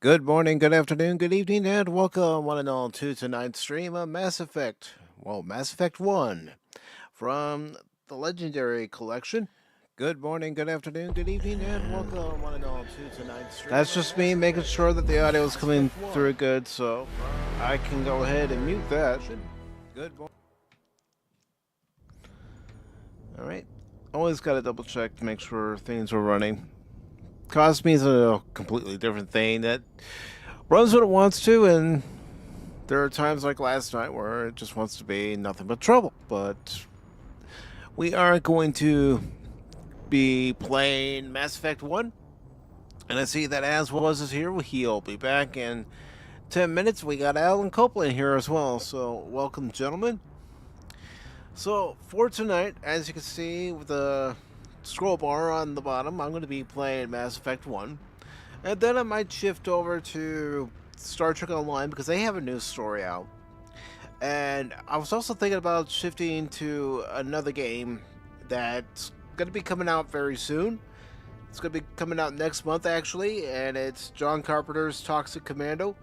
Good morning, good afternoon, good evening, and welcome one and all to tonight's stream of Mass Effect. Well, Mass Effect 1 from the Legendary Collection. Good morning, good afternoon, good evening, and welcome one and all to tonight's stream. That's just me making sure that the audio is coming through good, so I can go ahead and mute that. Good morning. Alright. Always got to double check to make sure things are running. Cosme is a completely different thing that runs what it wants to, and there are times like last night where it just wants to be nothing but trouble. But we are going to be playing Mass Effect 1. And I see that As Was is here. He'll be back in 10 minutes. We got Alan Copeland here as well. So, welcome, gentlemen. So, for tonight, as you can see with the scroll bar on the bottom, I'm going to be playing Mass Effect 1. And then I might shift over to Star Trek Online because they have a new story out. And I was also thinking about shifting to another game that's going to be coming out very soon. It's going to be coming out next month, actually, and it's John Carpenter's Toxic Commando.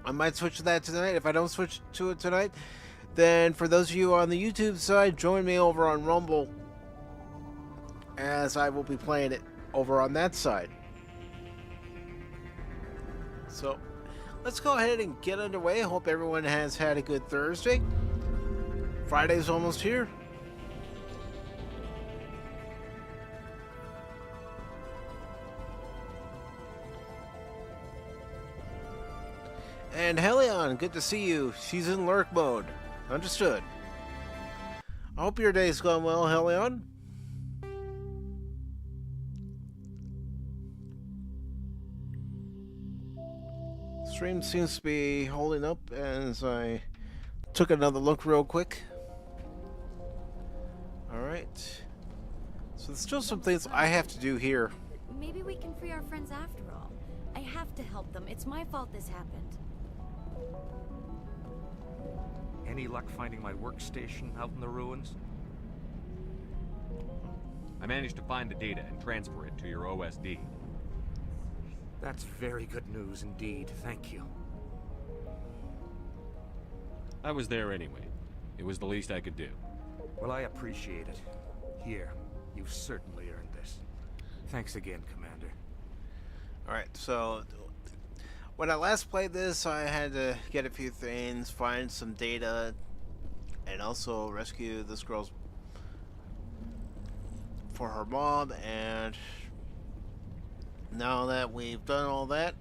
I might switch to that tonight. If I don't switch to it tonight, then for those of you on the YouTube side, join me over on Rumble, as I will be playing it over on that side. So, let's go ahead and get underway. I hope everyone has had a good Thursday. Friday's almost here. And Helion, good to see you. She's in lurk mode. Understood. I hope your day's gone well, Helion. Stream seems to be holding up as I took another look real quick. Alright. So there's still some things I have to do here. Maybe we can free our friends after all. I have to help them. It's my fault this happened. Any luck finding my workstation out in the ruins? I managed to find the data and transfer it to your OSD. That's very good news indeed, thank you. I was there anyway. It was the least I could do. Well, I appreciate it. Here, you've certainly earned this. Thanks again, Commander. Alright, so when I last played this, I had to get a few things, find some data, and also rescue this girl's for her mom. And now that we've done all that,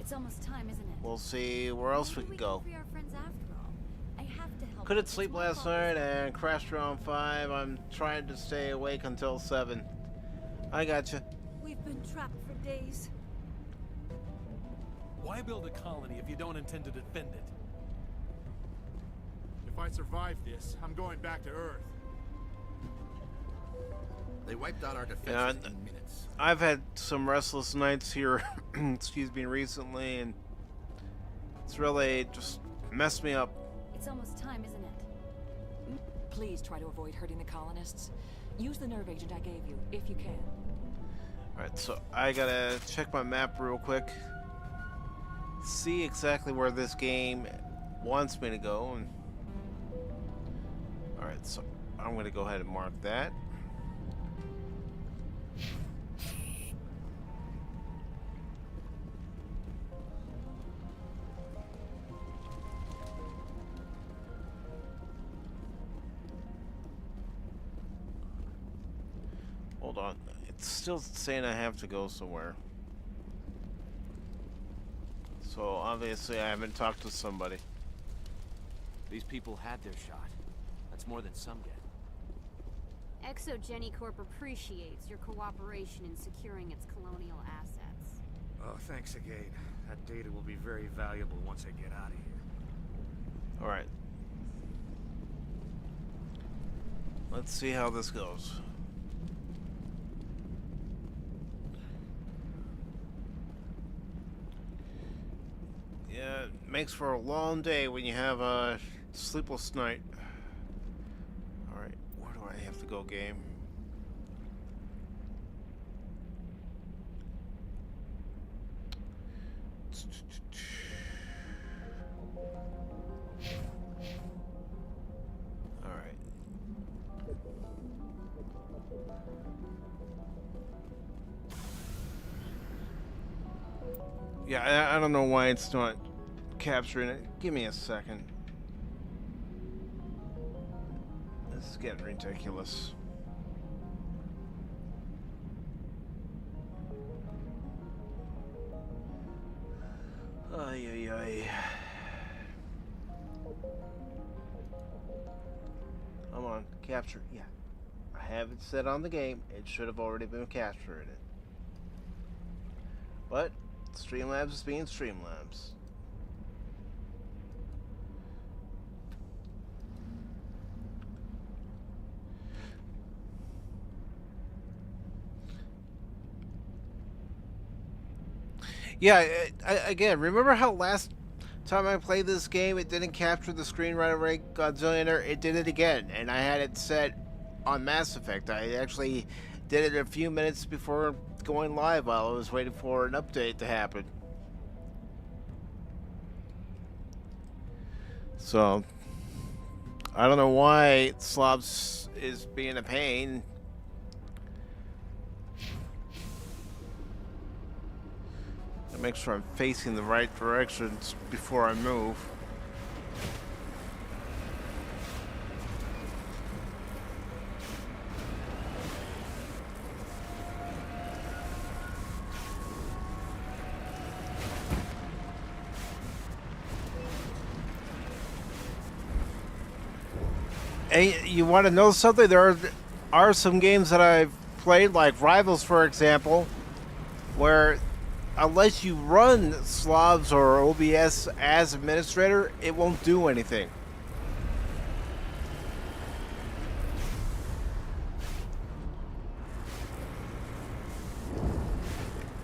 It's almost time, isn't it? we'll see where else we Maybe can go. Can free our friends after all. I have to help. Couldn't them. sleep It's my last fault night this and crashed around 5. I'm trying to stay awake until 7. I gotcha. happened. We've been trapped for days. Why build a colony if you don't intend to defend it? If I survive this, I'm going back to Earth. They wiped out our defenses Yeah, in minutes. I've had some restless nights here, excuse me, recently, and it's really just messed me up. It's almost time, isn't it? Please try to avoid hurting the colonists. Use the nerve agent I gave you, if you can. Alright, so I gotta check my map real quick. See exactly where this game wants me to go. And alright, so I'm gonna go ahead and mark that. Hold on. It's still saying I have to go somewhere. So obviously I haven't talked to somebody. These people had their shot. That's more than some get. ExoGeni Corp appreciates your cooperation in securing its colonial assets. Oh, thanks again. That data will be very valuable once I get out of here. Alright. Let's see how this goes. Yeah, it makes for a long day when you have a sleepless night. Alright, where do I have to go, game? All right. Yeah, I don't know why it's not capturing it. Give me a second. This is getting ridiculous. Ay, ay, ay. Come on, capture. Yeah. I have it set on the game. It should have already been capturing it. But Streamlabs is being Streamlabs. Yeah, again, remember how last time I played this game, it didn't capture the screen right away, Godzillionaire? It did it again, and I had it set on Mass Effect. I actually did it a few minutes before going live while I was waiting for an update to happen. So, I don't know why Slobs is being a pain. Make sure I'm facing the right directions before I move. Hey, you want to know something? There are some games that I've played, like Rivals, for example, where unless you run Slobs or OBS as administrator, it won't do anything.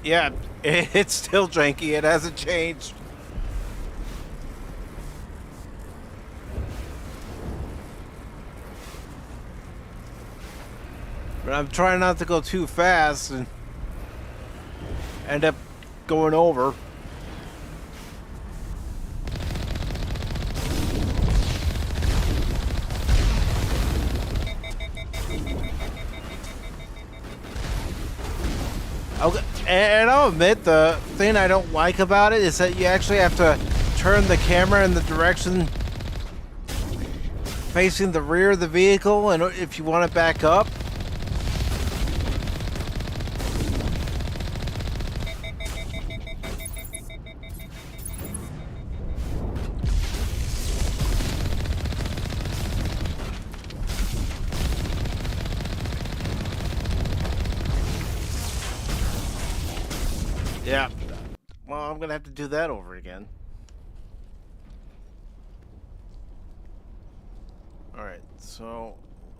Yeah, it's still janky. It hasn't changed. But I'm trying not to go too fast and end up going over. Okay, and I'll admit the thing I don't like about it is that you actually have to turn the camera in the direction facing the rear of the vehicle, and if you want to back up. Yeah, well, I'm gonna have to do that over again. Alright, so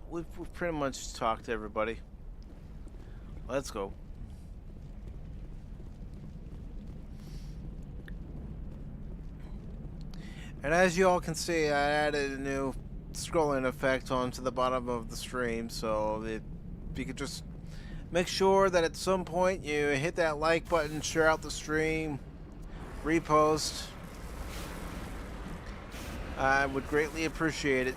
we've pretty much talked to everybody. Let's go. And as you all can see, I added a new scrolling effect onto the bottom of the stream, so if you could just make sure that at some point you hit that like button, share out the stream, repost. I would greatly appreciate it.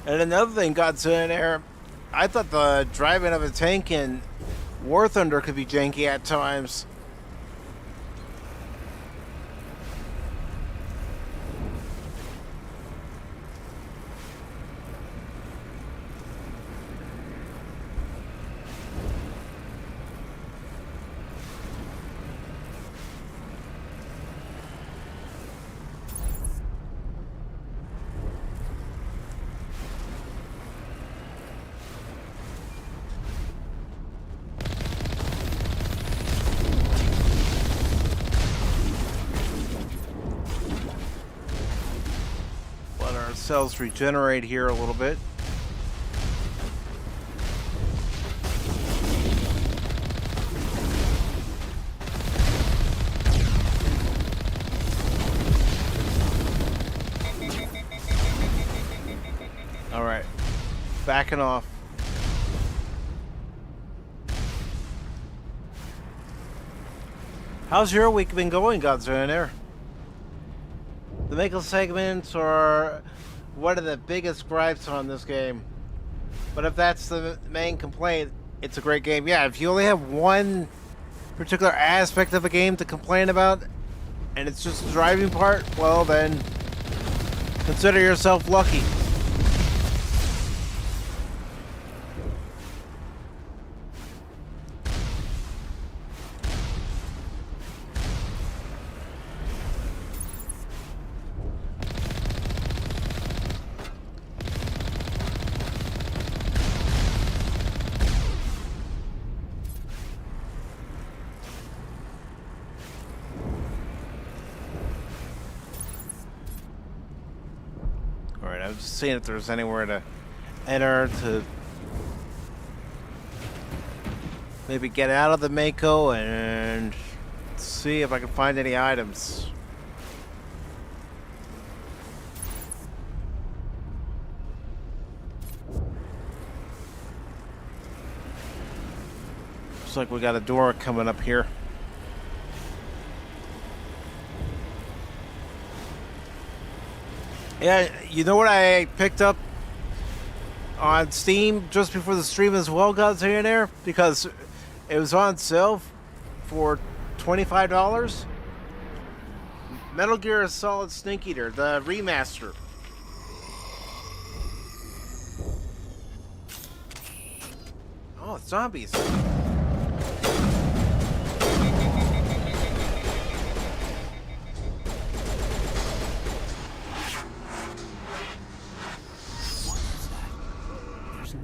And another thing, Godzillionaire, I thought the driving of a tank in War Thunder could be janky at times. Cells regenerate here a little bit. backing off. How's your week been going, Godzilla? The Mako segments are one of the biggest gripes on this game. But if that's the main complaint, it's a great game. Yeah, if you only have one particular aspect of a game to complain about, and it's just the driving part, well then, consider yourself lucky. Alright, I'm just seeing if there's anywhere to enter to maybe get out of the Mako and see if I can find any items. Looks like we got a door coming up here. Yeah, you know what I picked up on Steam just before the stream as well, guys, here and there? Because it was on sale for $25. Metal Gear Solid Snake Eater, the remaster. Oh, it's zombies.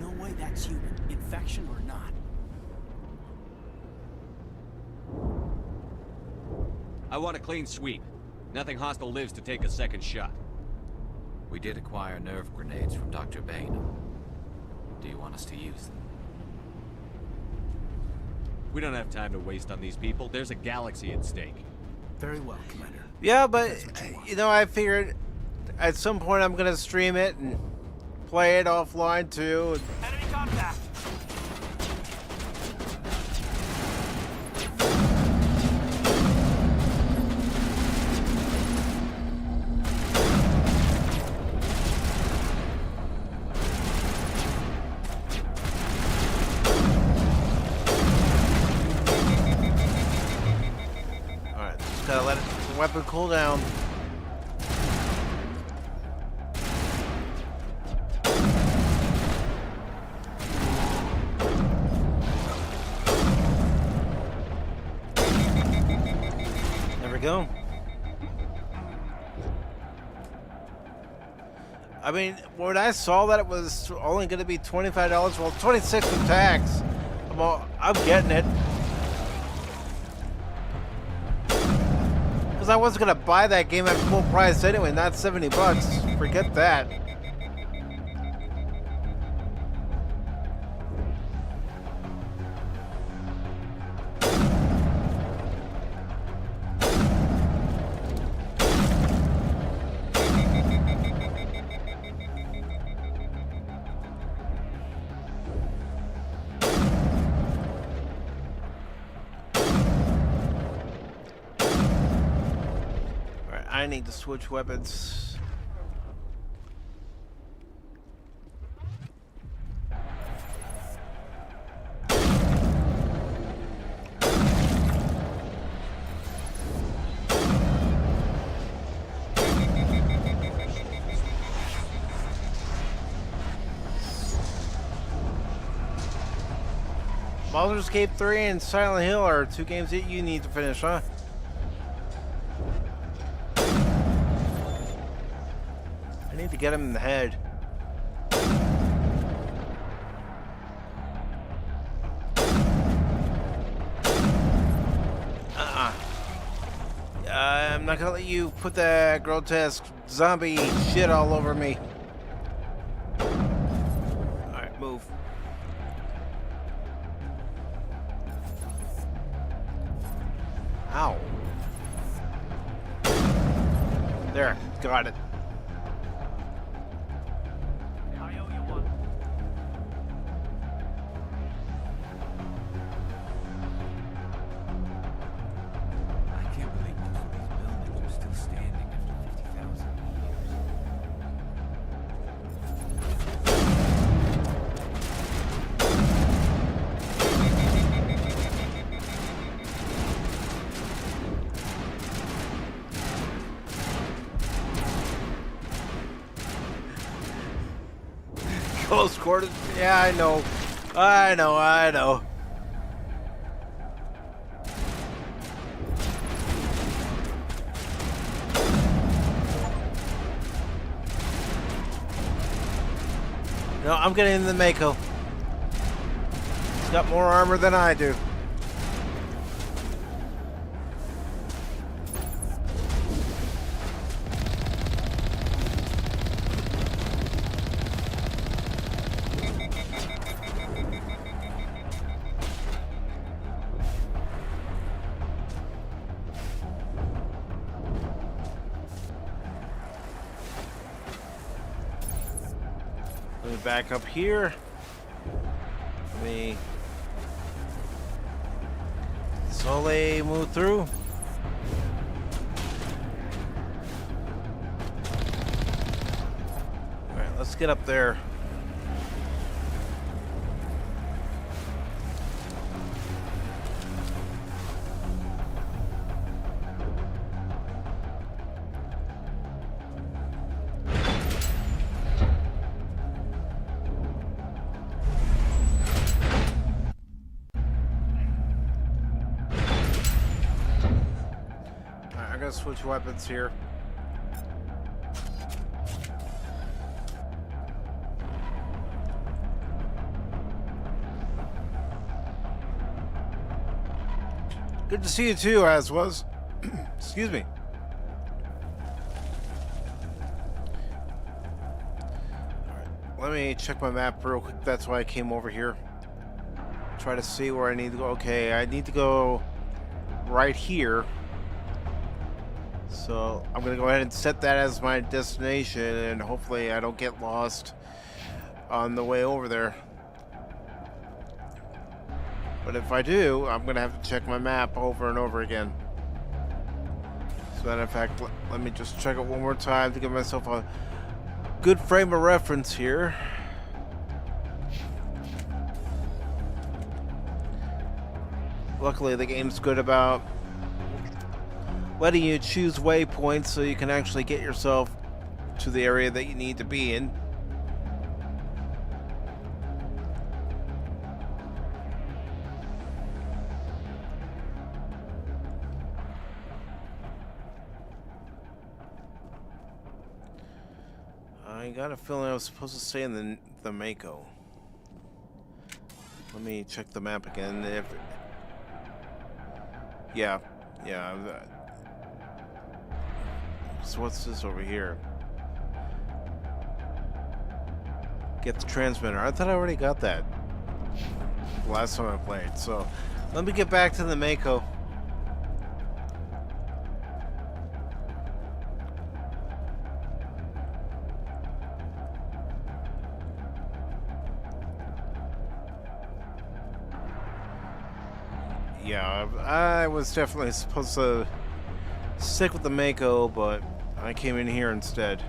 No way that's human, infection or not. I want a clean sweep. Nothing hostile lives to take a second shot. We did acquire nerve grenades from Dr. Bain. Do you want us to use them? We don't have time to waste on these people. There's a galaxy at stake. Very well, Commander. Yeah, but, you know, I figured at some point I'm going to stream it and play it offline too. Enemy contact! Alright, just gotta let the weapon cool down. Go. I mean, when I saw that it was only going to be $25, well, $26 with tax. I'm getting it. Because I wasn't going to buy that game at full price anyway, not $70. Forget that. I need to switch weapons. Baldur's Gate 3 and Silent Hill are two games that you need to finish, huh? I need to get him in the head. I'm not gonna let you put that grotesque zombie shit all over me. Alright, move. Ow. There, got it. I owe you one. close quarters. Yeah, I know. I know, I know. No, I'm getting in the Mako. He's got more armor than I do. Let me back up here. Let me slowly move through. Alright, let's get up there. Switch weapons here. Good to see you too, as was. Excuse me. Alright, let me check my map real quick. That's why I came over here. Try to see where I need to go. Okay, I need to go right here. So I'm gonna go ahead and set that as my destination, and hopefully I don't get lost on the way over there. But if I do, I'm gonna have to check my map over and over again. So that, in fact, let me just check it one more time to give myself a good frame of reference here. Luckily, the game's good about letting you choose waypoints so you can actually get yourself to the area that you need to be in. I got a feeling I was supposed to stay in the Mako. Let me check the map again. Yeah. So what's this over here? Get the transmitter. I thought I already got that the last time I played. So let me get back to the Mako. Yeah, I was definitely supposed to stick with the Mako, but I came in here instead.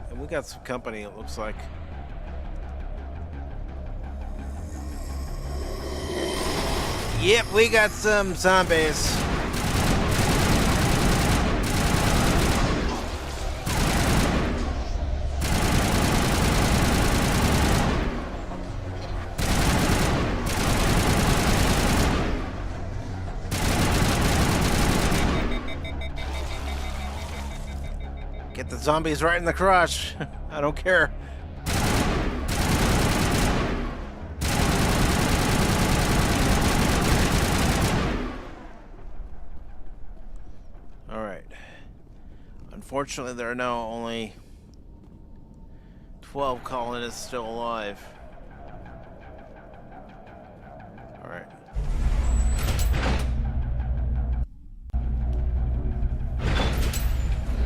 And we got some company, it looks like. Yep, we got some zombies. Get the zombies right in the crotch. I don't care. Alright. Unfortunately, there are now only 12 colonists still alive. Alright.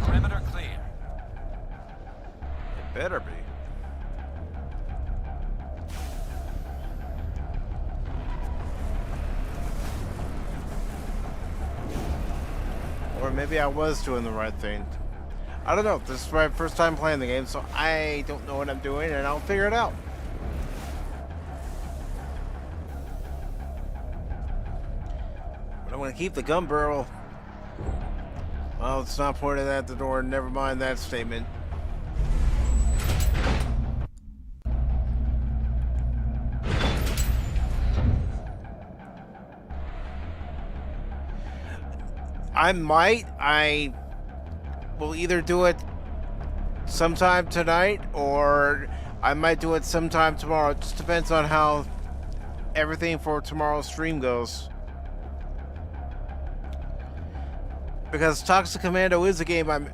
Perimeter clear. It better be. Or maybe I was doing the right thing. I don't know. This is my first time playing the game, so I don't know what I'm doing, and I'll figure it out. But I'm going to keep the gun barrel Well, it's not pointed at the door. Never mind that statement. I will either do it sometime tonight or I might do it sometime tomorrow. It just depends on how everything for tomorrow's stream goes. Because Toxic Commando is a game I'm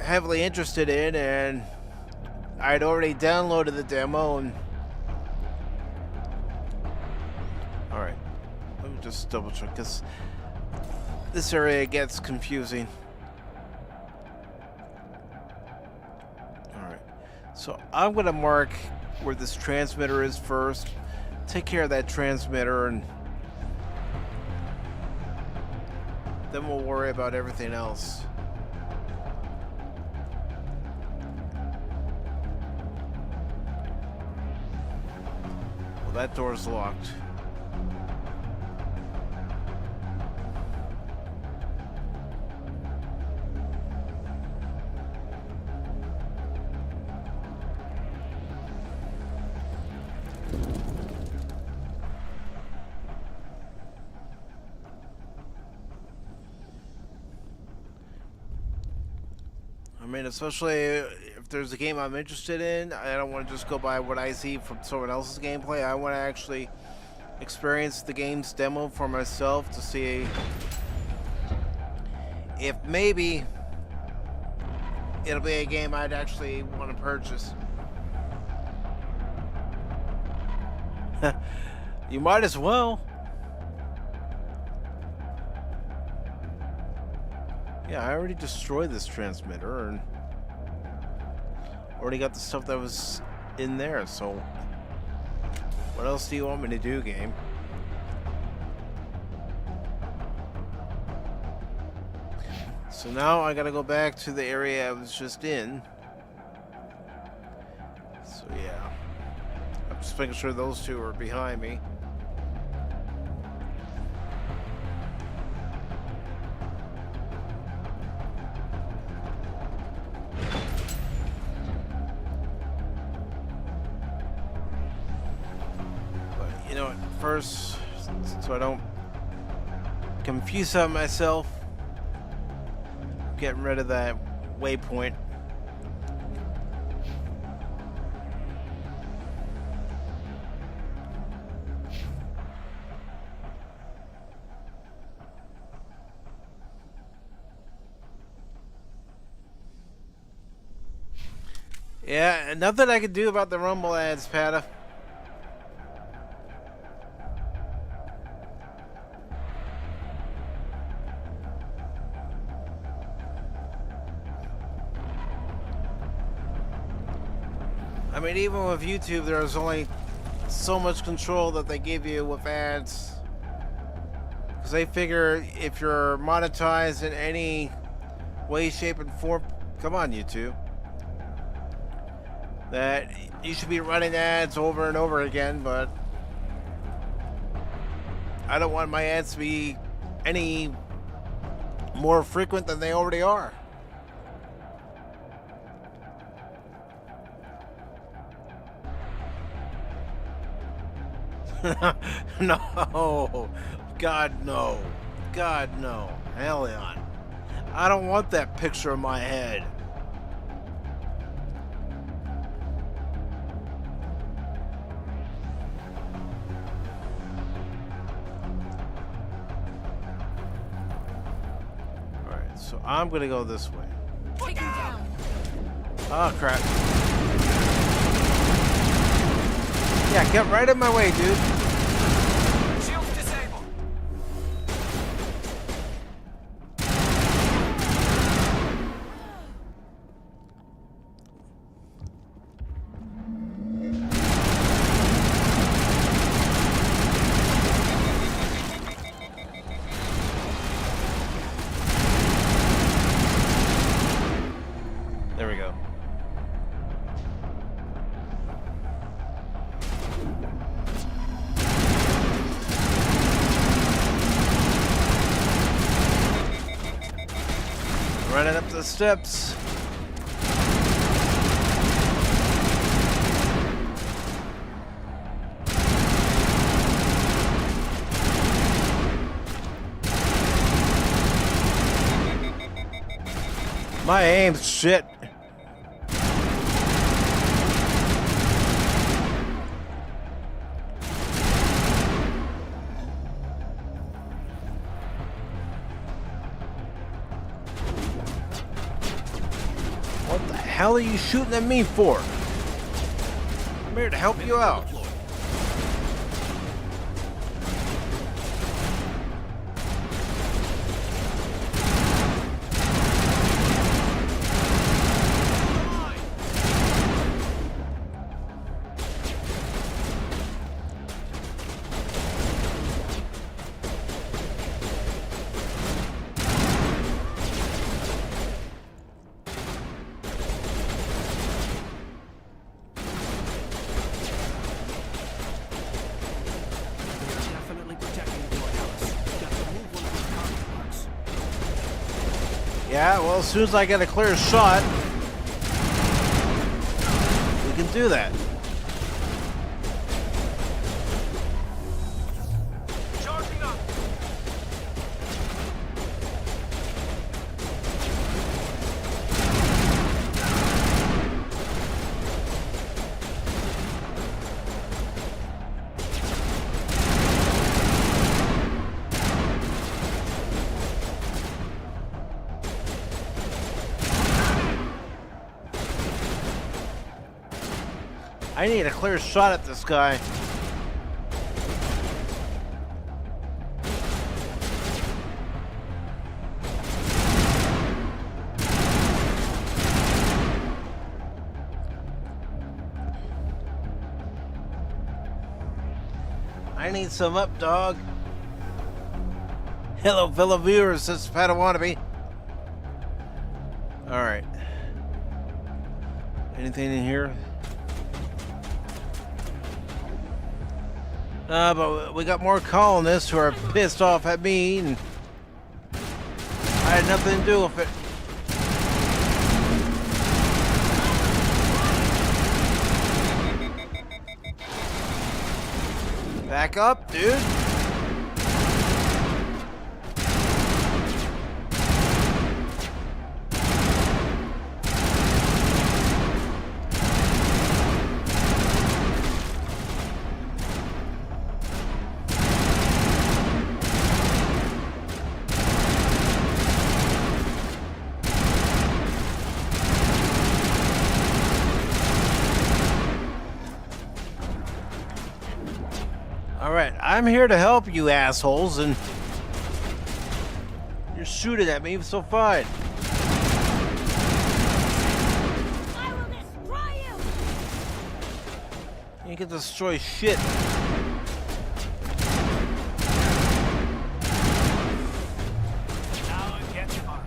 heavily interested in, and I'd already downloaded the demo. And all right, let me just double check because this area gets confusing. All right, so I'm gonna mark where this transmitter is first. Take care of that transmitter, and then we'll worry about everything else. Well, that door's locked. I mean, especially if there's a game I'm interested in, I don't want to just go by what I see from someone else's gameplay. I want to actually experience the game's demo for myself to see if maybe it'll be a game I'd actually want to purchase. You might as well. Yeah, I already destroyed this transmitter and already got the stuff that was in there, so what else do you want me to do, game? So now I gotta go back to the area I was just in. So yeah, I'm just making sure those two are behind me. First, so I don't confuse myself, getting rid of that waypoint. Yeah, nothing I can do about the Rumble ads, Pata. I mean, even with YouTube, there's only so much control that they give you with ads. Because they figure if you're monetized in any way, shape, and form, come on, YouTube, that you should be running ads over and over again, but I don't want my ads to be any more frequent than they already are. No, God no, God no, hell yeah. I don't want that picture in my head. Alright, so I'm gonna go this way. Take him down. Oh crap. Yeah, get right in my way, dude. Shields disabled. There we go. running up the steps. My aim's shit. What the hell are you shooting at me for? I'm here to help you out. Definitely protecting the Alice. Got to move one of those comic books. Yeah, well, as soon as I get a clear shot, we can do that. Charging up. I need a clear shot at this guy. I need some up, dog. Hello, fellow viewers. This is Padawannabe. Alright. Anything in here? But we got more colonists who are pissed off at me, and I had nothing to do with it. Back up, dude. Alright, I'm here to help you assholes, and you're shooting at me, so fine. I will destroy you! You can destroy shit. Now it gets fun.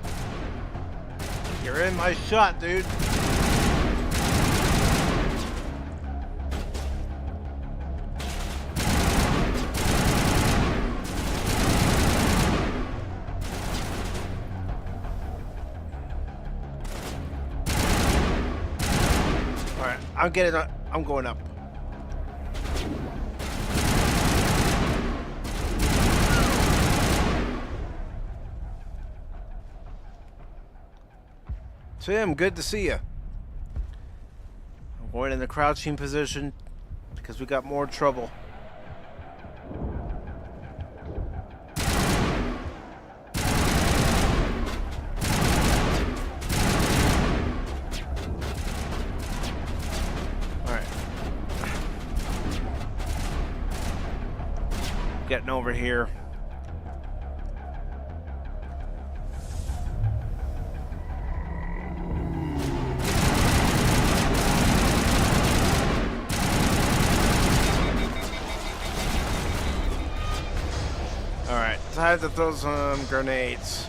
You're in my shot, dude. I'm going up. Tim, good to see you. I'm going in the crouching position because we got more trouble. Getting over here. Alright, time to throw some grenades.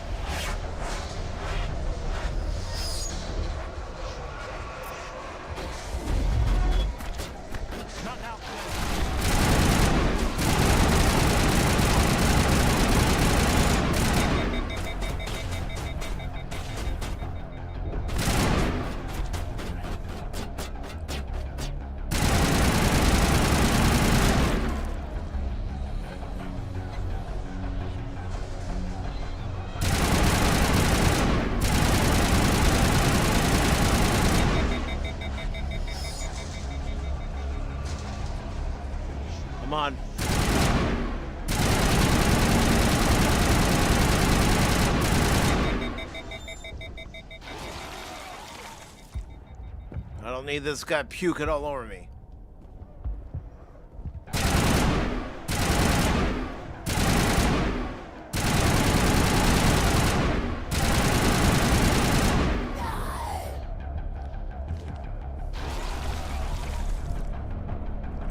need this guy puking all over me.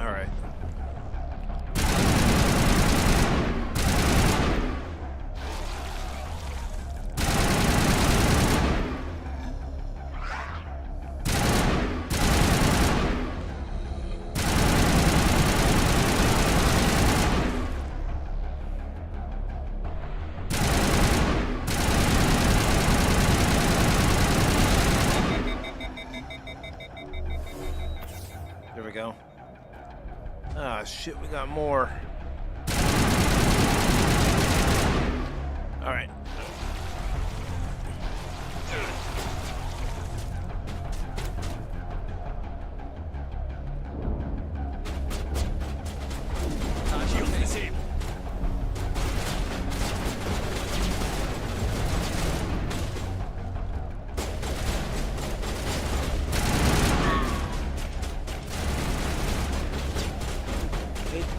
Alright. There we go. Ah, shit, we got more. Alright.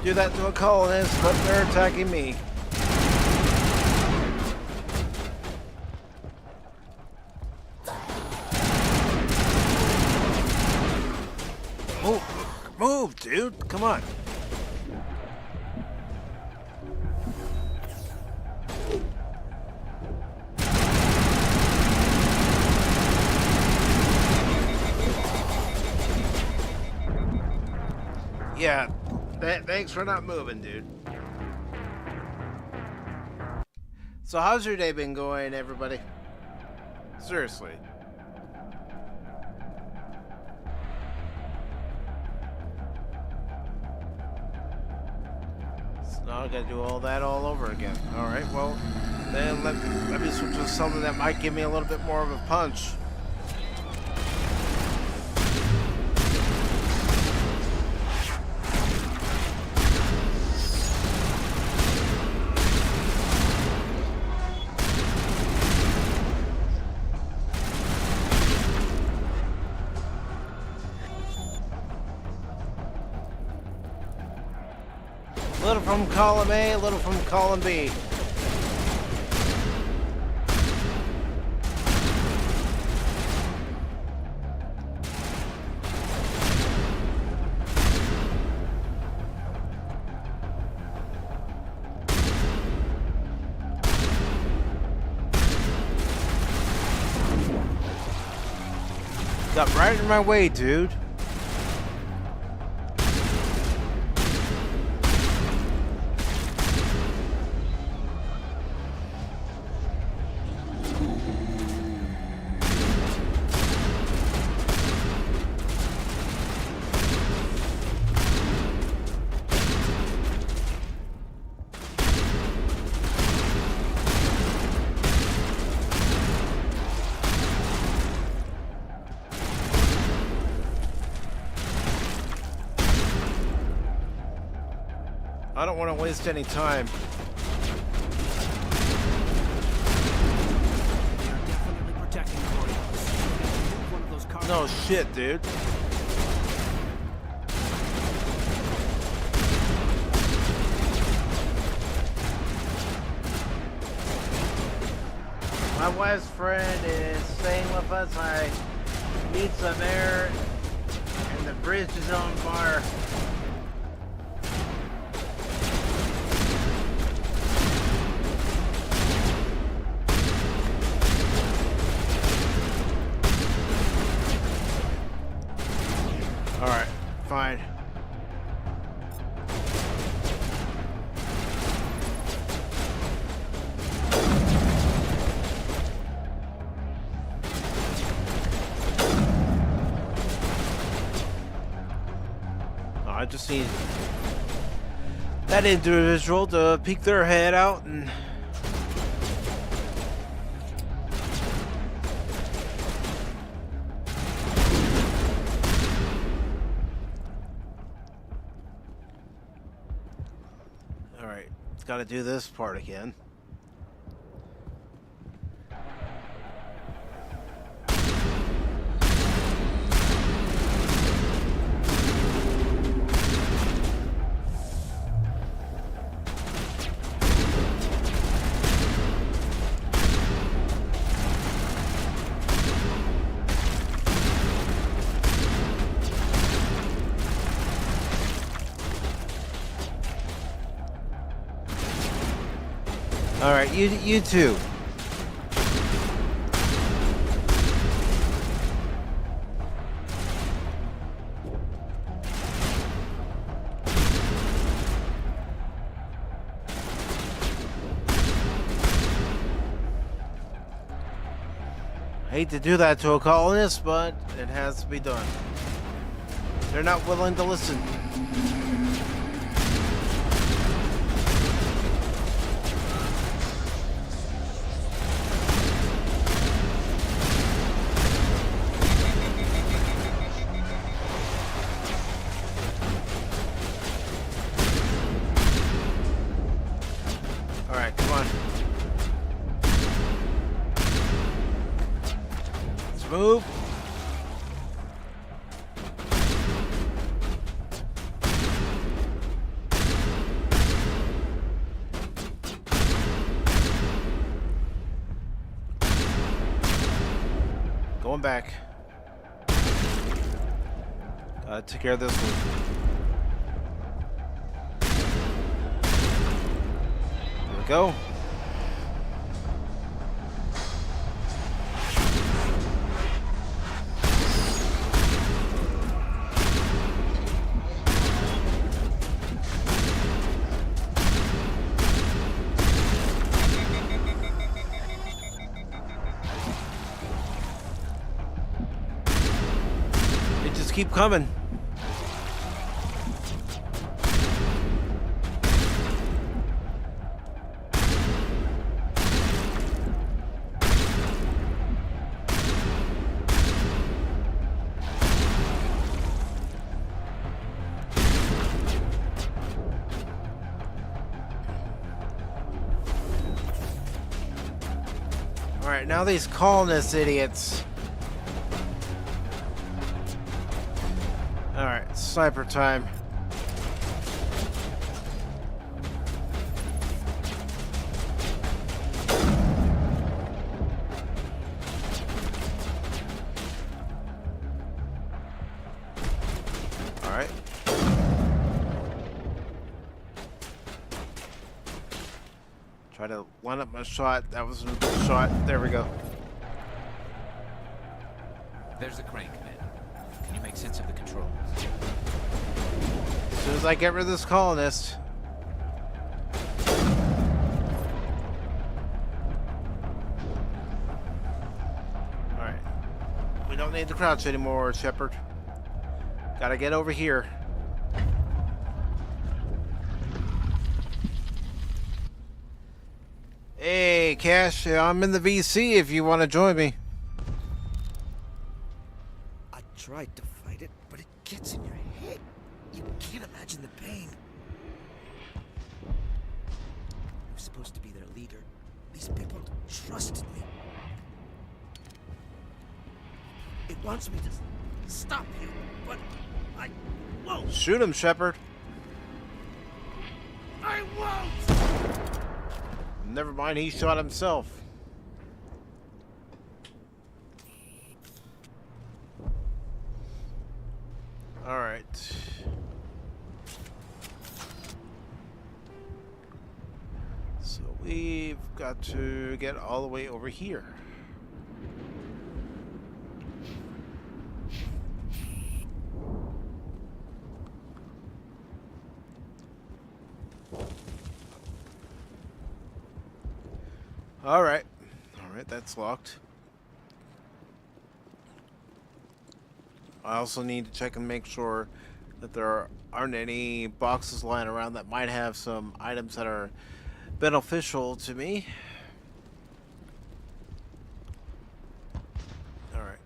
Do that to a colonist, but they're attacking me. Move, dude. Come on. Yeah. Thanks for not moving, dude. So how's your day been going, everybody? Seriously. So now I gotta do all that all over again. Alright, well, then let me switch to something that might give me a little bit more of a punch. A little from column A, a little from column B. Got right in my way, dude. I don't want to waste any time. They're definitely protecting the courthouse. One of those cars. No shit, dude. My wife's friend is staying with us. I need some air, and the bridge is on fire. Alright, fine. I just need that individual to peek their head out and alright, gotta do this part again. All right, you two. Hate to do that to a colonist, but it has to be done. They're not willing to listen. All right, come on. Let's move. Going back. Gotta take care of this one. There we go. They just keep coming. All right, now these colonist idiots. All right, sniper time. All right. Try to line up my shot. That was a good shot. There we go. There's the crane, Commander. Can you make sense of the controls? As soon as I get rid of this colonist. Alright. We don't need to crouch anymore, Shepard. Gotta get over here. Hey, Cash, I'm in the VC if you want to join me. I tried to fight it, but it gets in your head. You can't imagine the pain. I'm supposed to be their leader. These people trusted me. It wants me to stop you, but I won't. Shoot him, Shepard. I won't! Never mind, he shot himself. All right. So we've got to get all the way over here. All right. All right, that's locked. I also need to check and make sure that there aren't any boxes lying around that might have some items that are beneficial to me. All right.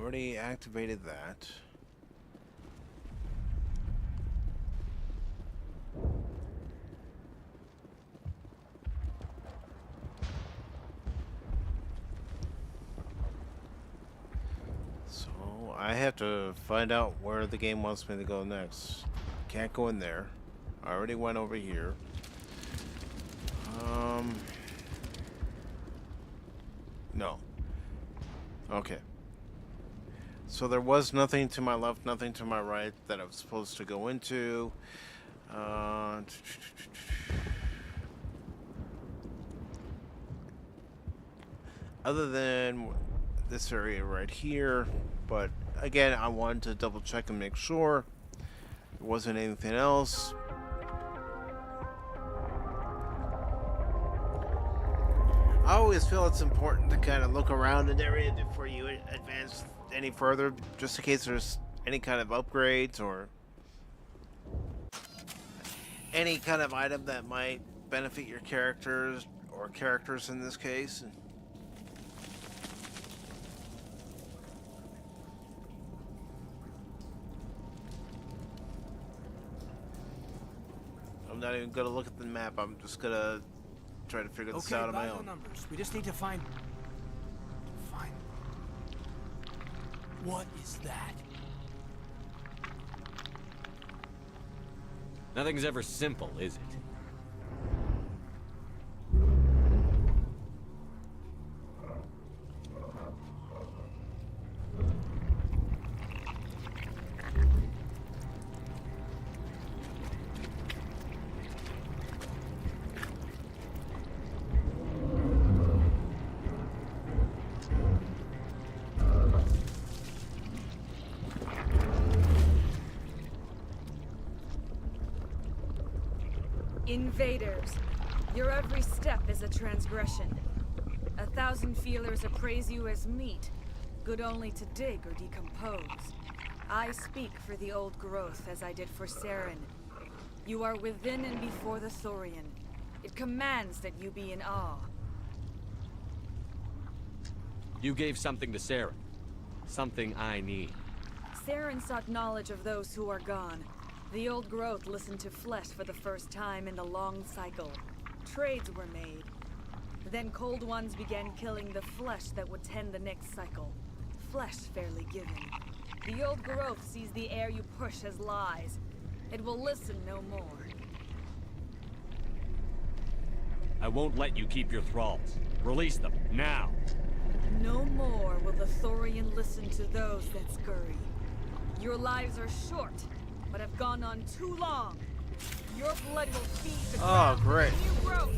Already activated that. So I have to find out where the game wants me to go next. Can't go in there. I already went over here. No. Okay. So there was nothing to my left, nothing to my right that I was supposed to go into. Other than this area right here, but again, I wanted to double check and make sure there wasn't anything else. I always feel it's important to kind of look around an area before you advance any further, just in case there's any kind of upgrades or any kind of item that might benefit your characters, or characters in this case. I'm not even gonna look at the map, I'm just gonna try to figure this out on my own. Numbers. We just need to find... What is that? Nothing's ever simple, is it? Invaders, your every step is a transgression. 1,000 feelers appraise you as meat, good only to dig or decompose. I speak for the old growth as I did for Saren. You are within and before the Thorian. It commands that you be in awe. You gave something to Sarah. Something I need. Saren sought knowledge of those who are gone. The old growth listened to flesh for the first time in the long cycle. Trades were made. Then cold ones began killing the flesh that would tend the next cycle. Flesh fairly given. The old growth sees the air you push as lies. It will listen no more. I won't let you keep your thralls. Release them, now! No more will the Thorian listen to those that scurry. Your lives are short, but have gone on too long. Your blood will feed the ground great. with new growth.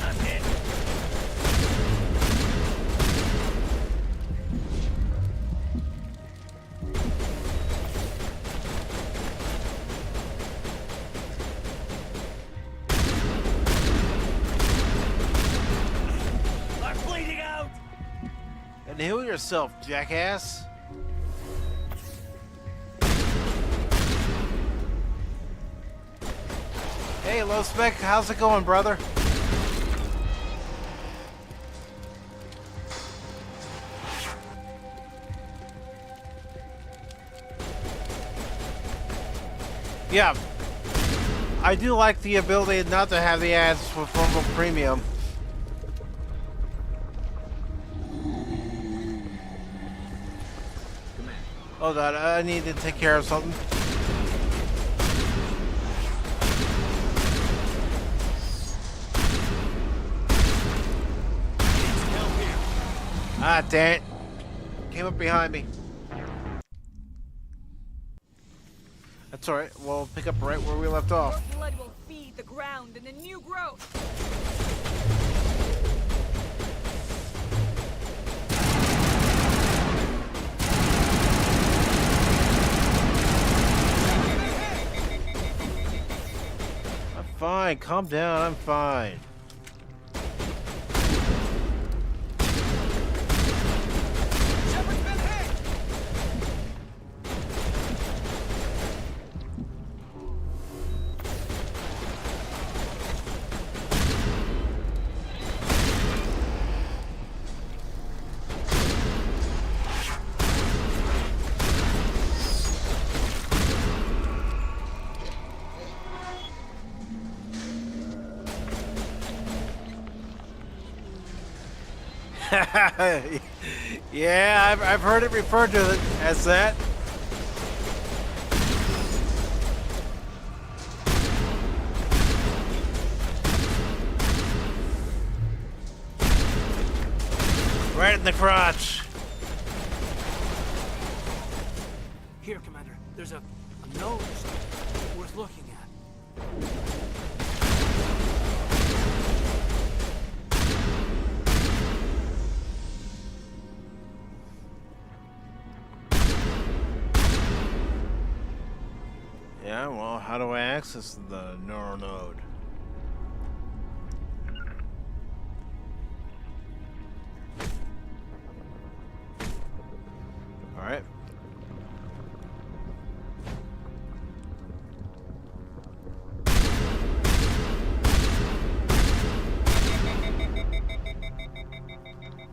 I'm hit. I'm bleeding out! And heal yourself, jackass. Hey, Low Spec, how's it going, brother? Yeah, I do like the ability not to have the ads for Rumble Premium. Hold on, I need to take care of something. Ah, damn it. Came up behind me. That's alright, we'll pick up right where we left off. Your blood will feed the ground and a new growth. I'm fine, calm down, I'm fine. Yeah, I've heard it referred to as that. in the crotch. Here, Commander. There's a node or something worth looking at. Yeah, well, how do I access the neural node? All right.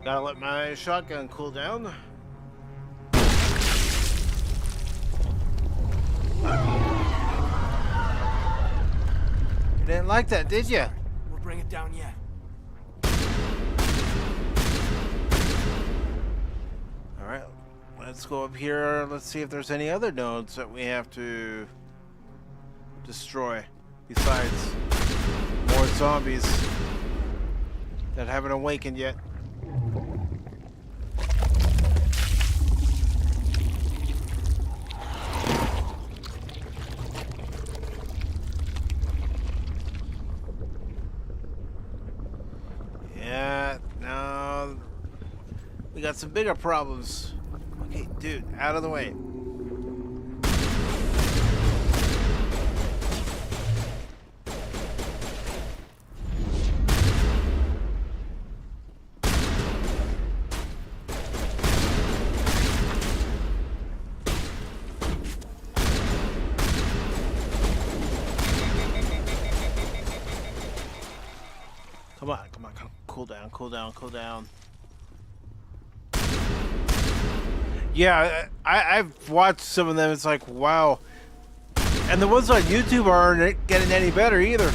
Gotta let my shotgun cool down. You didn't like that, did you? We'll bring it down yet. All right, let's go up here. Let's see if there's any other nodes that we have to destroy besides more zombies that haven't awakened yet. Yeah, no, we got some bigger problems. Okay, dude, out of the way. Come on, cool down, cool down, cool down. Yeah, I've watched some of them. It's like, wow. And the ones on YouTube aren't getting any better either.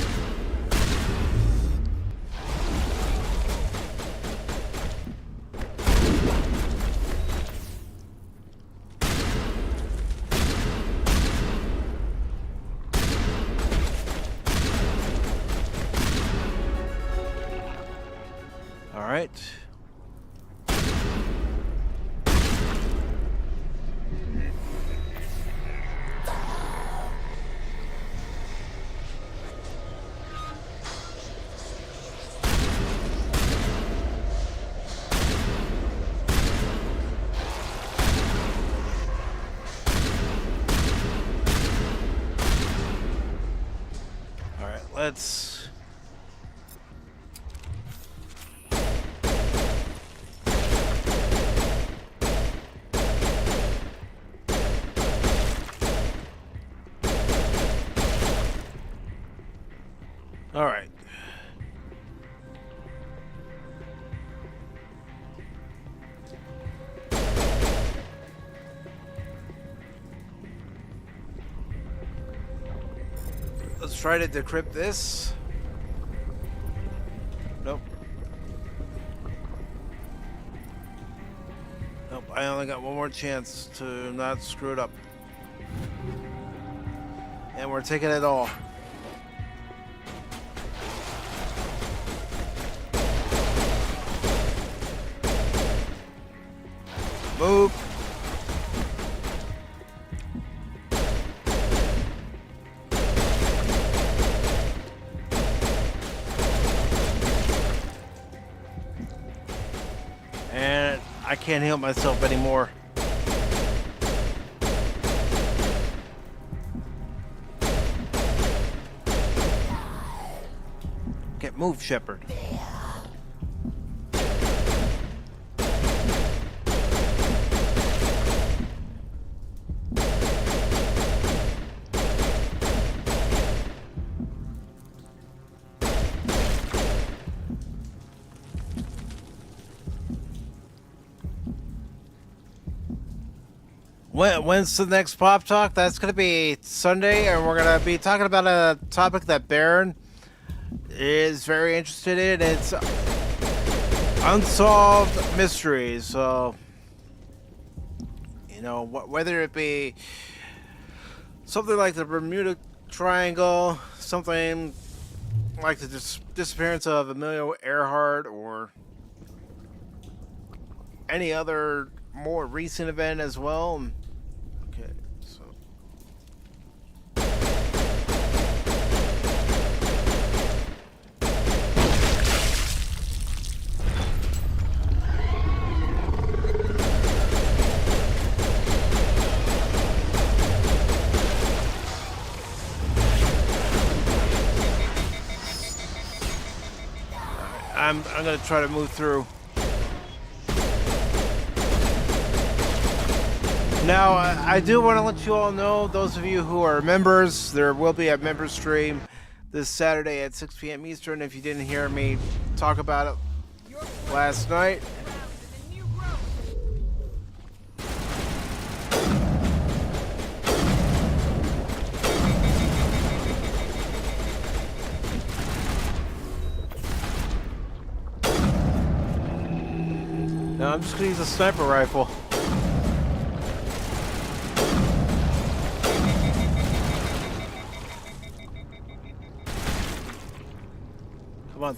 All right. All right, let's all right. Let's try to decrypt this. Nope. Nope, I only got one more chance to not screw it up. And we're taking it all. Move. And I can't heal myself anymore. Get moved, Shepard. When's the next Pop Talk? That's going to be Sunday, and we're going to be talking about a topic that Baron is very interested in. It's unsolved mysteries. So, you know, whether it be something like the Bermuda Triangle, something like the disappearance of Emilio Earhart, or any other more recent event as well. Okay, so I'm gonna try to move through. Now, I do want to let you all know, those of you who are members, there will be a member stream this Saturday at 6 p.m. Eastern. If you didn't hear me talk about it last night. Now, I'm just going to use a sniper rifle. Come on.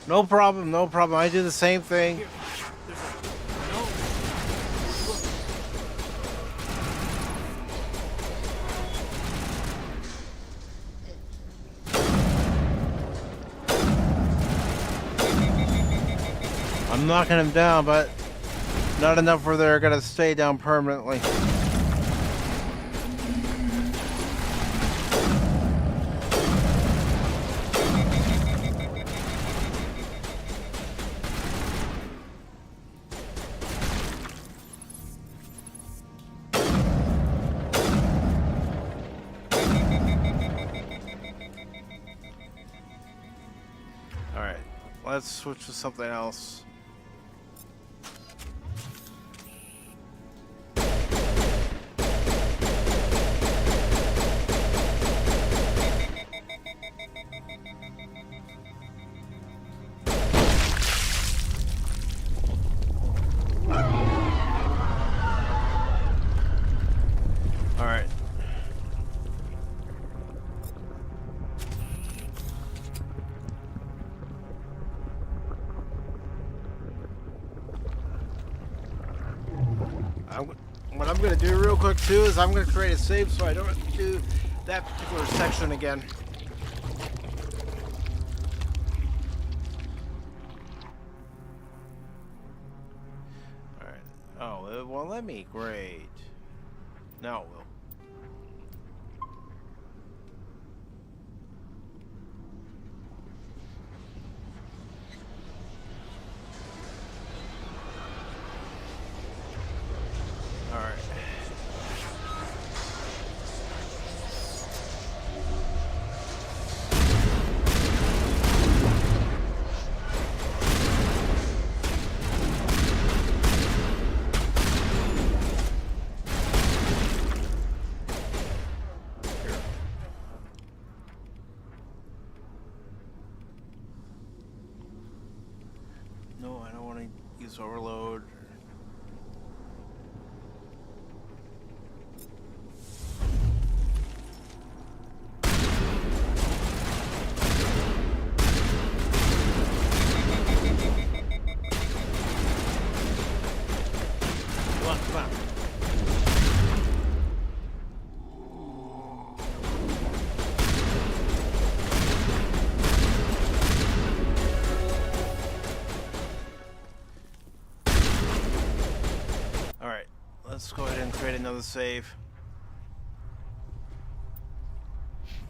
No problem, no problem. I do the same thing. I'm knocking him down, but not enough where they're gonna stay down permanently. All right, let's switch to something else. What I'm going to do real quick too is I'm going to create a save so I don't have to do that particular section again. Alright. Oh, it won't let me. Great. Now it will. No, I don't want to use overload. Come on. Alright, let's go ahead and create another save.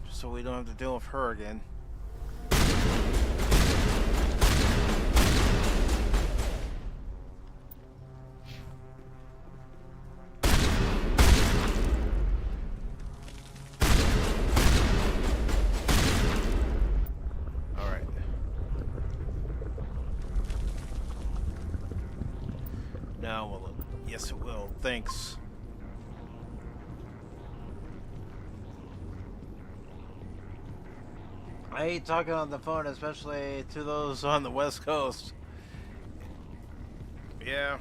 Just so we don't have to deal with her again. Now will it? Yes, it will. Thanks. I hate talking on the phone, especially to those on the West Coast. Yeah.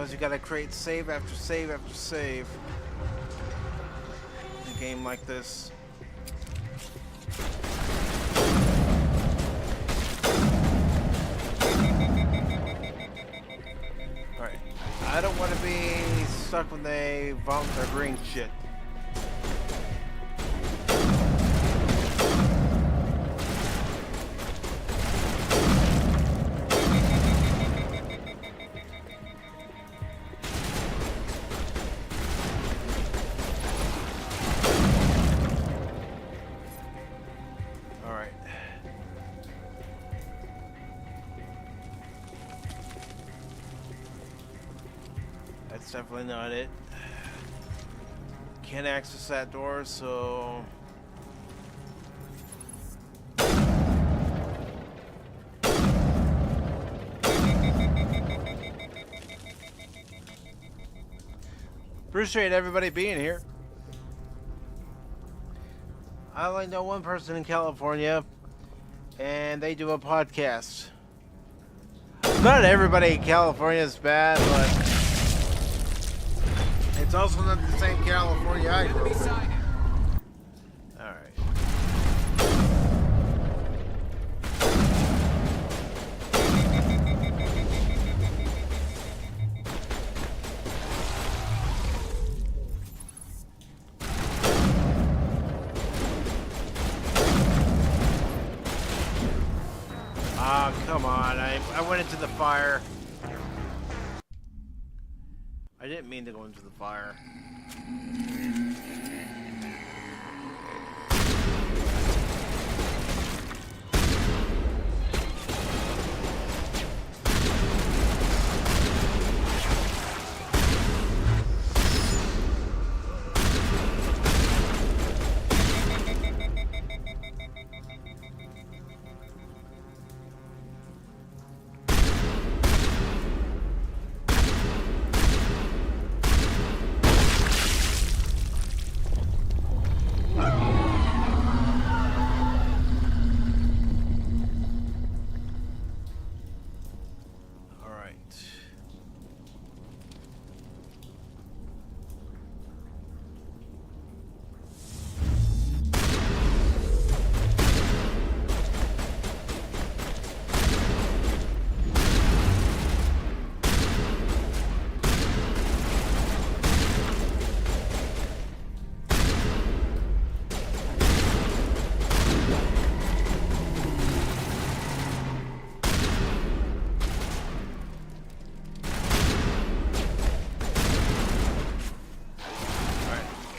Sometimes you gotta create save after save after save. In a game like this. Alright. I don't want to be stuck when they vomit their green shit. That's definitely not it. Can't access that door, so... Appreciate everybody being here. I only know one person in California, and they do a podcast. Not everybody in California is bad, but it's also not the same California I grew up in. Alright. Ah, come on. I went into the fire. I didn't mean to go into the fire.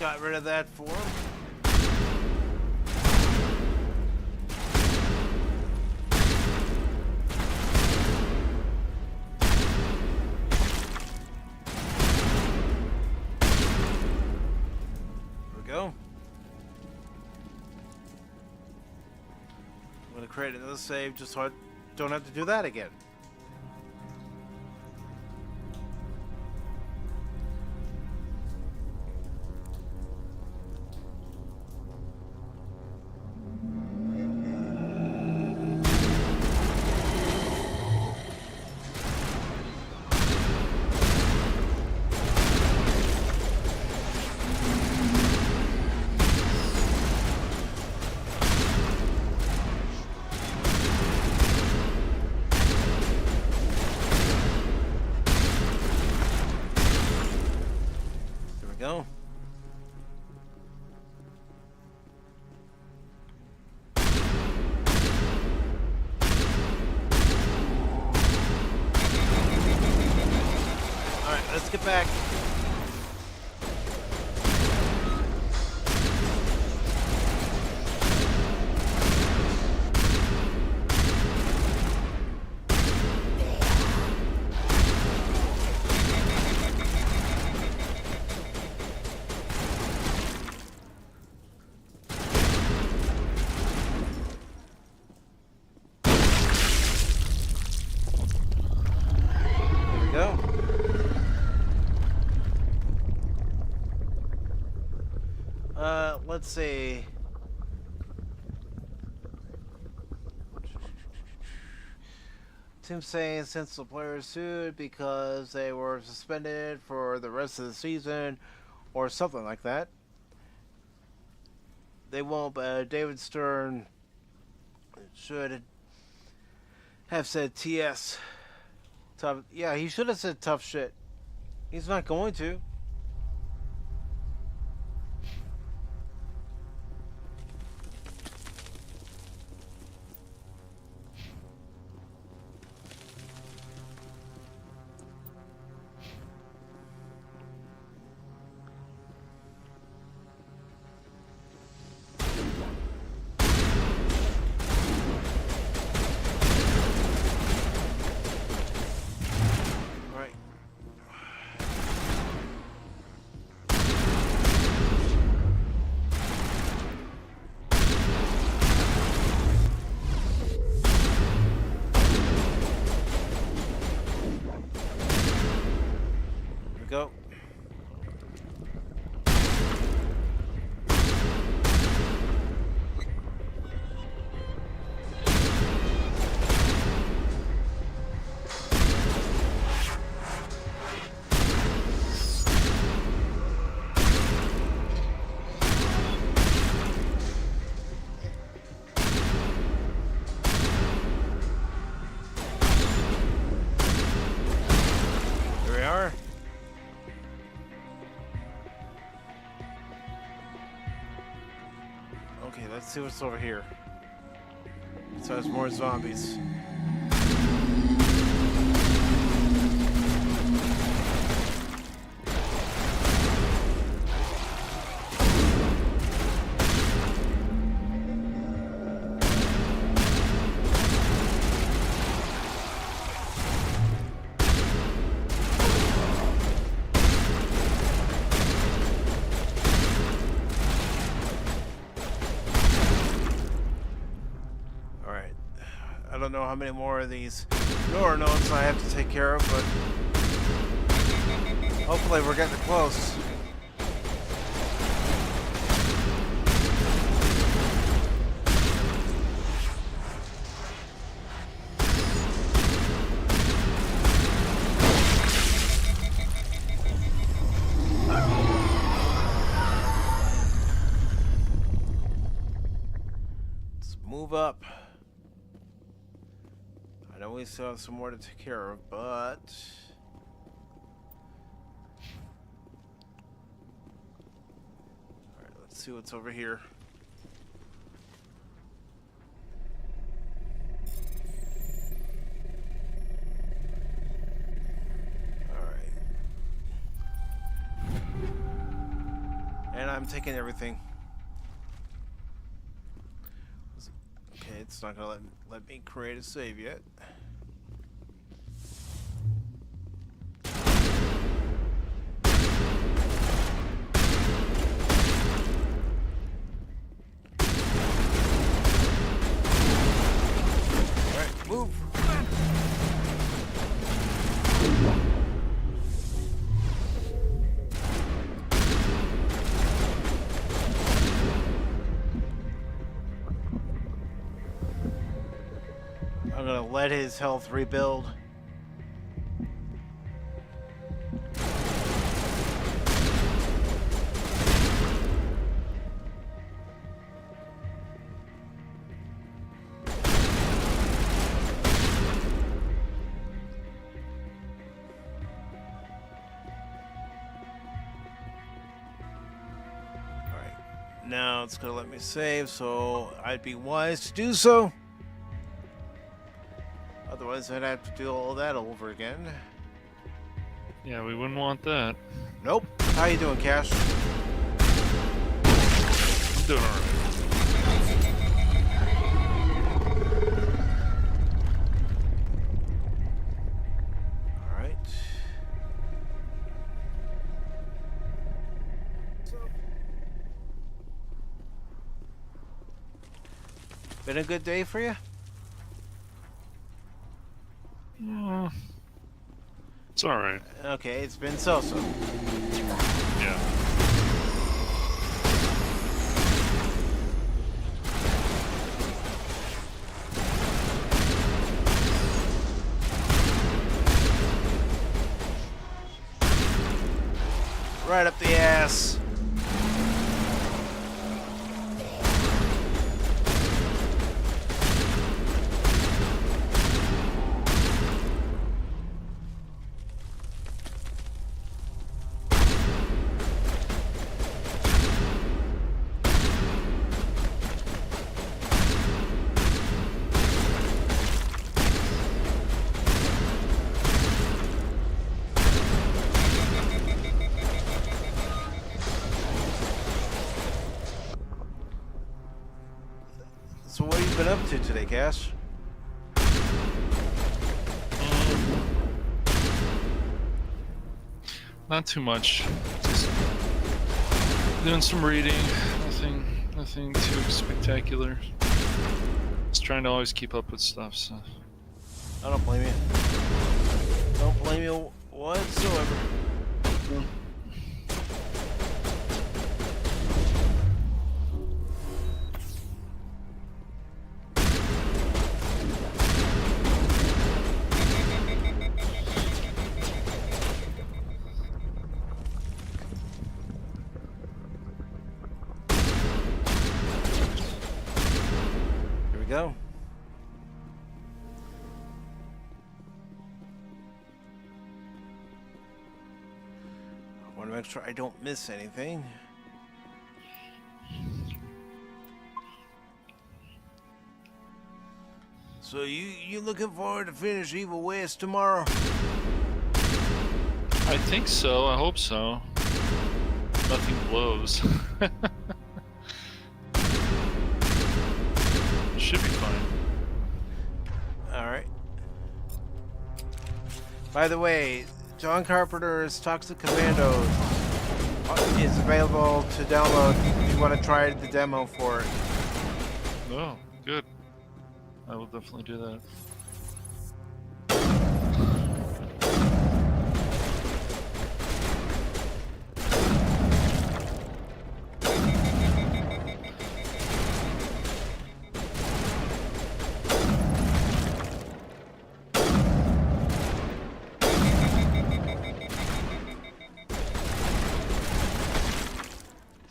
Got rid of that form. There we go. I'm going to create another save just so I don't have to do that again. Go. All right, let's get back. Go. Let's see. Tim saying since the players sued because they were suspended for the rest of the season or something like that. They won't, but David Stern should have said TS. Tough. Yeah, he should have said tough shit. He's not going to. Go. Here we are. Okay, let's see what's over here. So there's more zombies. I don't know how many more of these door nodes I have to take care of, but hopefully we're getting close. Let's move up. I know we still have some more to take care of, but alright, let's see what's over here. Alright. And I'm taking everything. Okay, it's not gonna let me create a save yet. Alright, move! I'm gonna let his health rebuild. Alright, now it's gonna let me save, so I'd be wise to do so. Otherwise, I'd have to do all that over again. Yeah, we wouldn't want that. Nope. How you doing, Cash? I'm doing alright. Alright. Been a good day for you? It's alright. Okay, it's been so-so. Yeah. Right up the ass. So what have you been up to today, Cash? Not too much. Just doing some reading. Nothing too spectacular. Just trying to always keep up with stuff. So I don't blame you. Don't blame you whatsoever. Go. I want to make sure I don't miss anything. So you looking forward to finish Evil West tomorrow? I think so. I hope so. Nothing blows. Should be fine. Alright. By the way, John Carpenter's Toxic Commando is available to download if you want to try the demo for it. Oh, good. I will definitely do that.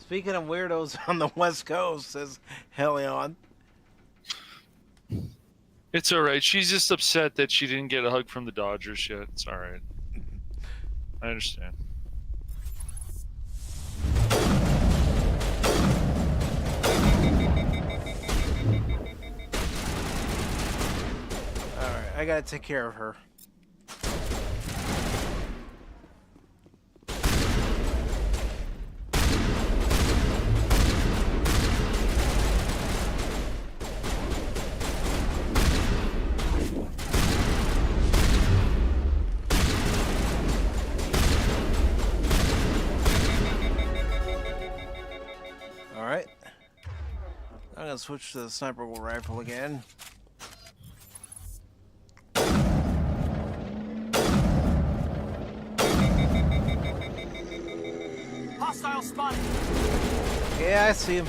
Speaking of weirdos on the West Coast, says Helion. It's alright. She's just upset that she didn't get a hug from the Dodgers yet. It's alright. I understand. Alright, I gotta take care of her. Alright. I'm gonna switch to the sniper rifle again. Hostile spotted. Yeah, I see him.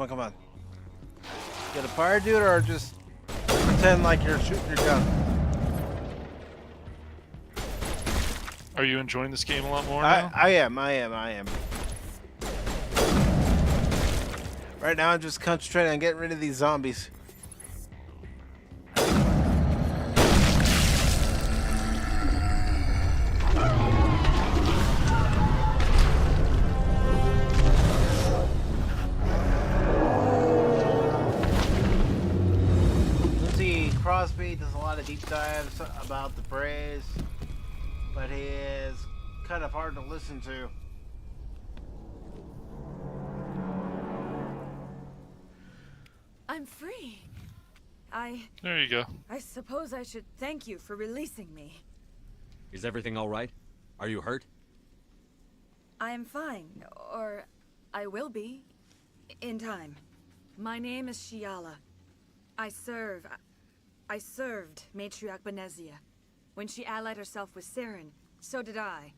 Come on. Get a fire dude or just pretend like you're shooting your gun? Are you enjoying this game a lot more now? I am. Right now I'm just concentrating on getting rid of these zombies. Crosby does a lot of deep dives about the praise, but he is kind of hard to listen to. I'm free. There you go. I suppose I should thank you for releasing me. Is everything all right? Are you hurt? I am fine, or I will be, in time. My name is Shiala. I serve I served Matriarch Benezia. When she allied herself with Saren, so did I.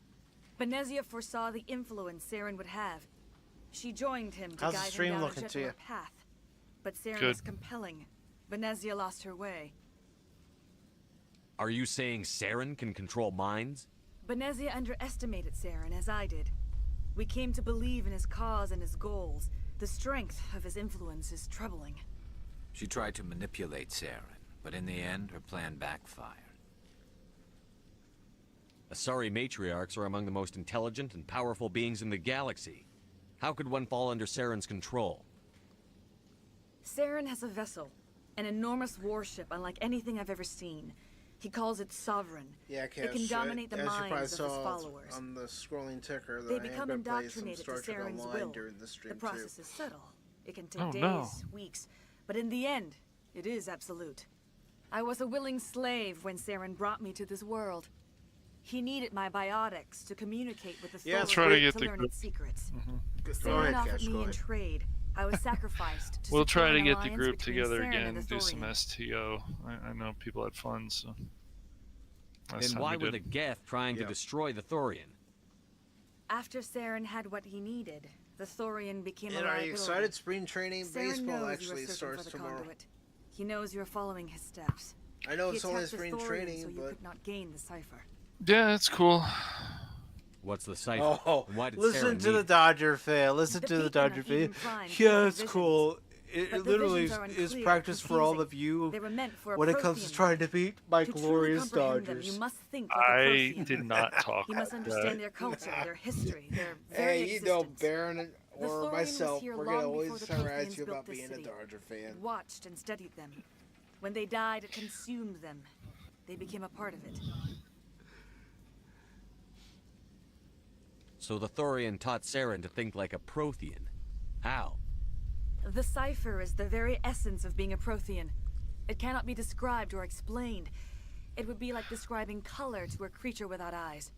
Benezia foresaw the influence Saren would have. She joined him to How's the guide him stream down a looking to gentler you? path. But Saren Good. was compelling. Benezia lost her way. Are you saying Saren can control minds? Benezia underestimated Saren, as I did. We came to believe in his cause and his goals. The strength of his influence is troubling. She tried to manipulate Saren, but in the end, her plan backfired. Asari matriarchs are among the most intelligent and powerful beings in the galaxy. How could one fall under Saren's control? Saren has a vessel, an enormous warship unlike anything I've ever seen. He calls it Sovereign. Yeah, It can dominate the minds of his followers. on the scrolling ticker that They I become am going to play some indoctrinated to Star Trek Saren's Online will. during the stream The process too. is subtle. It can take Oh, days, no. weeks, but in the end, it is absolute. I was a willing slave when Saren brought me to this world. He needed my biotics to communicate with the Yeah, Thorians try to get to the learn group. its secrets. Go Saren ahead, offered Cash, me go in ahead. trade. I was sacrificed to We'll secure try to an get the alliance group between together Saren again, and the do some Thorian. STO. I know people had fun, so. Last Then time why we were the did. Geth trying to Yeah. destroy the Thorian? After Saren had what he needed, the Thorian became a And are you liability. excited? Spring training Saren baseball knows you actually are searching starts for the tomorrow. conduit. He knows you're following his steps. I know He it's only attacked the spring Thorian training, so you but could not gain the cipher. Yeah, it's cool. What's the cipher? oh, And why did listen Saren to the need Dodger fan. Listen The to the beacon of Dodger fan. Eden Prime Yeah, gives it's visions. cool. It But the literally visions are is unclear, practice for all confusing. of you They were meant for a when it comes to Prothean trying to mind. beat my To truly glorious comprehend them, Dodgers. you must think like a I Prothean. did not talk You must like understand that. their culture, their history, their very Hey, you know, existence. Baron The or Thorian was myself, here we're long gonna before always the harass Protheans you built about this being a city. Dodger fan. Watched and studied them. When they died, it consumed them. They became a part of it. So the Thorian taught Saren to think like a Prothean. How? The cipher is the very essence of being a Prothean. It cannot be described or explained. It would be like describing color to a creature without eyes.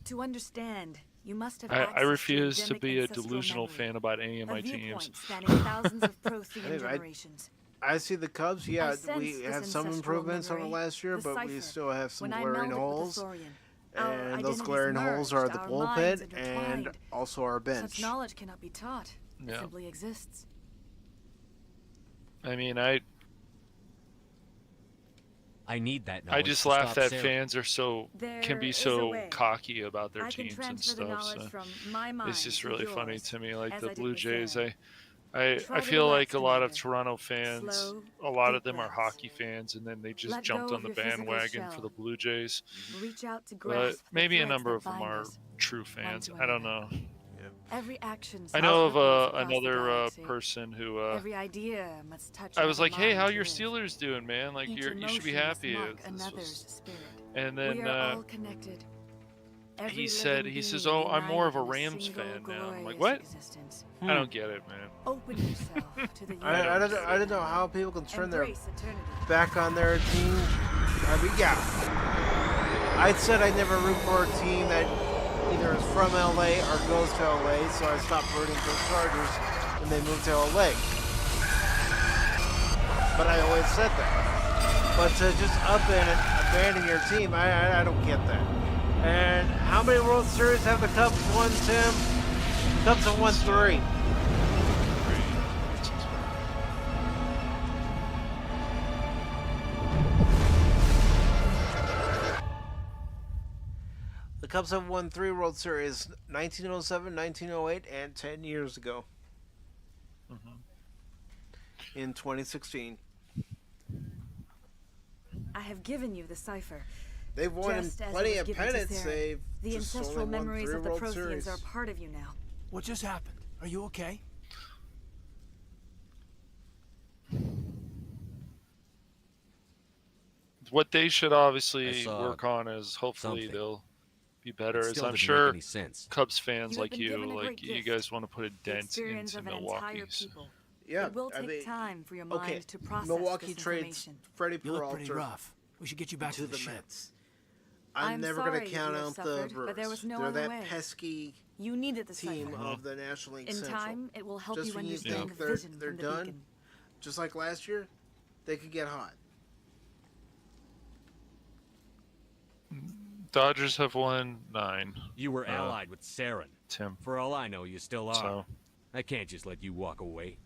To understand, you must have access I refuse to endemic be a ancestral delusional memory. fan about any of A my viewpoint teams. spanning thousands of Prothean Anyway, generations. I see the Cubs. Yeah, sense we this had some ancestral improvements over memory, last year, the but we cipher. still have some When I glaring melded with holes. the Thorian, our And those identities glaring holes are merged, the our minds bullpen and intertwined. also our bench. Such knowledge cannot be taught. It Yeah. simply exists. I mean, I need that I knowledge just to laugh stop that Saren. fans are so There can be is a so way. cocky about their I can teams and transfer the stuff. knowledge So from my mind it's just to really funny yours, to me. Like as the I did Blue with Jays, Saren. I Try to feel like relax, a lot of Commander. Toronto fans, Slow, a lot of deep them are breaths. hockey fans, and then they just Let jumped go on of the your physical bandwagon for shell. the Blue Jays. Reach out to But grasp the maybe a threads number that of them bind are us. true fans. to I don't know. another. Every action I know of ripples across the another galaxy. person who Every idea must touch I was another like, "Hey, mind how to your live. Steelers doing, man? Like Each you should be emotion must happy." mark This another's was- spirit. And We then are all connected. Every he said, living he says, being "Oh, I'm more of a united in Rams single fan now." I'm like, glorious "What? existence. I don't get it, man." Open yourself to the I universe. don't know how people can turn their Embrace eternity. back on their team. I mean, yeah. I said I never root for a team that either is from LA or goes to LA, so I stopped rooting for the Chargers when they moved to LA. But I always said that. But to just up and abandon your team, I don't get that. And how many World Series have the Cubs won, Tim? The Cubs have won 3. The Cubs have won 3 World Series, 1907, 1908, and 10 years ago. In 2016. I have given you the cipher. They've won Just as it plenty was of given to pennants. Saren. They've The just ancestral only won memories 3 of the World Protheans Series. are a part of you now. What just happened? Are you okay? What they should I obviously saw work on is hopefully something. they'll be better. It As still I'm didn't make sure any sense. Cubs fans You have like been you, given a like great you gift. guys want to put a The dent experience into of an Milwaukee. entire So. people. Yeah, It will I take mean, time for your okay, mind to process Milwaukee this trades information. Freddie You look pretty Peralta rough. We should get you back to to the ship. Mets. I'm I'm never sorry going to count you have out the suffered, Brewers. but there was no They're other that way. pesky You needed the team cipher. of the National League In Central. time, it will help Just you when you understand think the they're vision they're from the done, beacon. just like last year, they could get hot. Dodgers have won 9. You were allied with Saren. Tim. For all I know, you still are. So. I can't just let you walk away.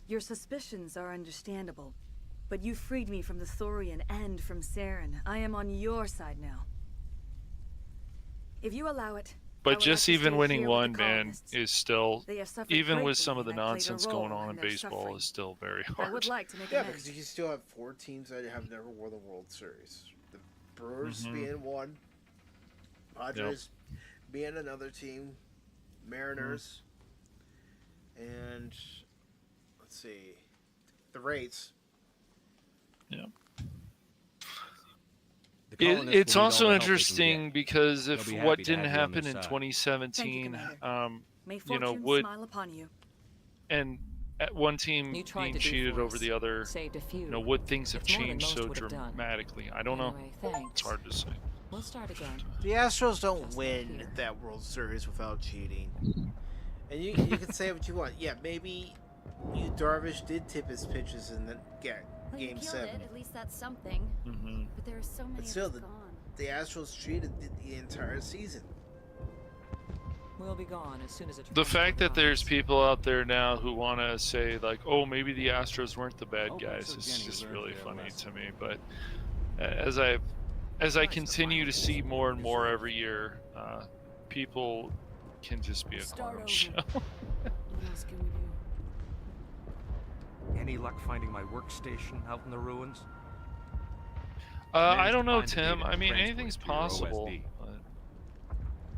Your suspicions are understandable, but you freed me from the Thorian and from Saren. I am on your side now. If you allow it, but just even winning 1, man, is still, even with some of the nonsense going on in baseball, is still very hard. I would like to make yeah, because you still have 4 teams that have never won the World Series. The Brewers being one, Padres being another team, Mariners, and let's see, the Rays. Yeah. It's also interesting because if what didn't happen in 2017, you know, would and at one team being cheated over the other, you know, would things have changed so dramatically? I don't know. It's hard to say. We'll start again. The Astros don't win that World Series without cheating. And you can say what you want. Yeah, maybe Darvish did tip his pitches in the Game 7. At least that's something. But there are so many. But still, gone. the Astros cheated the entire season. We'll be gone as soon as it. The fact that there's people out there now who want to say like, "Oh, maybe the Astros weren't the bad guys," is just really funny to me. But as I continue to see more and more every year, people can just be a clown show. What else can we do? Any luck finding my workstation out in the ruins? I don't know, Tim. I mean, anything's possible. But...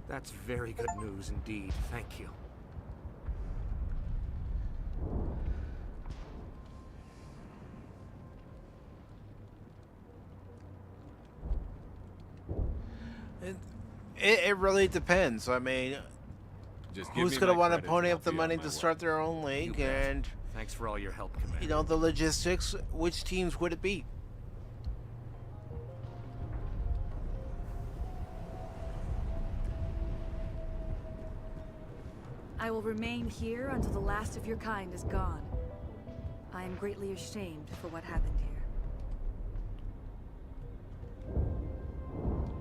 That's very good news indeed. Thank you. It really depends. I mean, who's going to want to pony up the money to start their own league? And thanks for all your help, Commander. You know, the logistics. Which teams would it be? I will remain here until the last of your kind is gone. I am greatly ashamed for what happened here.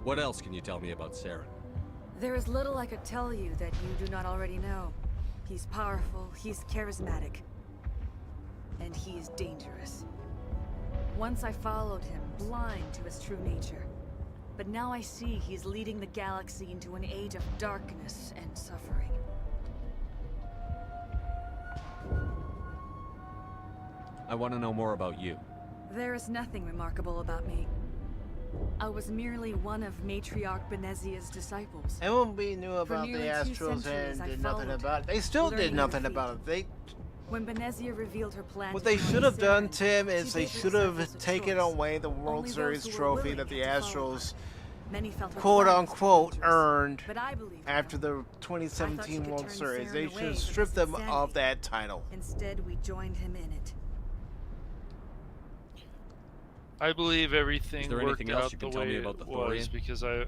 What else can you tell me about Saren? There is little I could tell you that you do not already know. He's powerful, he's charismatic, and he is dangerous. Once I followed him, blind to his true nature. But now I see he's leading the galaxy into an age of darkness and suffering. I want to know more about you. There is nothing remarkable about me. I was merely one of Matriarch Benezia's disciples. MLB knew about the Astros and did nothing about it. They still did nothing about it. When Benezia revealed her plan, what they should have done, Tim, is they should have taken away the World Series trophy that the Astros, quote-unquote, earned after the 2017 World Series. They should have stripped them of that title. Instead, we joined him in it. I believe everything worked out the way it was because I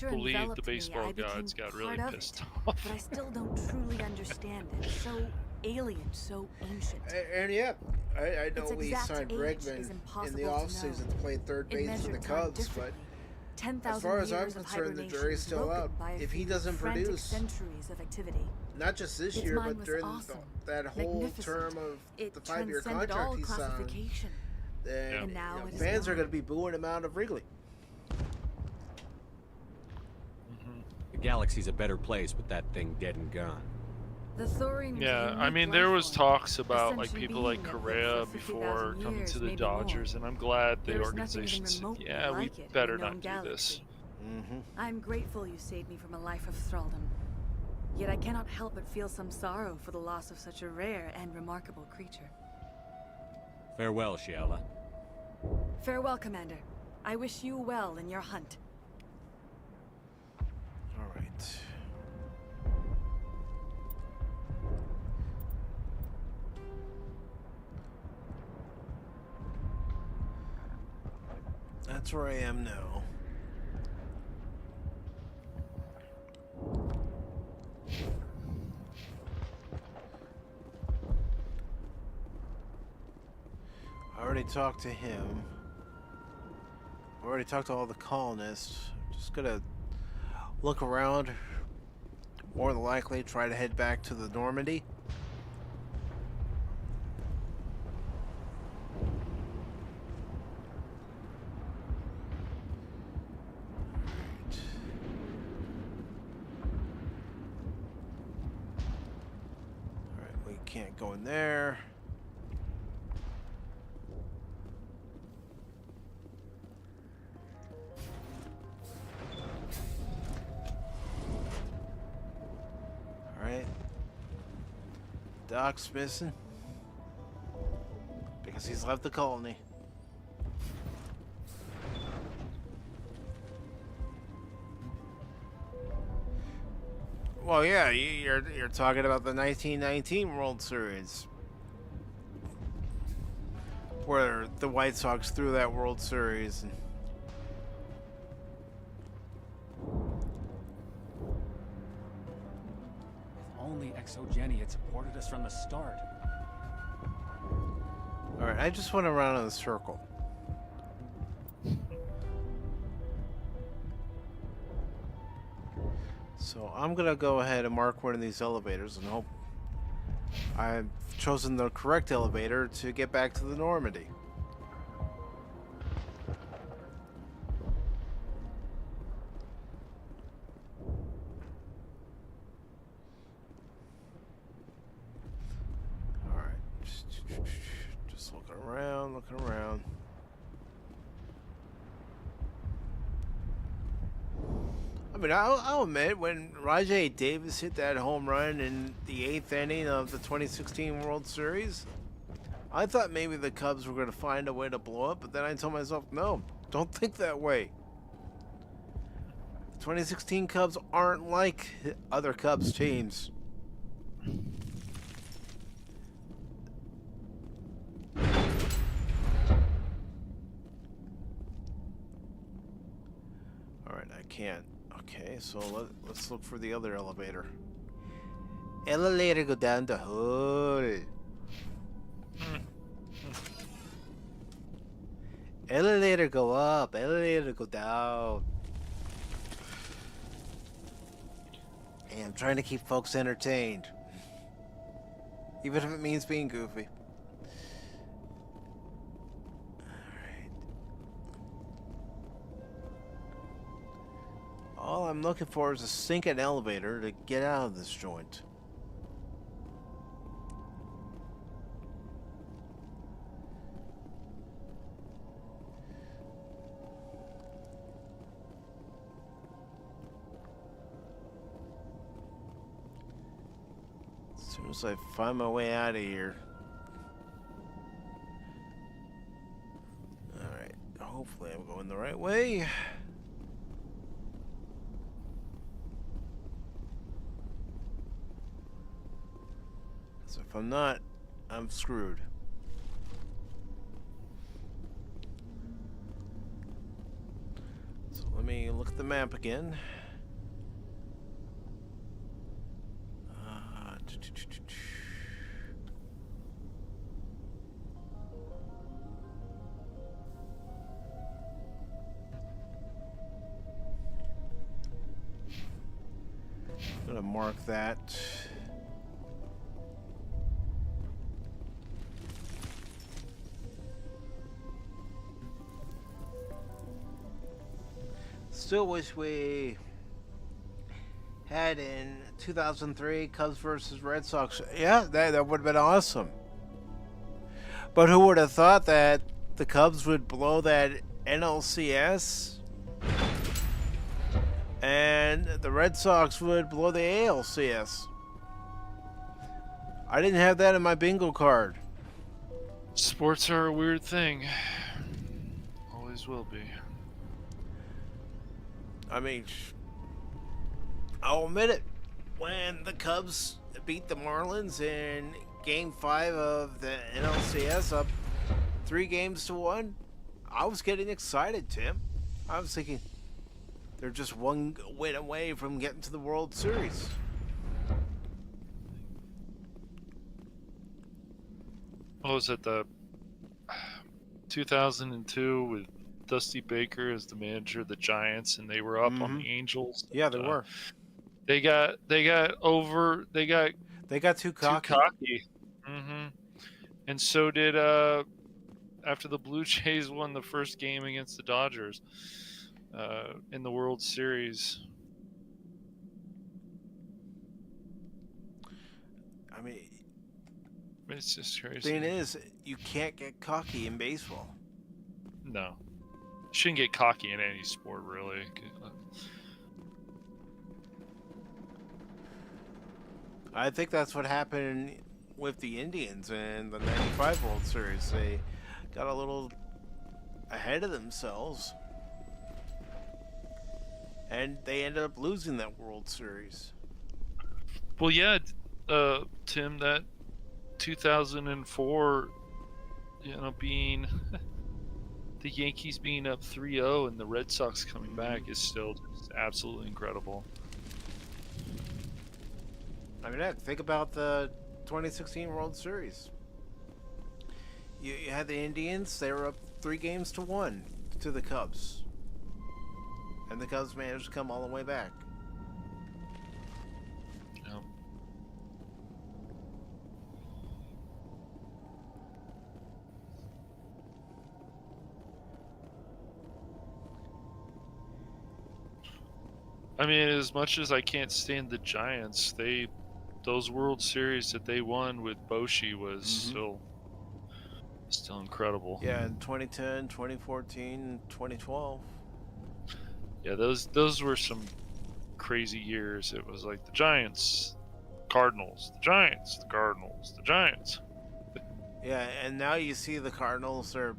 believe the baseball gods got really pissed off. But I still don't truly understand it. So alien, so ancient. And yeah, I know we signed Bregman in the offseason to play third base for the Cubs, but as far as I'm concerned, the jury's still out. If he doesn't produce, not just this year, but during that whole term of the 5-year contract he signed, then fans are going to be booing him out of Wrigley. The galaxy's a better place with that thing dead and gone. Yeah, I mean, there was talks about like people like Correa before coming to the Dodgers, and I'm glad the organization said, yeah, we better not do this. I'm grateful you saved me from a life of thraldom. Yet I cannot help but feel some sorrow for the loss of such a rare and remarkable creature. Farewell, Shiala. Farewell, Commander. I wish you well in your hunt. All right. That's where I am now. I already talked to him. I already talked to all the colonists. Just gonna look around. More than likely, try to head back to the Normandy. Alright, we can't go in there. Alright. Doc's missing. Because he's left the colony. Well, yeah, you're talking about the 1919 World Series. Where the White Sox threw that World Series. And only Exogeny had supported us from the start. Alright, I just went around in a circle. So I'm gonna go ahead and mark one of these elevators and hope I've chosen the correct elevator to get back to the Normandy. Just looking around. I mean, I'll admit, when Rajay Davis hit that home run in the 8th inning of the 2016 World Series, I thought maybe the Cubs were going to find a way to blow up, but then I told myself, no, don't think that way. The 2016 Cubs aren't like other Cubs teams. Alright, I can't. Okay, so let's look for the other elevator. Elevator go down the hole. Elevator go up. Elevator go down. Hey, I'm trying to keep folks entertained. Even if it means being goofy. All I'm looking for is a sinking elevator to get out of this joint. As soon as I find my way out of here. Alright, hopefully I'm going the right way. So if I'm not, I'm screwed. So let me look at the map again. I'm gonna mark that. Still wish we had in 2003 Cubs versus Red Sox. Yeah, that would have been awesome. But who would have thought that the Cubs would blow that NLCS and the Red Sox would blow the ALCS? I didn't have that in my bingo card. Sports are a weird thing. Always will be. I mean, I'll admit it. When the Cubs beat the Marlins in Game 5 of the NLCS up 3-1, I was getting excited, Tim. I was thinking, they're just one win away from getting to the World Series. What was it, the 2002 with Dusty Baker as the manager of the Giants, and they were up on the Angels. Yeah, they were. They got too cocky. And so did after the Blue Jays won the first game against the Dodgers in the World Series. I mean, it's just crazy. The thing is, you can't get cocky in baseball. No. Shouldn't get cocky in any sport, really. I think that's what happened with the Indians in the 95 World Series. They got a little ahead of themselves, and they ended up losing that World Series. Well, yeah, Tim, that 2004, being the Yankees being up 3-0 and the Red Sox coming back is still just absolutely incredible. I mean, heck, think about the 2016 World Series. You had the Indians; they were up 3-1 to the Cubs, and the Cubs managed to come all the way back. Yeah. I mean, as much as I can't stand the Giants, those World Series that they won with Boshi was still incredible. Yeah, in 2010, 2014, 2012. Yeah, those were some crazy years. It was like the Giants, Cardinals, the Giants, the Cardinals, the Giants. Yeah, and now you see the Cardinals are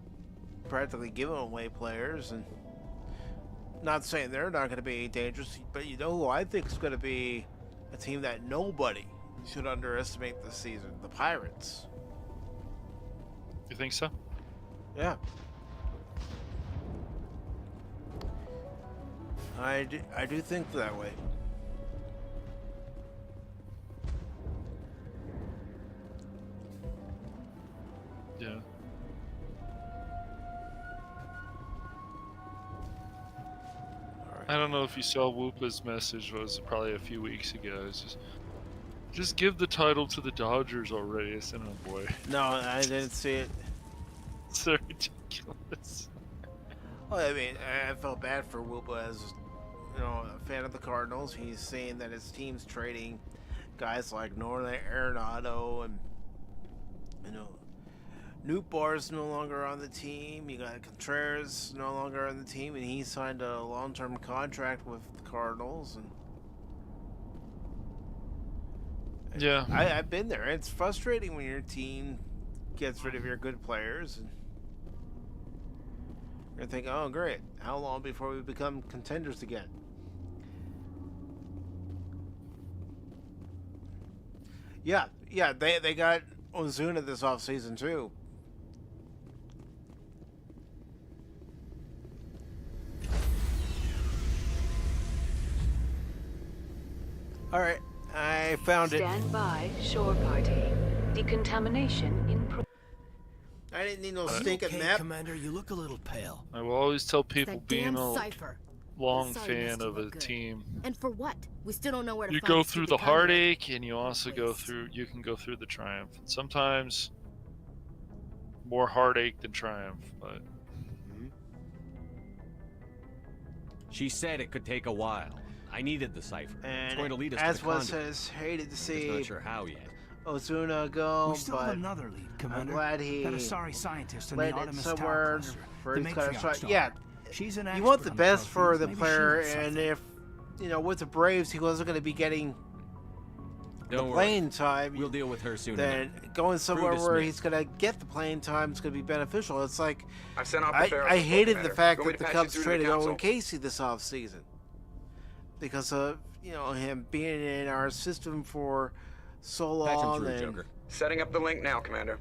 practically giving away players, and not saying they're not going to be dangerous, but you know who I think is going to be a team that nobody should underestimate this season? The Pirates. You think so? Yeah. I do think that way. Yeah. I don't know if you saw Whoopa's message. Was probably a few weeks ago. It's just give the title to the Dodgers already. I said, oh boy. No, I didn't see it. It's so ridiculous. Well, I mean, I felt bad for Whoopa as, a fan of the Cardinals. He's saying that his team's trading guys like Nolan Arenado and, Newt Barr's no longer on the team. You got Contreras no longer on the team, and he signed a long-term contract with the Cardinals. And yeah, I've been there. It's frustrating when your team gets rid of your good players, and you're thinking, "Oh, great! How long before we become contenders again?" Yeah, they got Ozuna this offseason too. All right, I found it. Stand by, shore party. Decontamination in I didn't need no stinking map. Commander, you look a little pale. I will always tell people being a cipher. long fan of a team. And for what? We still don't know where to You find go the through stupid the conduit. heartache, and you also you can go through the triumph. And sometimes more heartache than triumph, but She said it could take a while. I needed the cipher. And it's going to lead us as to the was conduit. says, hated to Just see not sure how yet. Ozuna go, We still but have another lead, Commander. I'm glad he Got a sorry scientist in the led it Artemis Tower somewhere cluster. where The he's got a matriarch shot. daughter. Yeah, She's an you want expert the on best for proteins. the Maybe she player, knows and something. if with the Braves he wasn't going to be getting Don't the worry. playing time, We'll deal with her soon then enough. going somewhere Brutus where Smith. he's going to get the playing time is going to be beneficial. It's like I've sent off the I barrels hated before, the fact Commander. that the Want me to Cubs patch you through traded the Owen council? Casey this offseason because of him being in our system for so Patch him long, through, and Joker. Setting up the link now, Commander.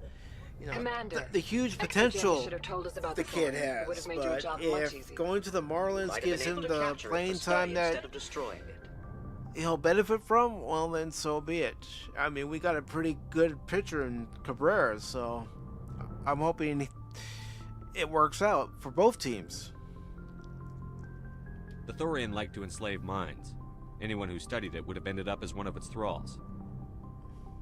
Commander, the huge Exo potential should have told us about the the kid phone. It would has, have made your but job much if easier. going to the Marlins Might have gives been him able to the capture it playing for study time that instead of destroying it. he'll benefit from, well then so be it. I mean, we got a pretty good pitcher in Cabrera, so I'm hoping it works out for both teams. The Thorian liked to enslave minds. Anyone who studied it would have ended up as one of its thralls.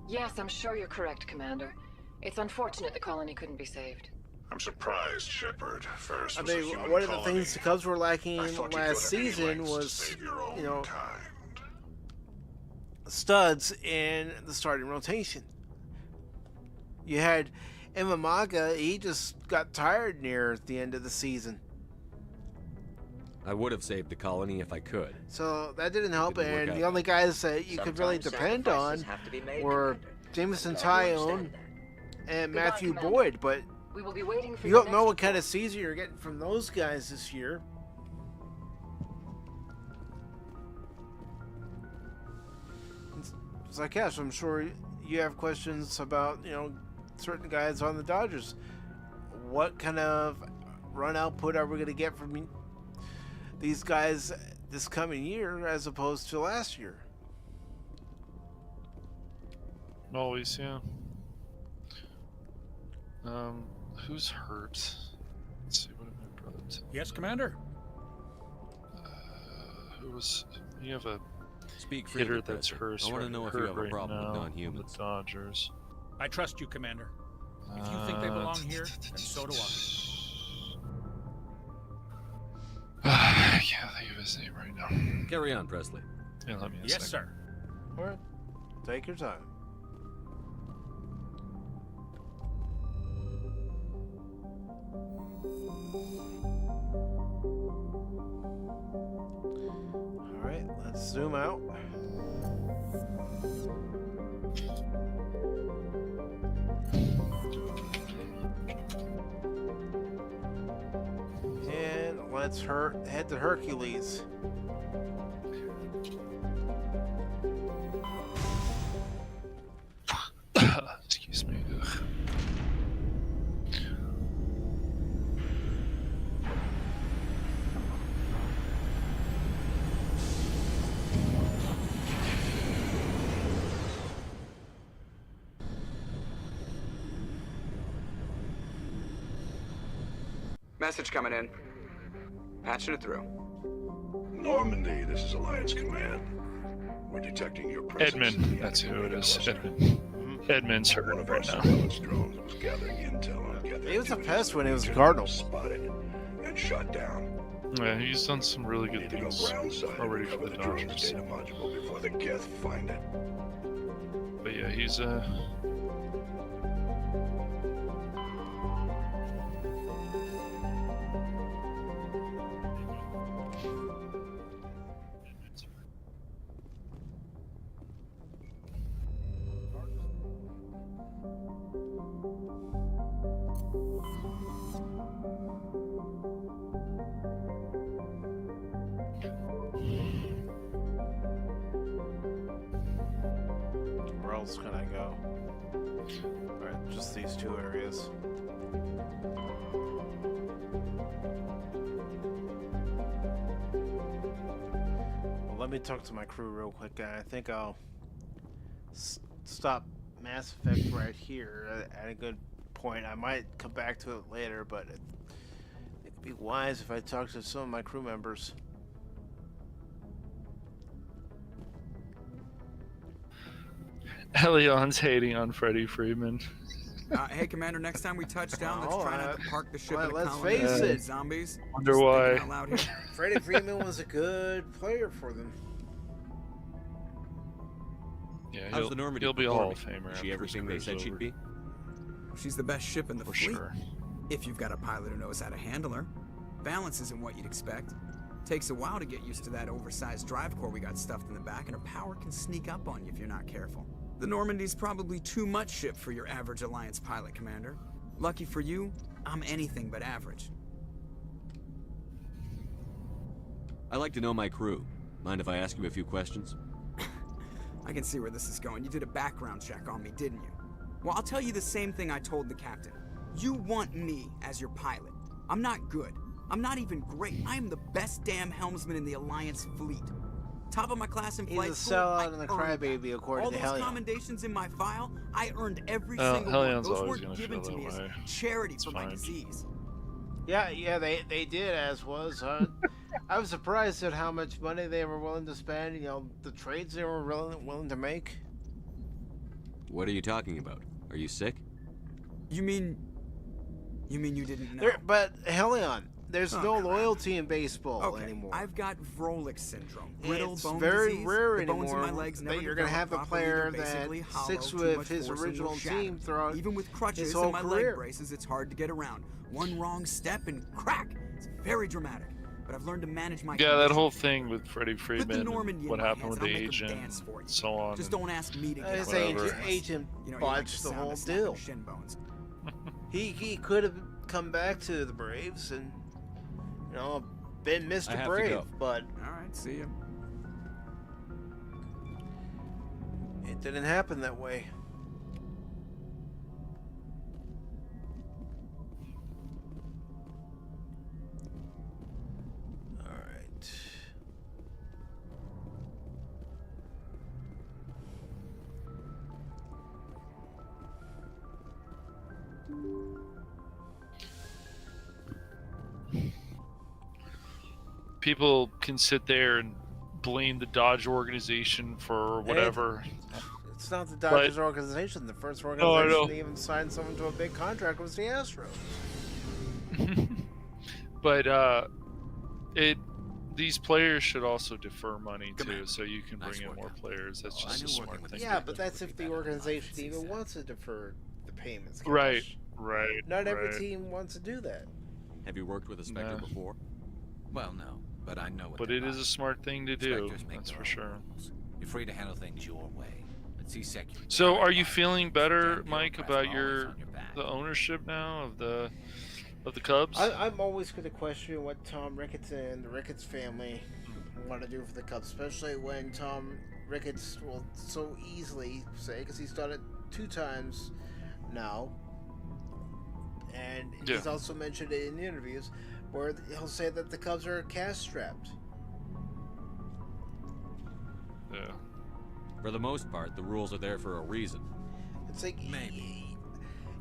Yes, I'm sure you're correct, Commander. It's unfortunate the colony couldn't be saved. I'm surprised, Shepard. First I was a mean, human one of the colony. things the Cubs were lacking I thought you'd last go to any season lengths to was, save your own you know, kind. studs in the starting rotation. You had Imamaga, he just got tired near the end of the season. I would have saved the colony if I could. So that didn't help, Didn't work and out. the only guys that you could really depend on were Jameson Tyone and Matthew Boyd, but We will be waiting for you your don't know next what kind of season you're getting from those guys this year. It's like, yes, I'm sure you have questions about, you know, certain guys on the Dodgers. What kind of run output are we going to get from these guys this coming year as opposed to last year? Always, yeah. Who's hurt? Let's see, what have I brought up? Yes, Commander? Who was... You have a Speak freely, hitter that's President. hurt. I want to know if you have a problem with non-humans. The Dodgers. I trust you, Commander. If you think they belong here, then so do I. I can't think of his name right now. Carry on, Presley. Yeah, let me a Yes, second. sir. All right, take your time. All right, let's zoom out. And let's head to Hercules. Excuse me. Ugh. Message coming in. Patching it through. Normandy, this is Alliance Command. We're detecting your presence. Edmund, that's who it is. Edmund. Edmund's hurt One of our right now. surveillance drones was gathering intel on Geth He was a activities. pest when he was a Cardinal. Spotted and shot down. Yeah, he's done some really Need good to go things ground side already for for the the drone's Dodgers. data module before the Geth find it. But yeah, he's Where else can I go? Alright, just these two areas. Well, let me talk to my crew real quick, and I think I'll stop Mass Effect right here at a good point. I might come back to it later, but it'd be wise if I talk to some of my crew members. Elion's hating on Freddie Freeman. Hey, Commander, next time we touch down, let's try not to park the ship in a let's colony face of it. zombies. Wonder Just why. thinking out loud here. Freddie Freeman was a good player for them. Yeah, How's the Normandy he'll be a Hall of performing? Famer. Is she after everything they his said career's she'd over. be? She's the best ship in the For fleet. sure. If you've got a pilot who knows how to handle her. Balance isn't what you'd expect. Takes a while to get used to that oversized drive core we got stuffed in the back, and her power can sneak up on you if you're not careful. The Normandy's probably too much ship for your average Alliance pilot, Commander. Lucky for you, I'm anything but average. I like to know my crew. Mind if I ask you a few questions? I can see where this is going. You did a background check on me, didn't you? Well, I'll tell you the same thing I told the captain. You want me as your pilot. I'm not good. I'm not even great. I am the best damn helmsman in the Alliance fleet. Top of my class in He's flight a school, sellout I and a earned crybaby, that. according All to those Hellion. commendations in my file, I earned every Oh, single Hellion's one. Those always weren't gonna given feel to me that as way. charity It's for my fine. disease. Yeah, they did, as was I was surprised at how much money they were willing to spend. You know, the trades they were willing to make. What are you talking about? Are you sick? You mean you didn't know? But Helion, there's no loyalty in baseball anymore. I've got Vrolik syndrome. Brittle It's bone very disease. rare The bones in anymore my legs that never you're going to have a develop properly. player They're that basically hollow, sticks too with much his force and original will shatter. team throughout Even with crutches his and whole my career. leg braces, it's hard to get around. One wrong step and crack. It's very dramatic. But I've learned to manage my Yeah, that whole thing with Freddie Freeman, Normandy and what in my happened hands, with the and I'll make 'em agent, dance for you. and so on. Just don't ask me to get His whatever. agent You know, you like botched the the sound whole of snapping deal. shin bones. He could have come back to the Braves and, you know, been I Mr. have to Brave, go. but All right, see ya. it didn't happen that way. All right. People can sit there and blame the Dodge organization for whatever. It's not the Dodgers organization. The first I organization know. to even sign someone to a big contract was the Astros. But these players should also defer money too, so you can bring in more players. That's just a smart thing. Yeah, but that's if the organization even wants to defer the payments. Right, cash. right. Not every right. team wants to do that. Have you worked with a Spectre No. before? Well, no, but I know what But they're it is a like. smart thing to do. Spectres make That's their for own sure. rules. You're free to handle things your way. But CSEC, So, are you feeling better, Mike, about the ownership now of the Cubs? I'm always going to question what Tom Ricketts and the Ricketts family want to do for the Cubs, especially when Tom Ricketts will so easily say, because he's done it 2 times now, and he's also mentioned it in interviews, where he'll say that the Cubs are cash-strapped. Yeah. For the most part, the rules are there for a reason. It's like Maybe.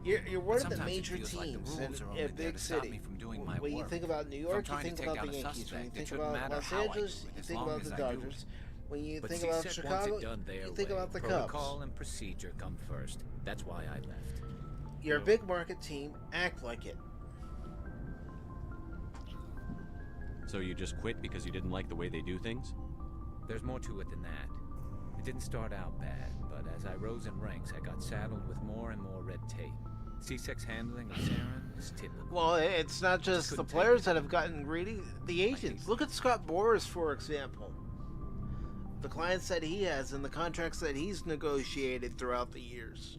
you're one of the Sometimes it major feels like the teams rules in are a only there big to stop city. me from doing my When you work. think about New If I'm York, you trying to think take about out the a Yankees. When you suspect, think it shouldn't about matter Los how I do Angeles, it, you as think long about as the I do it. Dodgers. When you But think about CSEC wants Chicago, it done their you think way. about the Protocol Cubs. and procedure come first. That's why I left. You're a big market team. Act like it. So you just quit because you didn't like the way they do things? There's more to it than that. It didn't start out bad, but as I rose in ranks, I got saddled with more and more red tape. CSEC's handling of Saren is typical. Well, it's not just the players that have gotten greedy. The agents. Look at Scott Boras, for example. The clients that he has and the contracts that he's negotiated throughout the years.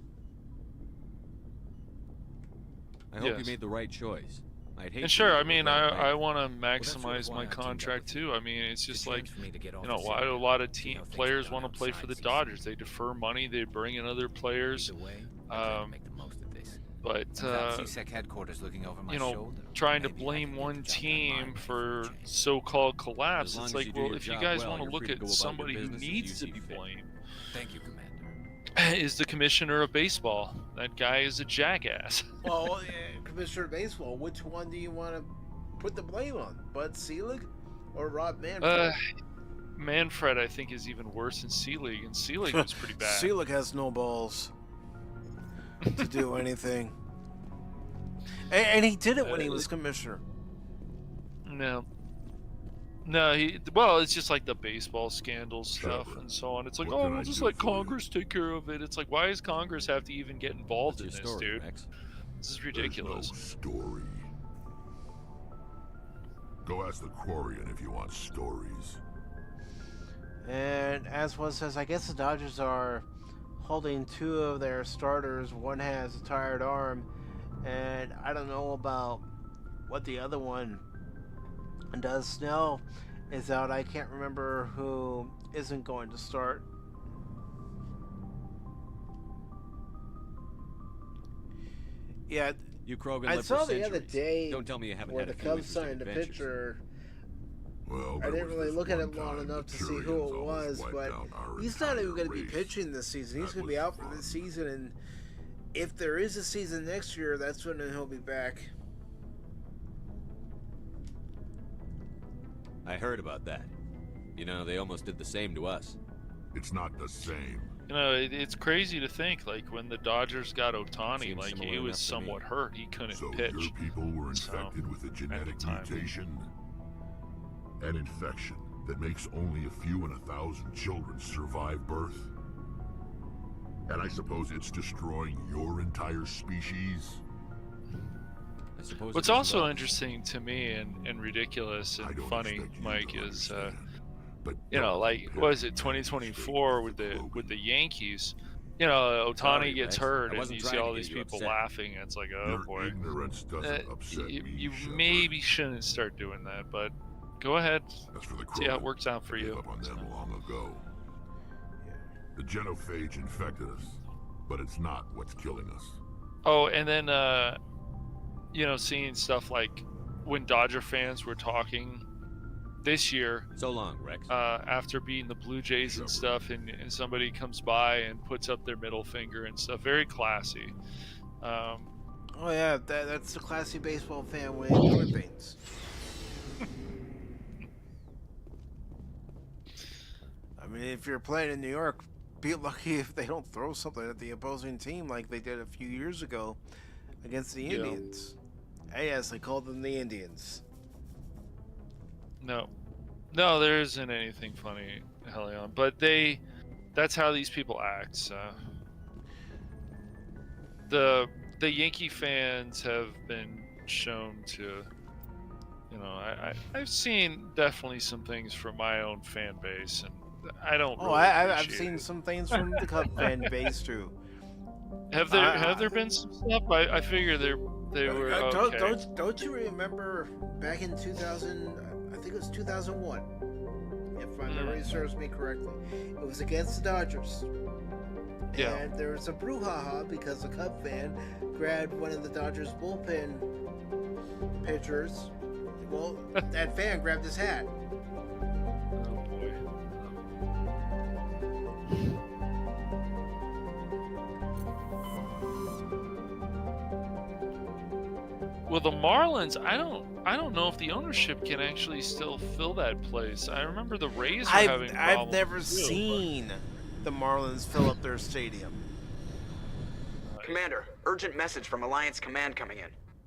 I hope you made the right choice. I'd hate And for sure, you I to mean, regret it I later. want to that's sort of maximize why my I teamed up contract with too. I mean, it's just like, for me to get off you know, the why do a city, lot of see how things players are done want to play for the outside Dodgers? They defer money, they bring in other players. Either way, I try to make the most of this. But Without CSEC headquarters looking over my you know, shoulder, trying to maybe I blame can get one the job done team my way for for a change. so-called collapse, As long it's as like, you do well, your if you job guys well, want to you're look free to at go about your somebody who business as needs you to see be fit. blamed, Thank you, Commander. is the commissioner of baseball. That guy is a jackass. Well, Commissioner of Baseball, which one do you want to put the blame on? Bud Selig or Rob Manfred? Manfred, I think, is even worse than Selig, and Selig was pretty bad. Selig has no balls to do anything. And he did it when he was commissioner. No, it's just like the baseball scandal stuff and so on. It's like, What oh, can we'll I just do let for you? Congress take care of it. It's like, why does Congress have to even get involved in What's this, your story, dude? Rex? This is ridiculous. There's no story. Go ask the Quarian if you want stories. And as one says, I guess the Dodgers are holding 2 of their starters. One has a tired arm, and I don't know about what the other one does. Snell is out. I can't remember who isn't going to start. Yeah, You Krogan I lived saw for the other centuries. day Don't tell me you haven't where had the a few Cubs interesting signed a adventures. pitcher. Well, I there didn't was really this look at one it long time enough the to see who Turians it almost was, wiped but out our he's not even entire going to be race. pitching this season. He's That going to be was out for fun. this season, and if there is a season next year, that's when he'll be back. I heard about that. You know, they almost did the same to us. It's not the same. You know, it's crazy to think, like, when the Dodgers got Ohtani, Seems like, similar he was enough to somewhat me. hurt. He couldn't So pitch. your people were infected with a genetic mutation? An infection that makes only a few in 1,000 children survive birth? And I suppose it's destroying your entire species? I suppose What's also interesting to me and ridiculous and funny, Mike, is you know, like, what is it, 2024 with the Yankees? You know, Ohtani gets hurt, and you see all these people laughing. And it's like, oh Your boy, ignorance doesn't upset me, you Shepard. maybe shouldn't start doing that. But go ahead, As for the see how it Krogan, works out for I gave you. up on them long ago. The genophage infected us, but it's not what's killing us. Oh, and then you know, seeing stuff like when Dodger fans were talking this year. So long, Rex. After beating the Blue Jays and stuff, and somebody comes by and puts up their middle finger and stuff. Very classy. Oh yeah, that's the classy baseball fan way of doing things. I mean, if you're playing in New York, be lucky if they don't throw something at the opposing team like they did a few years ago against the Indians. Yes, I called them the Indians. No, there isn't anything funny, Helion. But that's how these people act. So the Yankee fans have been shown to, you know, I've seen definitely some things from my own fan base, and I don't. Oh, really I've seen some things from the Cub fan base too. Have there been some stuff? I figure they were okay. Don't you remember back in 2000? I think it was 2001. If my memory serves me correctly, it was against the Dodgers. Yeah. And there was a brouhaha because a Cub fan grabbed one of the Dodgers bullpen pitchers. Well, that fan grabbed his hat. Oh boy. Well, the Marlins, I don't know if the ownership can actually still fill that place. I remember the Rays were having problems. I've never seen the Marlins fill up their stadium. Commander, urgent message from Alliance Command coming in.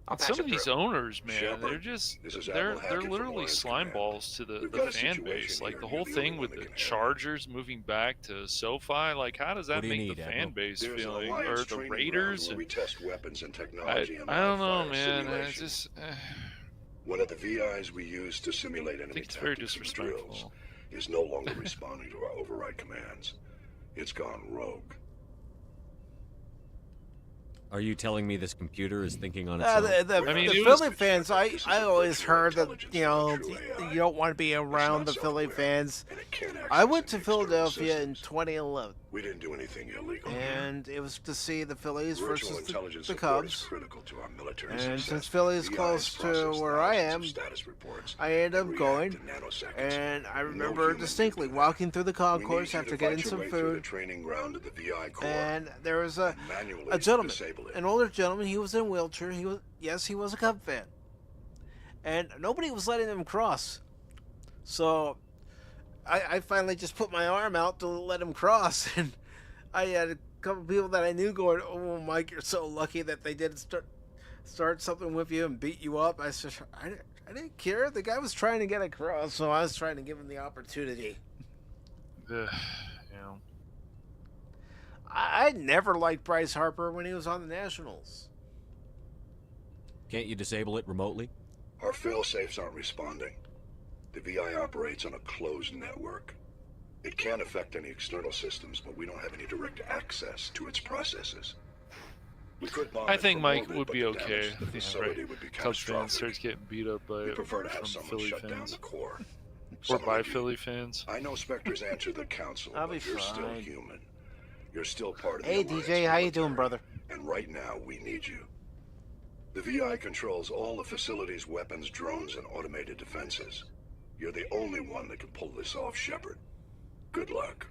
I'll patch Some it of these through. owners, man, Shepard, they're just this is they're Admiral Hackett from literally Alliance slime Command. balls to We've the got a fan situation base. Like here. the You're whole the thing only with one the that can Chargers moving back to SoFi, like how does that What do you make need, the fan Admiral? base There's an feeling? Alliance Or the training Raiders? ground where we And test weapons and technology and I don't know, live fire man. It's simulation. just One of the VIs we use to simulate I enemy think it's very tactics and drills disrespectful. is no longer responding to our override commands. It's gone rogue. Are you telling me this computer is thinking on its I own? mean, the Philly fans, I always heard that, you know, you don't want to be around the Philly fans. I went to Philadelphia in 2011. We didn't do anything illegal. And it was to see the Phillies Virtual versus intelligence the support is Cubs. critical to our military And success. since Philly's VIs close to process where I thousands am, of status reports I ended up and going. react in nanoseconds. And I No remember human distinctly can do walking through the that. We need concourse you after to getting fight your some way through the food. training ground of the VI Corps. And there was a Manually gentleman, disable it. an older gentleman. He was in a wheelchair. He was a Cub fan, and nobody was letting him cross. So I finally just put my arm out to let him cross, and I had a couple people that I knew going, "Oh, Mike, you're so lucky that they didn't start something with you and beat you up." I said, I didn't care. The guy was trying to get across, so I was trying to give him the opportunity. Yeah. I never liked Bryce Harper when he was on the Nationals. Can't you disable it remotely? Our fail-safes aren't responding. The VI operates on a closed network. It can affect any external systems, but we don't have any direct access to its processes. We could I monitor think from Mike orbit, would but be the okay. damage to the Yeah, facility right. would be Cubs fans catastrophic. starts getting beat up by We prefer to have from someone Philly shut down fans. the core. Or Someone by like you. Philly fans. I know Spectre's answered the council, I'll be but you're still fine. human. You're still part of the Hey, Alliance DJ, how you military, doing, brother? And right now, we need you. The VI controls all the facility's weapons, drones, and automated defenses. You're the only one that can pull this off, Shepard. Good luck.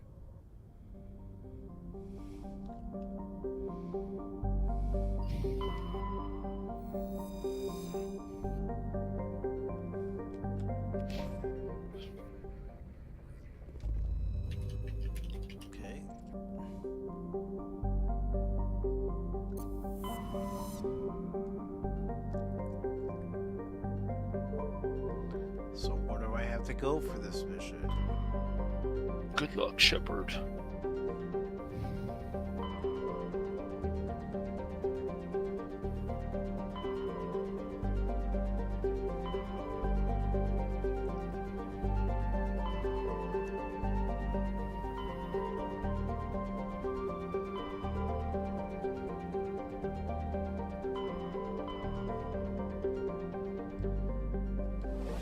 So where do I have to go for this mission? Good luck, Shepard.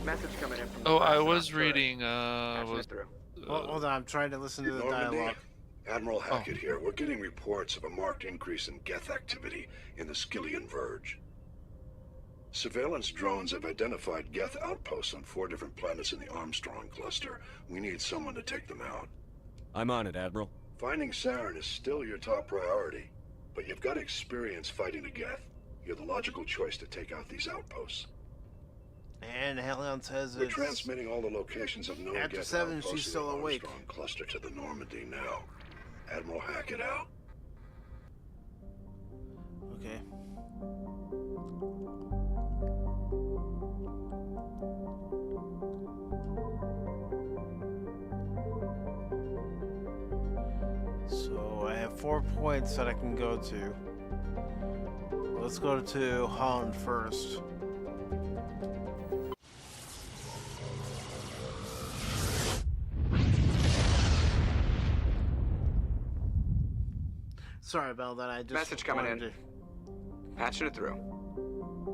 Message coming in from Oh, I was reading. Was Hold on, I'm trying to listen to the dialogue. Admiral Hackett here. We're getting reports of a marked increase in Geth activity in the Skillian Verge. Surveillance drones have identified Geth outposts on 4 different planets in the Armstrong cluster. We need someone to take them out. I'm on it, Admiral. Finding Saren is still your top priority, but you've got experience fighting the Geth. You're the logical choice to take out these outposts. And Helion says we're transmitting all the locations of known after Geth 7, outposts she's still in the awake. Armstrong cluster to the Normandy now. Admiral Hackett out. Okay. So I have 4 points that I can go to. Let's go to Holland first. Sorry about that. I just message coming in. Patching it through.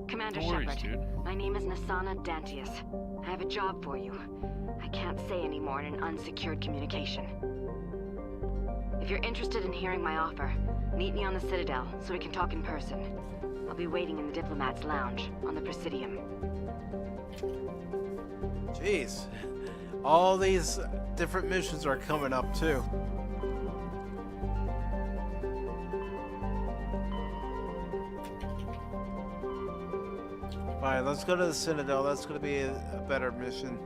Commander No worries, Shepard, dude. my name is Nasana Dantius. I have a job for you. I can't say anymore in an unsecured communication. If you're interested in hearing my offer, meet me on the Citadel so we can talk in person. I'll be waiting in the Diplomat's Lounge on the Presidium. Jeez. All these different missions are coming up too. Alright, let's go to the Citadel. That's going to be a better mission.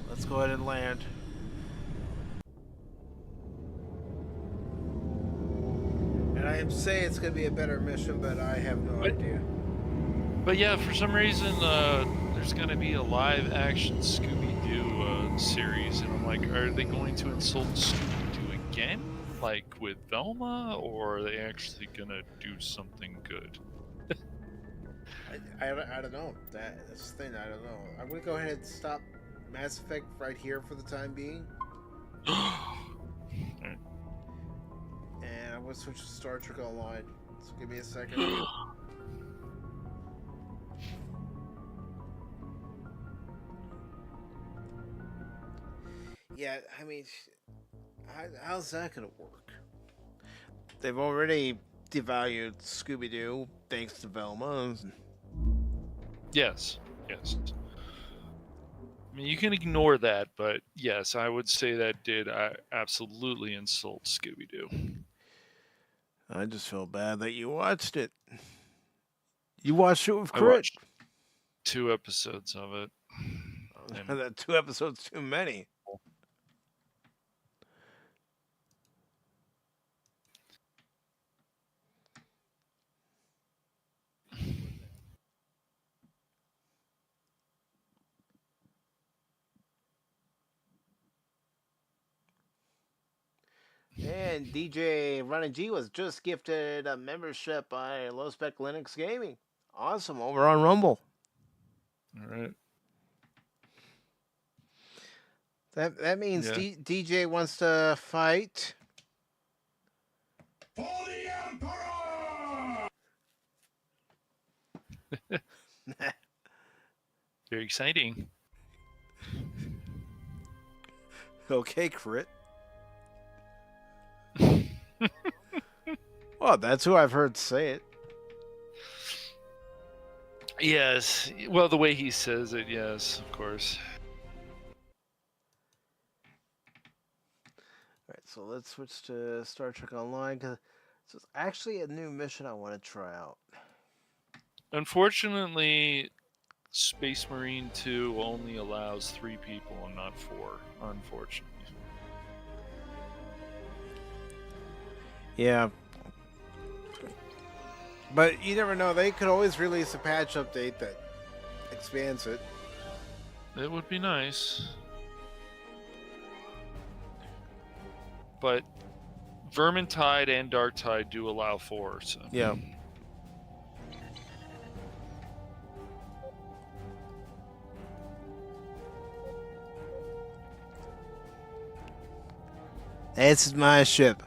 Let's go ahead and land. And I am saying it's going to be a better mission, but I have no idea. But yeah, for some reason, there's going to be a live-action Scooby-Doo series, and I'm like, are they going to insult Scooby-Doo again, like with Velma, or are they actually going to do something good? I don't know. That's the thing. I don't know. I'm going to go ahead and stop Mass Effect right here for the time being. And I'm going to switch to Star Trek Online. So give me a second. Yeah, I mean, how's that going to work? They've already devalued Scooby-Doo thanks to Velma. Yes, yes. I mean, you can ignore that, but yes, I would say that did absolutely insult Scooby-Doo. I just feel bad that you watched it. You watched it with Crit. I watched 2 episodes of it. That 2 episodes too many. And DJ Ronnie G was just gifted a membership by Low Spec Linux Gaming. Awesome, over on Rumble. All right. That means DJ wants to fight. For the Emperor! Very exciting. Okay, Crit. Well, that's who I've heard say it. Yes. Well, the way he says it, yes, of course. Alright, so let's switch to Star Trek Online. Cause So it's actually a new mission I want to try out. Unfortunately, Space Marine 2 only allows 3 people and not 4, unfortunately. Yeah. But you never know. They could always release a patch update that expands it. It would be nice. But Vermintide and Darktide do allow 4, so... Yeah. This is my ship.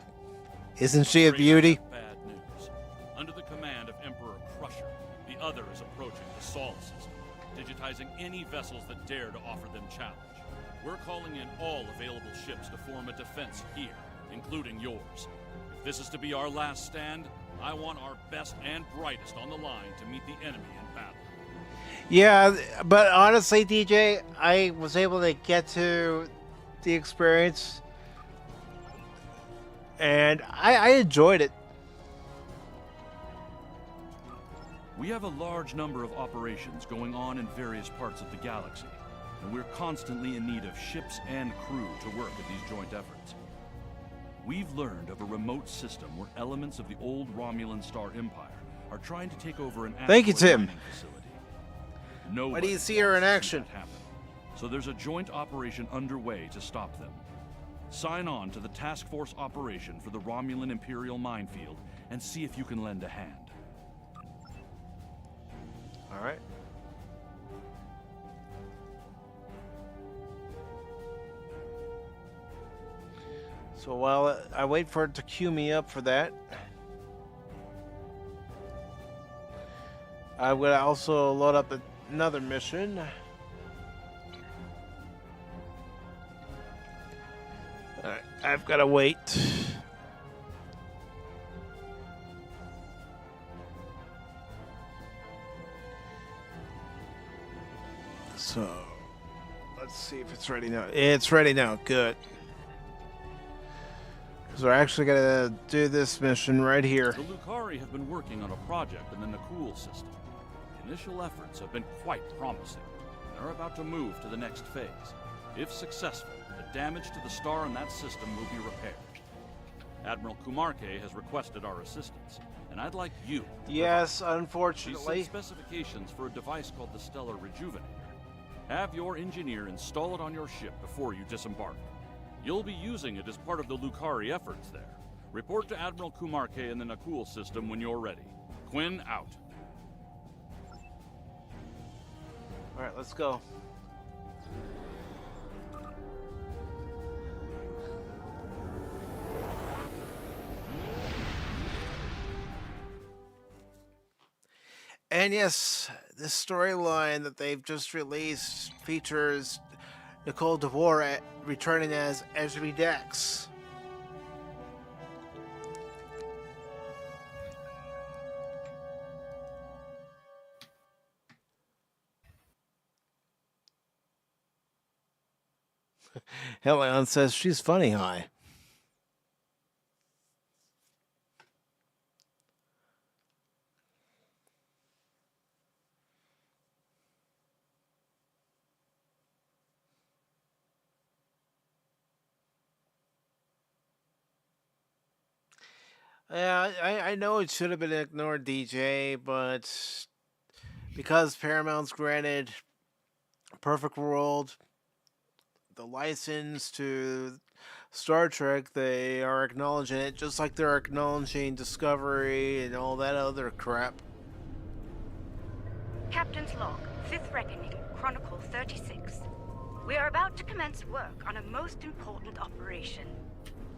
Isn't she a beauty? Bad news. Under the command of Emperor Crusher, the other is approaching the Sol system, digitizing any vessels that dare to offer them challenge. We're calling in all available ships to form a defense here, including yours. If this is to be our last stand, I want our best and brightest on the line to meet the enemy in battle. Yeah, but honestly, DJ, I was able to get to the experience, and I enjoyed it. We have a large number of operations going on in various parts of the galaxy, and we're constantly in need of ships and crew to work at these joint efforts. We've learned of a remote system where elements of the old Romulan Star Empire are trying to take over an Thank you, asteroid Tim. mining facility. Nobody Why do you see her in wants to see action? that happen. So there's a joint operation underway to stop them. Sign on to the task force operation for the Romulan Imperial minefield and see if you can lend a hand. All right. So while I wait for it to queue me up for that, I would also load up another mission. Alright, I've got to wait. So, let's see if it's ready now. It's ready now. Good. Because we're actually going to do this mission right here. The Lucari have been working on a project in the Nakul system. The initial efforts have been quite promising. They're about to move to the next phase. If successful, the damage to the star and that system will be repaired. Admiral Kumarke has requested our assistance, and I'd like you to Yes, provide. unfortunately. She sent specifications for a device called the Stellar Rejuvenator. Have your engineer install it on your ship before you disembark. You'll be using it as part of the Lucari efforts there. Report to Admiral Kumarke in the Nakul system when you're ready. Quinn out. All right, let's go. And yes, this storyline that they've just released features Nicole DeVore returning as Esri Dex. Helion says she's funny, hi. Yeah, I know it should have been ignored, DJ, but because Paramount's granted Perfect World the license to Star Trek, they are acknowledging it, just like they're acknowledging Discovery and all that other crap. Captain's log, 5th Reckoning, Chronicle 36. We are about to commence work on a most important operation.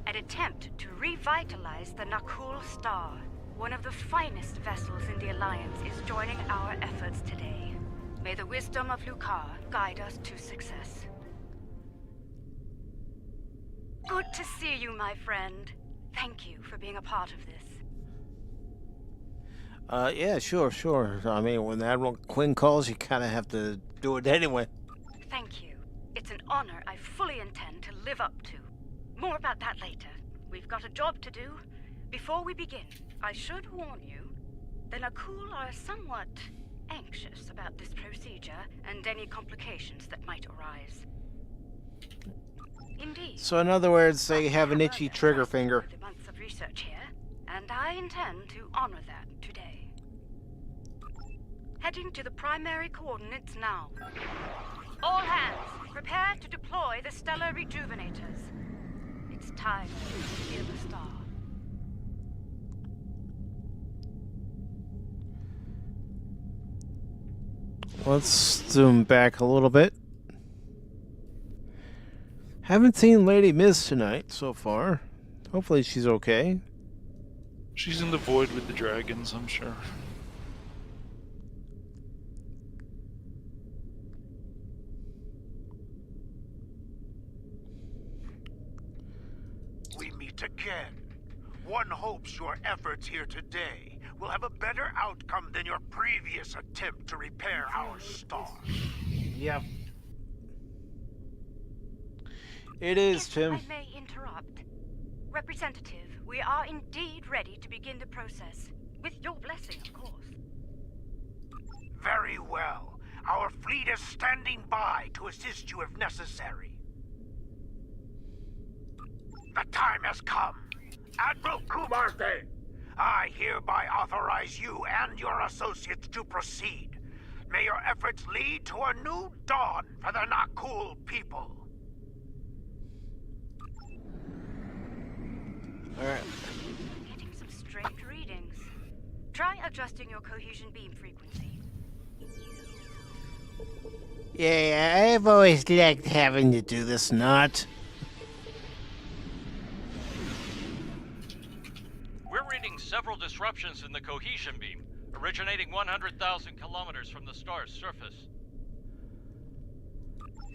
An attempt to revitalize the Nakul Star. One of the finest vessels in the Alliance is joining our efforts today. May the wisdom of Lukar guide us to success. Good to see you, my friend. Thank you for being a part of this. Yeah, sure. I mean, when Admiral Quinn calls, you kind of have to do it anyway. Thank you. It's an honor I fully intend to live up to. More about that later. We've got a job to do. Before we begin, I should warn you, the Nakul are somewhat anxious about this procedure and any complications that might arise. Indeed. So in other words, they have an itchy trigger finger. The months of research here, and I intend to honor that today. Heading to the primary coordinates now. All hands, prepare to deploy the stellar rejuvenators. It's time to heal the star. Let's zoom back a little bit. Haven't seen Lady Miss tonight so far. Hopefully she's okay. She's in the void with the dragons, I'm sure. We meet again. One hopes your efforts here today will have a better outcome than your previous attempt to repair our star. Yep. It is, if Tim. I may interrupt. Representative, we are indeed ready to begin the process. With your blessing, of course. Very well. Our fleet is standing by to assist you if necessary. The time has come. Admiral Kumarte, I hereby authorize you and your associates to proceed. May your efforts lead to a new dawn for the Nakul people. Alright. Getting some strange readings. Try adjusting your cohesion beam frequency. Yeah, I've always liked having to do this, not. We're reading several disruptions in the cohesion beam, originating 100,000 kilometers from the star's surface.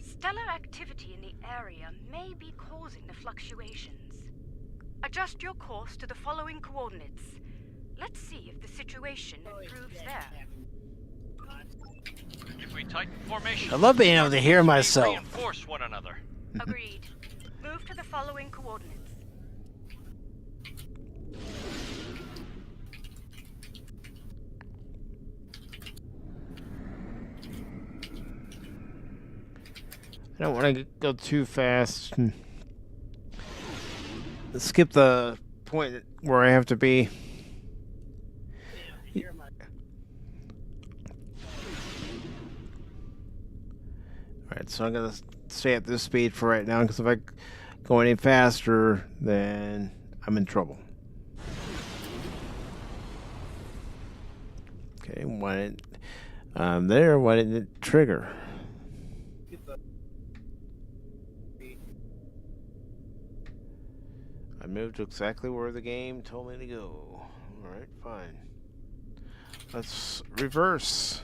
Stellar activity in the area may be causing the fluctuations. Adjust your course to the following coordinates. Let's see if the situation improves there. If we tighten formation, I love being able to hear myself. Reinforce one another. Agreed. Move to the following coordinates. I don't want to go too fast. Skip the point where I have to be. Alright, so I'm going to stay at this speed for right now, because if I go any faster, then I'm in trouble. Okay, why didn't... there, why didn't it trigger? I moved to exactly where the game told me to go. Alright, fine. Let's reverse.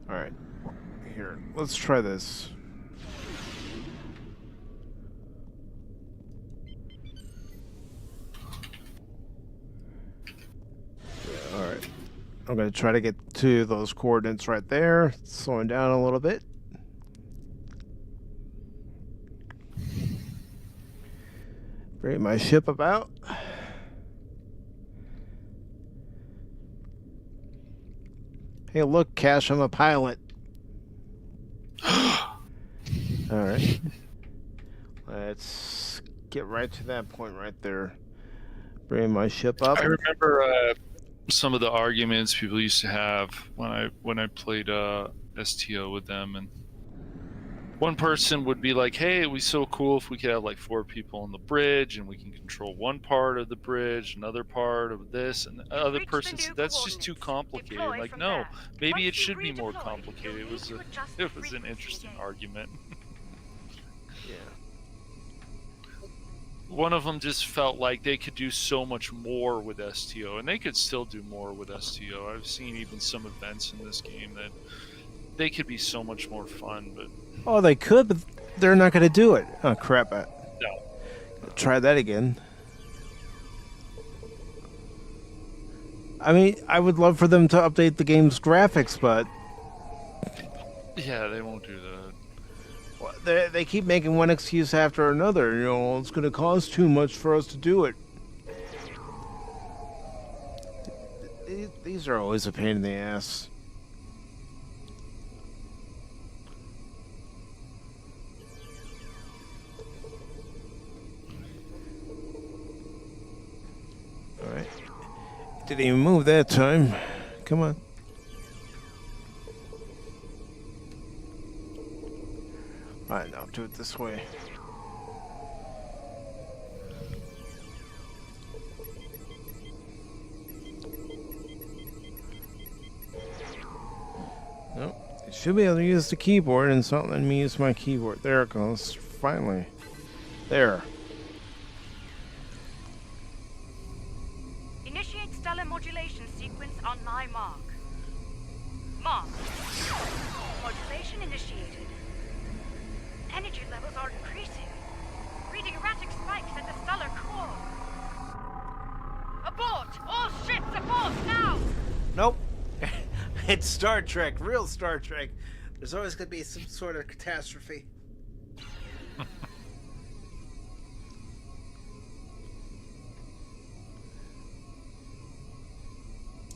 Alright, here, let's try this. Alright, I'm going to try to get to those coordinates right there, slowing down a little bit. Bring my ship about. Hey, look, Cash, I'm a pilot. Alright. Let's get right to that point right there. Bring my ship up. I remember some of the arguments people used to have when I played STO with them, and one person would be like, hey, it'd be so cool if we could have like 4 people on the bridge and we can control one part of the bridge, another part of this, and the other person said that's just too complicated. Like, no, maybe it should be more complicated. It was an interesting argument. Yeah. One of them just felt like they could do so much more with STO, and they could still do more with STO. I've seen even some events in this game that they could be so much more fun, but... Oh, they could, but they're not going to do it. Oh, crap. No. Try that again. I mean, I would love for them to update the game's graphics, but yeah, they won't do that. They keep making one excuse after another. You know, it's going to cost too much for us to do it. These are always a pain in the ass. Alright. Didn't even move that time. Come on. Alright, now do it this way. Nope. I should be able to use the keyboard, and it's not letting me use my keyboard. There it goes. Finally. There. Initiate stellar modulation sequence on my mark. Mark. Modulation initiated. Energy levels are increasing. Reading erratic spikes at the stellar core. Abort! All ships abort now! Nope. It's Star Trek, real Star Trek. There's always going to be some sort of catastrophe.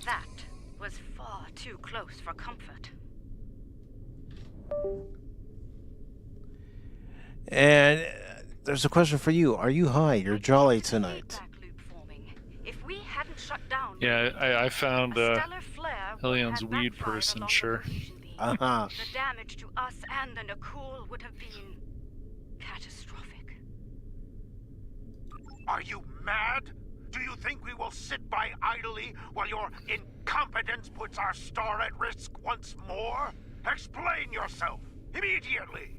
That was far too close for comfort. And there's a question for you. Are you high? You're jolly tonight. If we hadn't shut down, Yeah, I found Helian's weed person, sure. Uh-huh. the damage to us and the Nakul would have been catastrophic. Are you mad? Do you think we will sit by idly while your incompetence puts our star at risk once more? Explain yourself, immediately!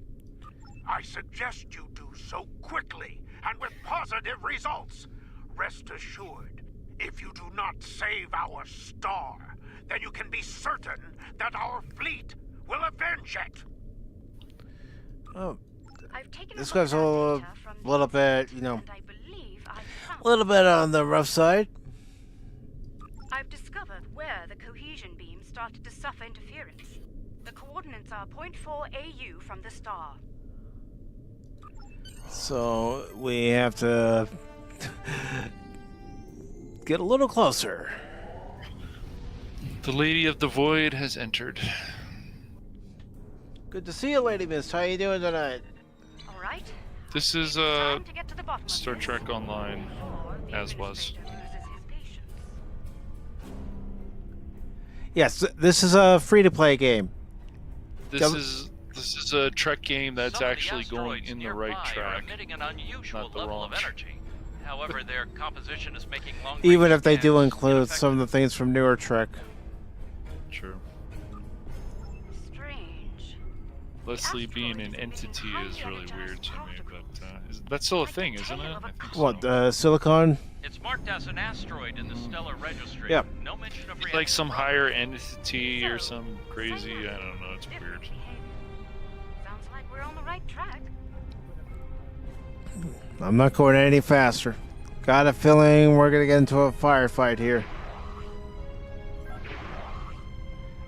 I suggest you do so quickly and with positive results. Rest assured, if you do not save our star, then you can be certain that our fleet will avenge it. Oh, this guy's a little bit, you know, a little bit on the rough side. I've discovered where the cohesion beam started to suffer interference. The coordinates are 0.4 AU from the star. So we have to get a little closer. The Lady of the Void has entered. Good to see you, Lady Mist. How you doing tonight? All right. This is Star Trek Online, as was. Yes, this is a free-to-play game. This is a Trek game that's actually going in the right track, not the wrong. However, their composition is making long. Even if they do include some of the things from newer Trek. True. Strange. Leslie being an entity is really weird to me, but that's still a thing, isn't it? I think so. What, Silicon? It's marked as an asteroid in the stellar registry. Yep. No mention of Like some higher entity or some crazy, I don't know, it's weird. Sounds like we're on the right track. I'm not going any faster. Got a feeling we're gonna get into a firefight here.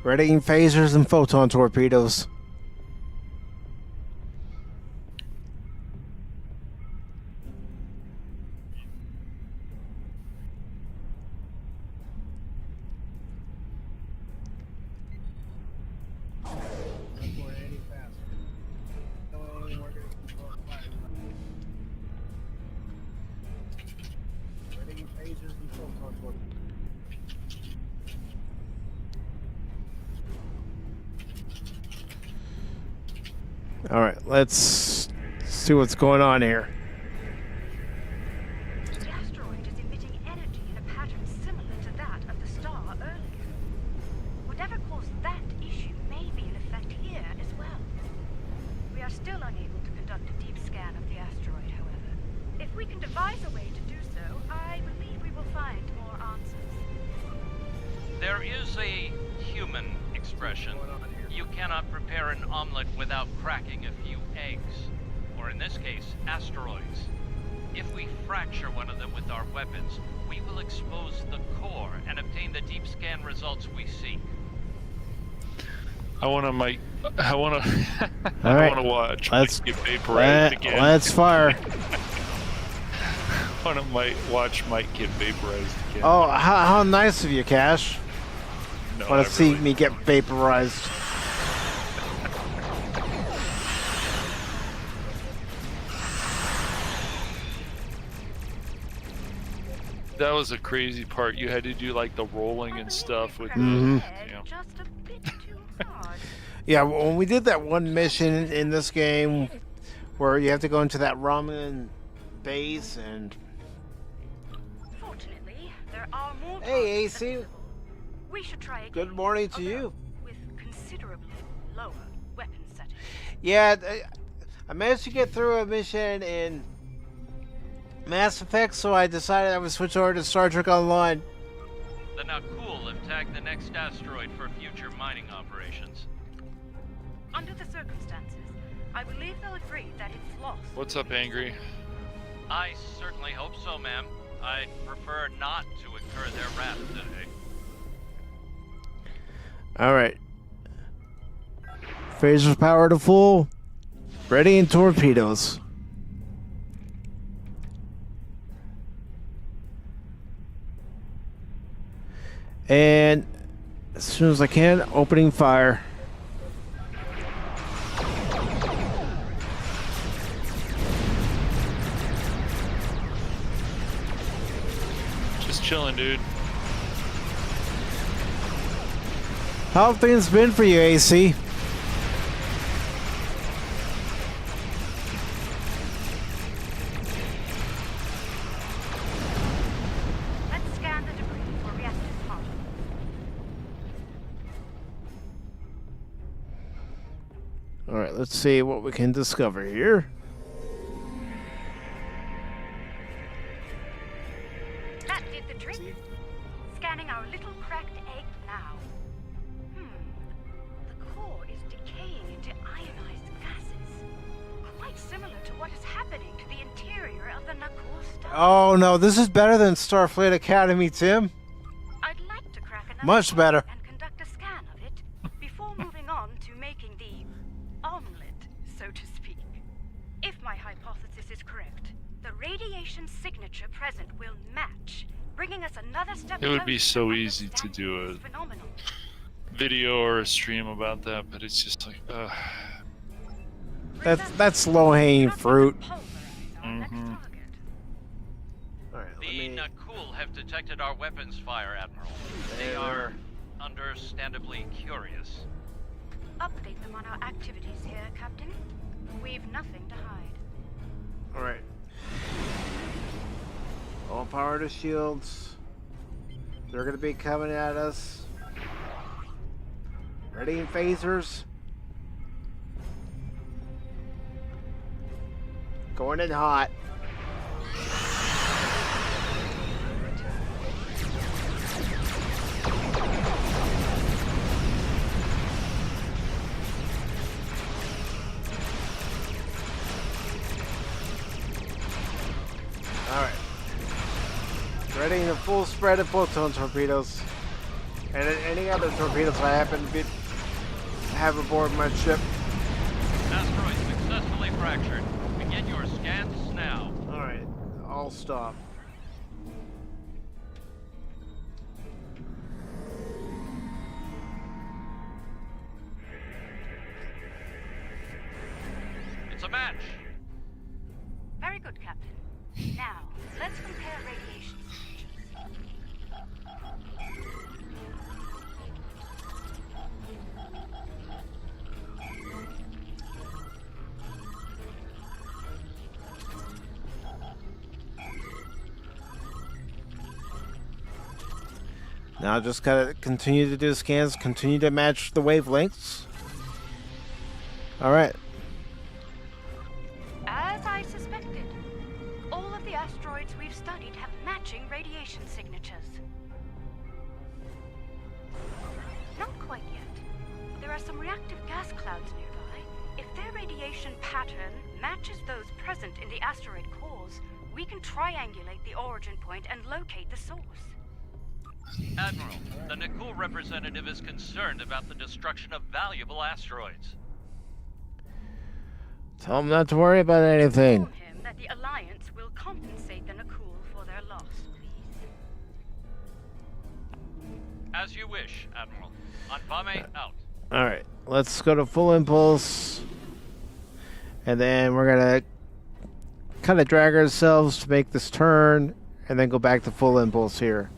Readying phasers and photon torpedoes. All right, let's see what's going on here. The asteroid is emitting energy in a pattern similar to that of the star earlier. Whatever caused that issue may be in effect here as well. We are still unable to conduct a deep scan of the asteroid, however. If we can devise a way to do so, I believe we will find more answers. There is a human expression. You cannot prepare an omelet without cracking a few eggs. Or in this case, asteroids. If we fracture one of them with our weapons, we will expose the core and obtain the deep scan results we seek. I want to All right. watch Let's Mike get vaporized again. Let's fire. I want to watch Mike get vaporized again. Oh, how nice of you, Cash. No, Want to see me get vaporized? That was a crazy part. You had to do like the rolling and stuff with Yeah, when we did that one mission in this game where you have to go into that ramen base and... Fortunately, there are more. Hey, AC. We should try again. Good morning to you. With considerably lower weapon settings. Yeah, I managed to get through a mission in Mass Effect, so I decided I would switch over to Star Trek Online. The Nakul have tagged the next asteroid for future mining operations. Under the circumstances, I believe they'll agree that it's lost. What's up, Angry? I certainly hope so, ma'am. I'd prefer not to incur their wrath today. Alright. Phaser power to full. Ready and torpedoes. And as soon as I can, opening fire. Just chilling, dude. How have things been for you, AC? Let's scan the debris for reactive particles. Alright, let's see what we can discover here. That did the trick. Scanning our little cracked egg now. The core is decaying into ionized gases. Quite similar to what is happening to the interior of the Nakul star. Oh no, this is better than Starfleet Academy, Tim. I'd like to crack another Much better. and conduct a scan of it before moving on to making the omelet, so to speak. If my hypothesis is correct, the radiation signature present will match, bringing us another step It would be closer so to easy to do a phenomenon. video or a stream about that, but it's just like, That's low-hanging fruit. Mm-hmm. The Nakul have detected our weapons fire, Admiral. They are understandably curious. Update them on our activities here, Captain. We've nothing to hide. Alright. All power to shields. They're gonna be coming at us. Ready in phasers. Going in hot. Alright. Ready in a full spread of photon torpedoes. And any other torpedoes I happen to have aboard my ship. Asteroid successfully fractured. Begin your scans now. Alright, I'll stop. It's a match. Very good, Captain. Now, let's compare radiation signatures. Now just gotta continue to do scans, continue to match the wavelengths. Alright. As I suspected, all of the asteroids we've studied have matching radiation signatures. Not quite yet. There are some reactive gas clouds nearby. If their radiation pattern matches those present in the asteroid cores, we can triangulate the origin point and locate the source. Admiral, the Nakul representative is concerned about the destruction of valuable asteroids. Tell him not to worry about anything. Inform him that the Alliance will compensate the Nakul for their loss, please. As you wish, Admiral. Anfame out. Alright, let's go to full impulse. And then we're gonna kind of drag ourselves to make this turn, and then go back to full impulse here.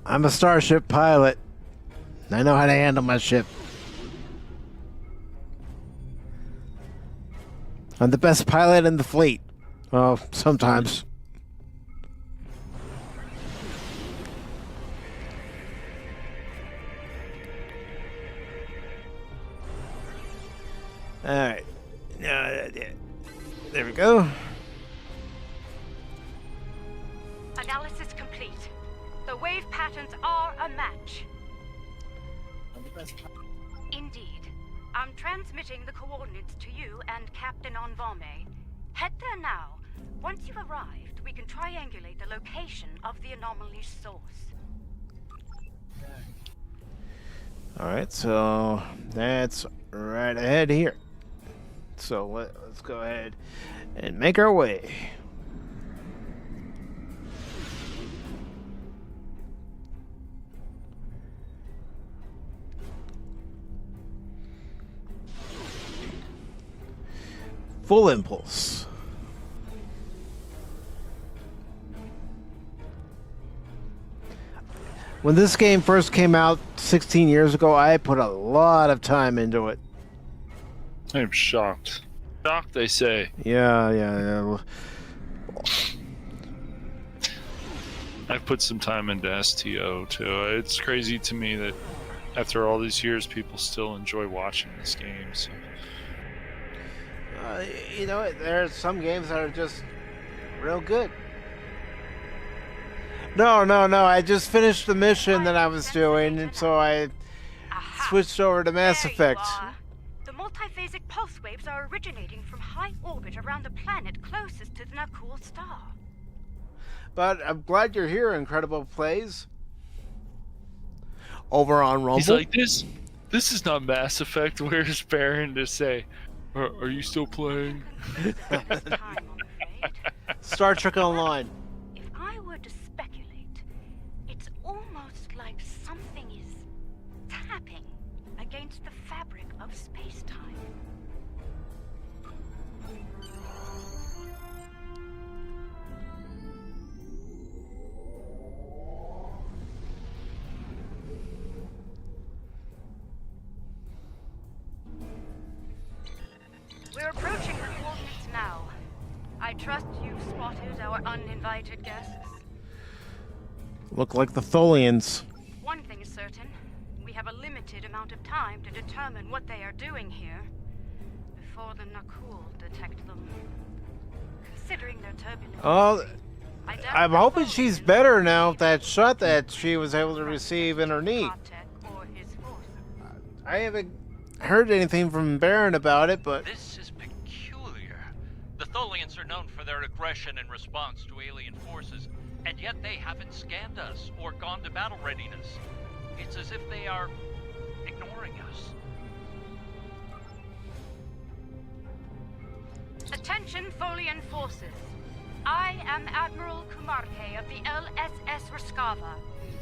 I'm a starship pilot. I know how to handle my ship. I'm the best pilot in the fleet. Well, sometimes. Alright. There we go. Analysis complete. The wave patterns are a match. Indeed. I'm transmitting the coordinates to you and Captain Anfame. Head there now. Once you've arrived, we can triangulate the location of the anomaly's source. Alright, so that's right ahead here. So let's go ahead and make our way. Full impulse. When this game first came out 16 years ago, I put a lot of time into it. I'm shocked. Shocked, they say. Yeah. I've put some time into STO too. It's crazy to me that after all these years, people still enjoy watching this game. So. You know, there are some games that are just real good. No. I just finished the mission that I was doing, and so I switched over to Mass Effect. The multiphasic pulse waves are originating from high orbit around the planet closest to the Nakul star. But I'm glad you're here, Incredible Plays. Over on Rumble. He's like, this is not Mass Effect. Where's Baron to say, are you still playing? Star Trek Online. If I were to speculate, it's almost like something is tapping against the fabric of space-time. We're approaching the coordinates now. I trust you've spotted our uninvited guests. Look like the Tholians. One thing is certain. We have a limited amount of time to determine what they are doing here before the Nakul detect them. Considering their turbulence. Oh, I'm hoping she's better now with that shot that she was able to receive in her knee. I haven't heard anything from Baron about it, but... This is peculiar. The Tholians are known for their aggression in response to alien forces, and yet they haven't scanned us or gone to battle readiness. It's as if they are ignoring us. Attention, Tholian forces. I am Admiral Kumarte of the LSS Raskava.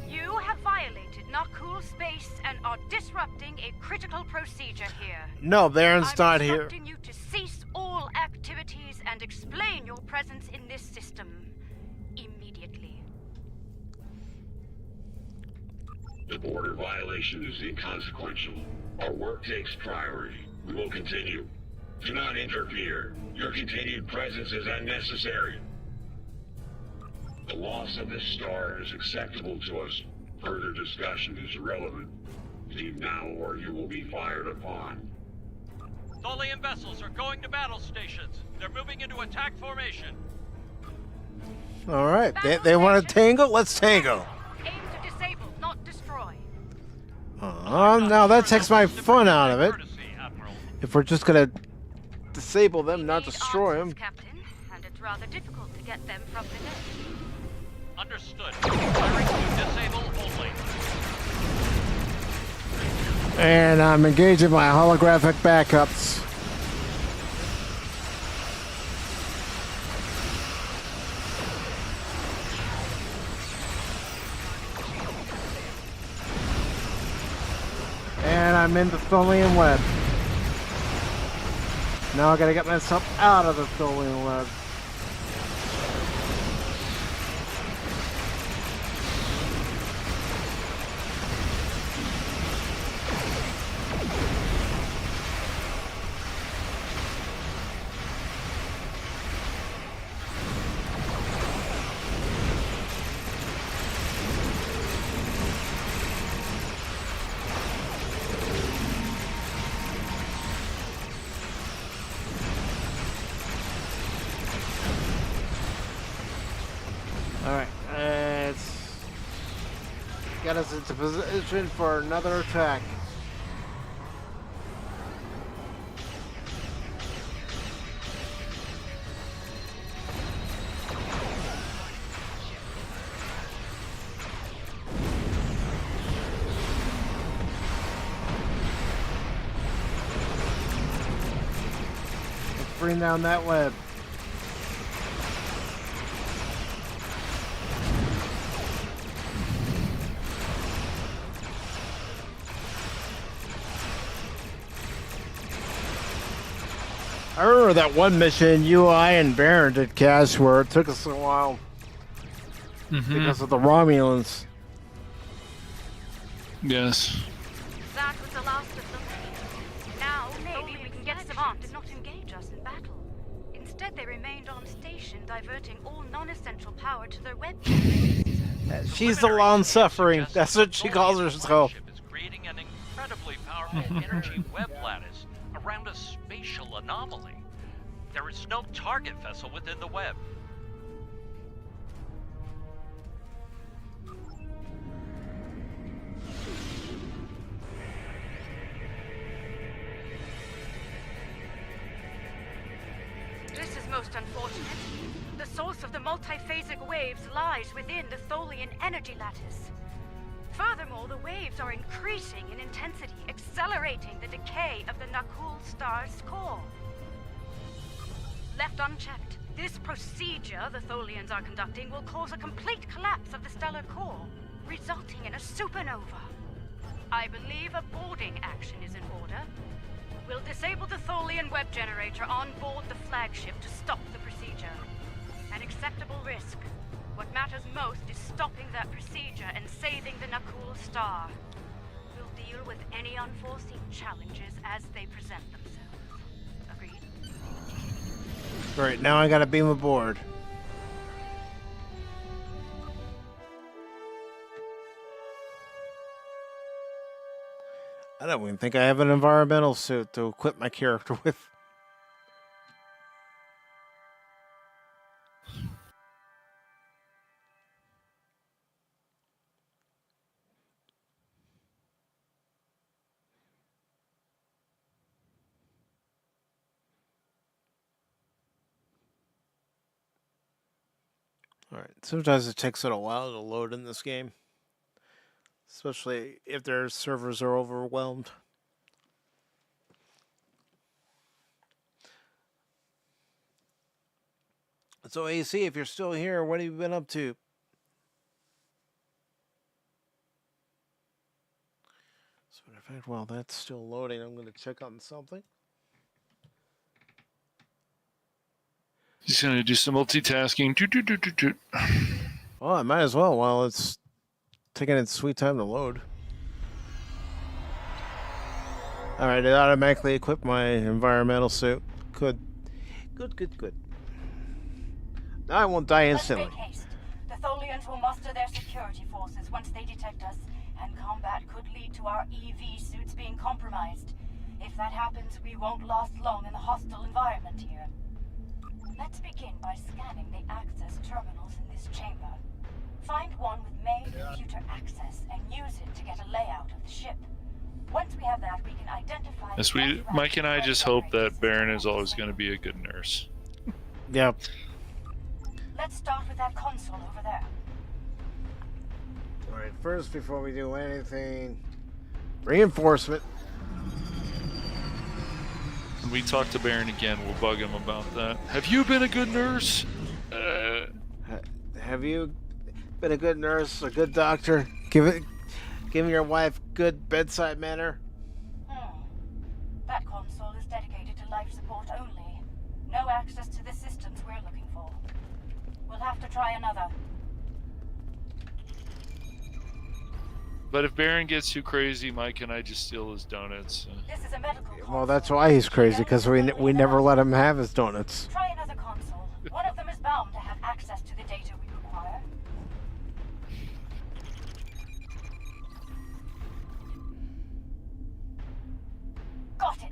You have violated Nakul space and are disrupting a critical procedure here. No, Baron's not here. I'm instructing you to cease all activities and explain your presence in this system immediately. The border violation is inconsequential. Our work takes priority. We will continue. Do not interfere. Your continued presence is unnecessary. The loss of this star is acceptable to us. Further discussion is irrelevant. Leave now or you will be fired upon. Tholian vessels are going to battle stations. They're moving into attack formation. Alright, they want to tango? Let's tango. Aim to disable, not destroy. Oh, now that takes my fun out of it. If we're just gonna disable them, not destroy them. Captain, and it's rather difficult to get them from below. Understood. Firing to disable only. And I'm engaging my holographic backups. And I'm in the Tholian web. Now I gotta get myself out of the Tholian web. Alright, let's get us into position for another attack. Let's bring down that web. I remember that one mission UI and Baron did Cash where it took us a while because of the Romulans. Yes. That was the last of them. Now maybe we can get Savant did not engage us in battle. Instead, they remained on station, diverting all non-essential power to their web generators. She's the long-suffering. That's what she calls herself. Is creating an incredibly powerful energy web lattice around a spatial anomaly. There is no target vessel within the web. This is most unfortunate. The source of the multiphasic waves lies within the Tholian energy lattice. Furthermore, the waves are increasing in intensity, accelerating the decay of the Nakul star's core. Left unchecked, this procedure the Tholians are conducting will cause a complete collapse of the stellar core, resulting in a supernova. I believe a boarding action is in order. We'll disable the Tholian web generator on board the flagship to stop the procedure. An acceptable risk. What matters most is stopping that procedure and saving the Nakul star. We'll deal with any unforeseen challenges as they present themselves. Agreed? Right, now I gotta beam aboard. I don't even think I have an environmental suit to equip my character with. Alright, sometimes it takes it a while to load in this game. Especially if their servers are overwhelmed. So AC, if you're still here, what have you been up to? As a matter of fact, while that's still loading, I'm going to check on something. He's going to do some multitasking. Well, I might as well while it's taking its sweet time to load. Alright, it automatically equipped my environmental suit. Good. Good. Now I won't die instantly. Let's make haste. The Tholians will muster their security forces once they detect us, and combat could lead to our EV suits being compromised. If that happens, we won't last long in the hostile environment here. Let's begin by scanning the access terminals in this chamber. Find one with main computer access and use it to get a layout of the ship. Once we have that, we can identify... Yes, Mike and I just hope that Baron is always going to be a good nurse. Yep. Let's start with that console over there. Alright, first, before we do anything, reinforcement. When we talk to Baron again, we'll bug him about that. Have you been a good nurse? Have you been a good nurse, a good doctor? Giving your wife good bedside manner? That console is dedicated to life support only. No access to the systems we're looking for. We'll have to try another. But if Baron gets too crazy, Mike and I just steal his donuts. This is a medical console. Well, that's why he's crazy, because we never let him have his donuts. Try another console. One of them is bound to have access to the data we require. Got it.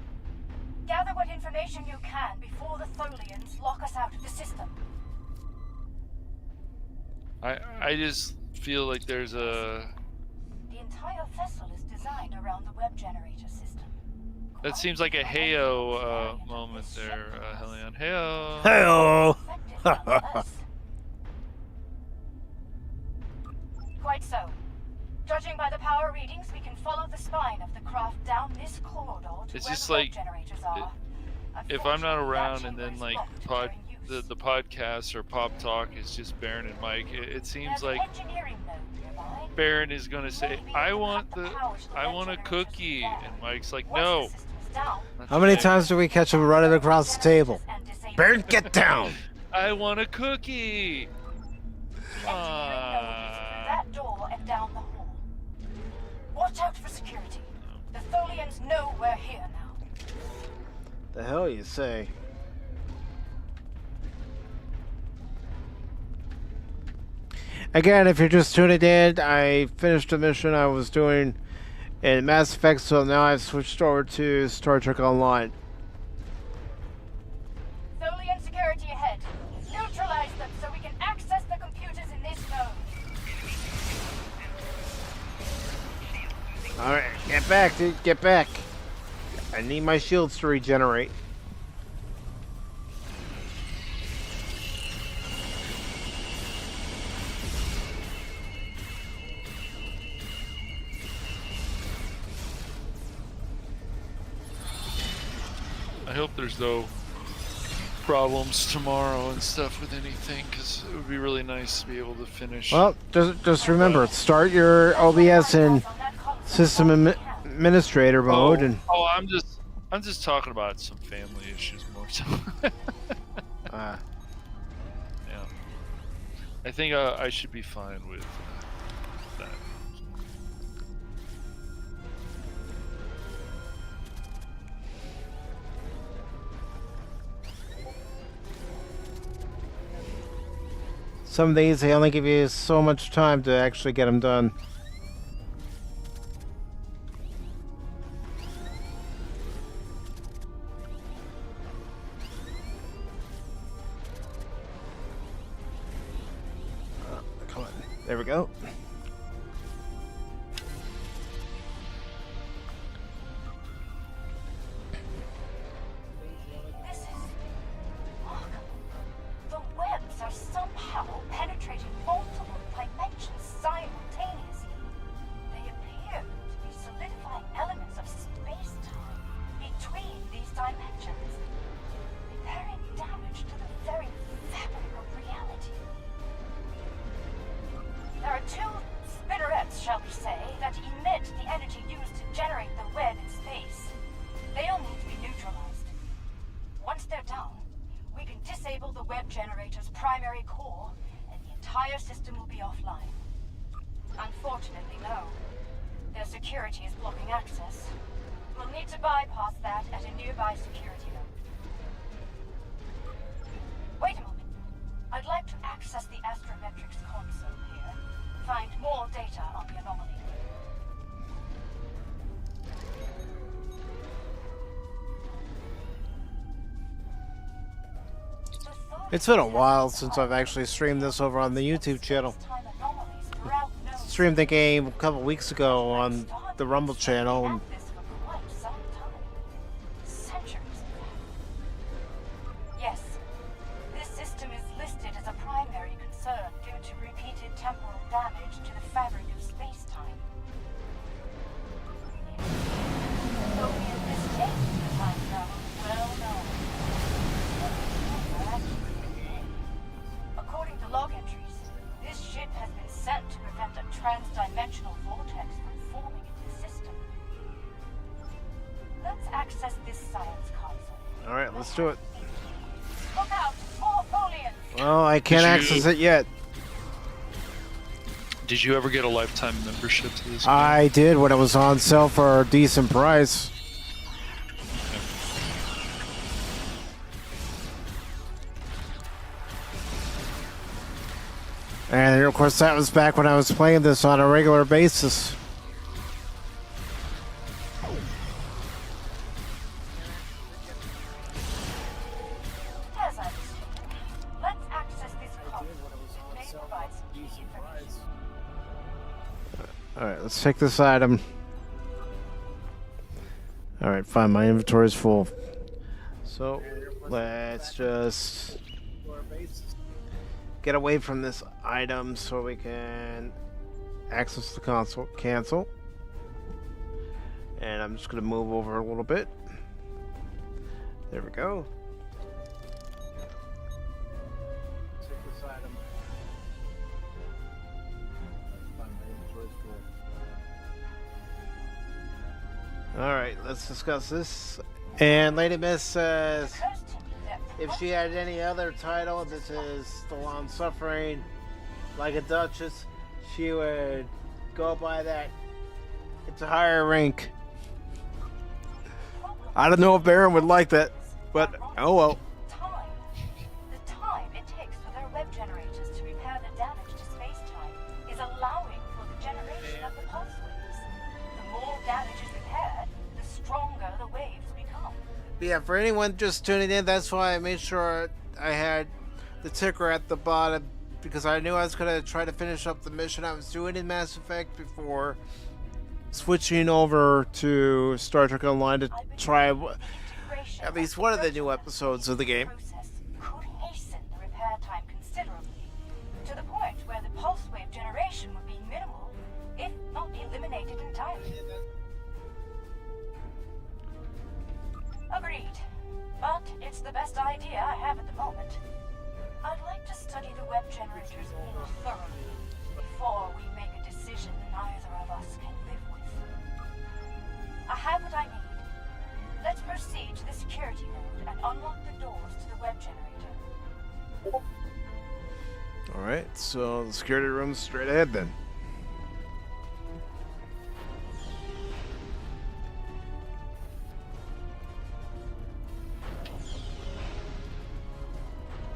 Gather what information you can before the Tholians lock us out of the system. I just feel like there's a... The entire vessel is designed around the web generator system. That seems like a Heyo moment there, Helion. Heyo! Heyo! Quite so. Judging by the power readings, we can follow the spine of the craft down this corridor to It's where just the web like, generators are. if I'm not around and then like the podcast or pop talk is just Baron and Mike, it seems like Baron is gonna say, I want a cookie, and Mike's like, no. How many times do we catch him running across the table? Baron, get down! I want a cookie! That door and down the hall. Watch out for security. The Tholians know we're here now. The hell you say? Again, if you're just tuning in, I finished a mission I was doing in Mass Effect, so now I've switched over to Star Trek Online. Tholian security ahead. Neutralize them so we can access the computers in this node. Alright, get back, dude, get back. I need my shields to regenerate. I hope there's no problems tomorrow and stuff with anything, because it would be really nice to be able to finish. Well, just remember, start your OBS in System Administrator mode, and I'm just talking about some family issues more so. Yeah, I think I should be fine with that. some days they only give you so much time to actually get them done. Come on, there we go. The webs are somehow penetrating multiple dimensions simultaneously. They appear to be solidifying elements of space-time between these dimensions, repairing damage to the very fabric of reality. There are two spinnerets, shall we say, that emit the energy used to generate the web in space. They'll need to be neutralized. Once they're down, we can disable the web generator's primary core, and the entire system will be offline. Unfortunately, no. Their security is blocking access. We'll need to bypass that at a nearby security node. Wait a moment. I'd like to access the astrometrics console here. Find more data on the anomaly. It's been a while since I've actually streamed this over on the YouTube channel. Streamed the game a couple weeks ago on the Rumble channel, and do it. Look out! More Tholians! Well, I can't access it yet. Did you ever get a lifetime membership to this game? I did when it was on sale for a decent price. And of course, that was back when I was playing this on a regular basis. As I was saying, let's access this console. It may provide some key information. Alright, let's take this item. Alright, fine, my inventory is full. So, let's just get away from this item so we can access the console. Cancel. And I'm just going to move over a little bit. There we go. Take this item. Alright, let's discuss this. And Lady Miss says if she had any other title, this is The Long Suffering, like a Duchess, she would go by that. It's a higher rank. I don't know if Baron would like that, but oh well. The time it takes for their web generators to repair the damage to space-time is allowing for the generation of the pulse waves. The more damage is repaired, the stronger the waves become. Yeah, for anyone just tuning in, that's why I made sure I had the ticker at the bottom, because I knew I was going to try to finish up the mission I was doing in Mass Effect before switching over to Star Trek Online to try at least one of the new episodes of the game. Could hasten the repair time considerably, to the point where the pulse wave generation would be minimal, if not eliminated entirely. Agreed. But it's the best idea I have at the moment. I'd like to study the web generators more thoroughly before we make a decision neither of us can live with. I have what I need. Let's proceed to the security node and unlock the doors to the web generator. Alright, so the security room's straight ahead then.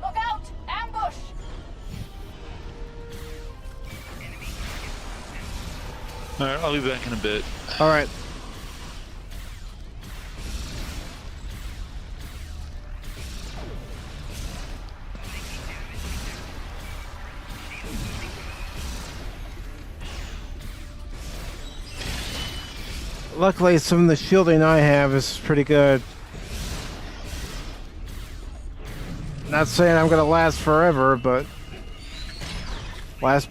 Look out! Ambush! Alright, I'll be back in a bit. Alright. Luckily, some of the shielding I have is pretty good. Not saying I'm gonna last forever, but last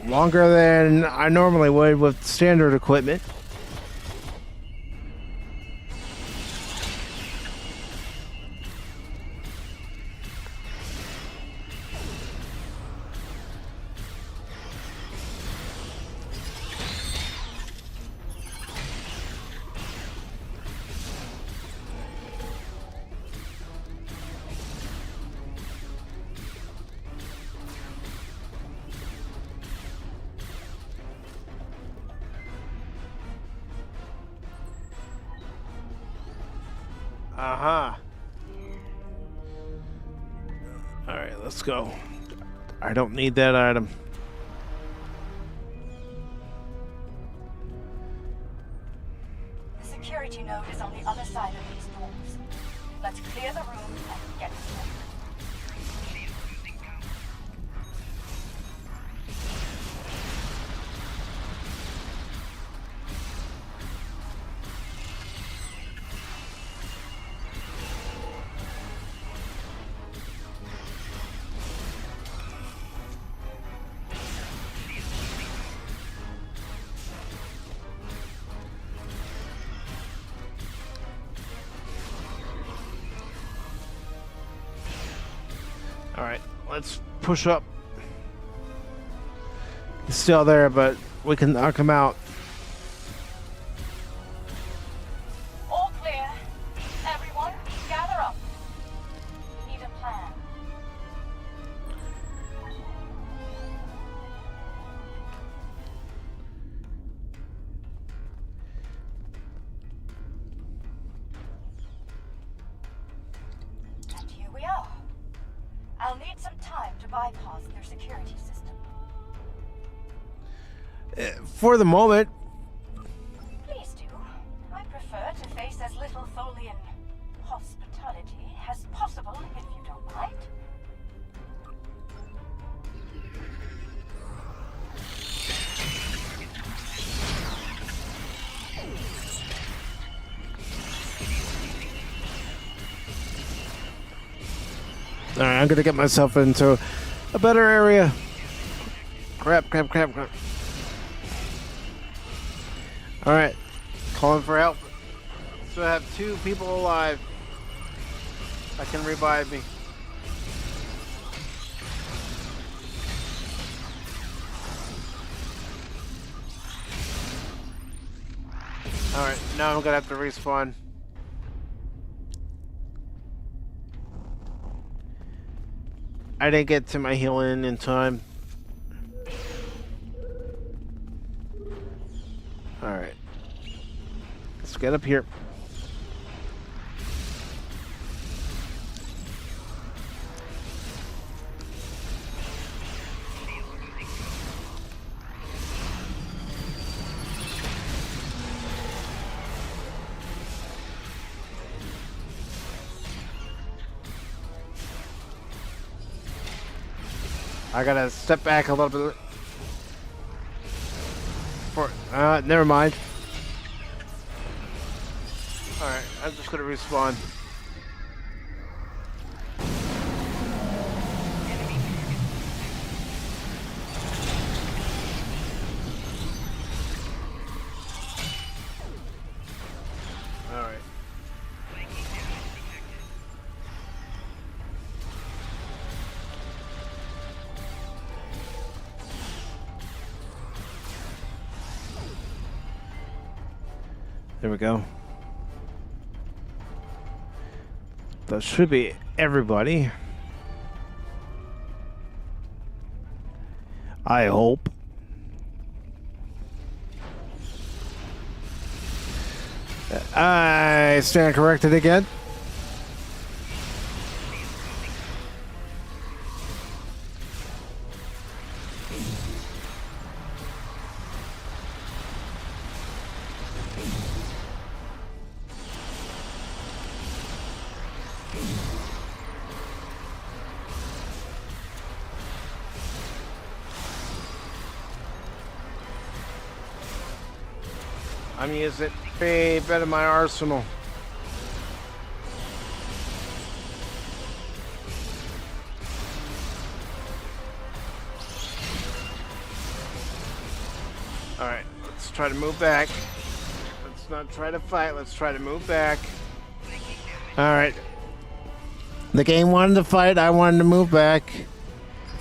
longer than I normally would with standard equipment. Aha. Alright, let's go. I don't need that item. The security node is on the other side of these doors. Let's clear the room and get started. Alright, let's push up. He's still there, but we can knock him out. All clear. Everyone, gather up. bypass their security system. For the moment. Please do. I prefer to face as little Tholian hospitality as possible, if you don't mind. Alright, I'm gonna get myself into a better area. Crap. Alright, calling for help. So I have 2 people alive that can revive me. Alright, now I'm gonna have to respawn. I didn't get to my healing in time. Alright. Let's get up here. I gotta step back a little bit. Never mind. Alright, I'm just gonna respawn. Alright. There we go. That should be everybody. I hope. I stand corrected again. I'm using a bit of my arsenal. Alright, let's try to move back. Let's not try to fight, let's try to move back. Alright. The game wanted to fight, I wanted to move back.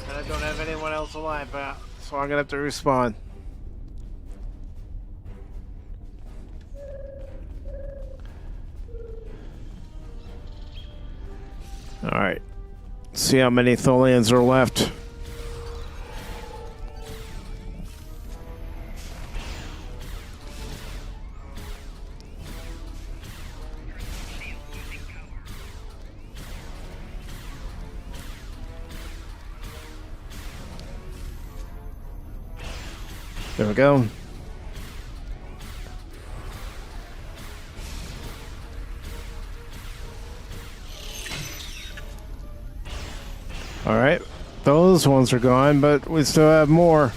And I don't have anyone else alive, so I'm gonna have to respawn. Alright. See how many Tholians are left. There we go. Alright, those ones are gone, but we still have more.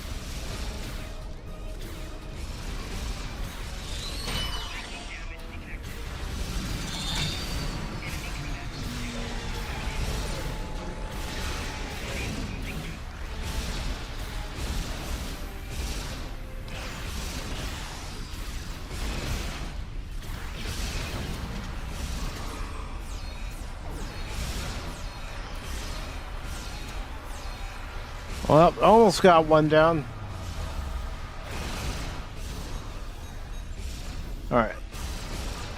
Well, almost got one down. Alright.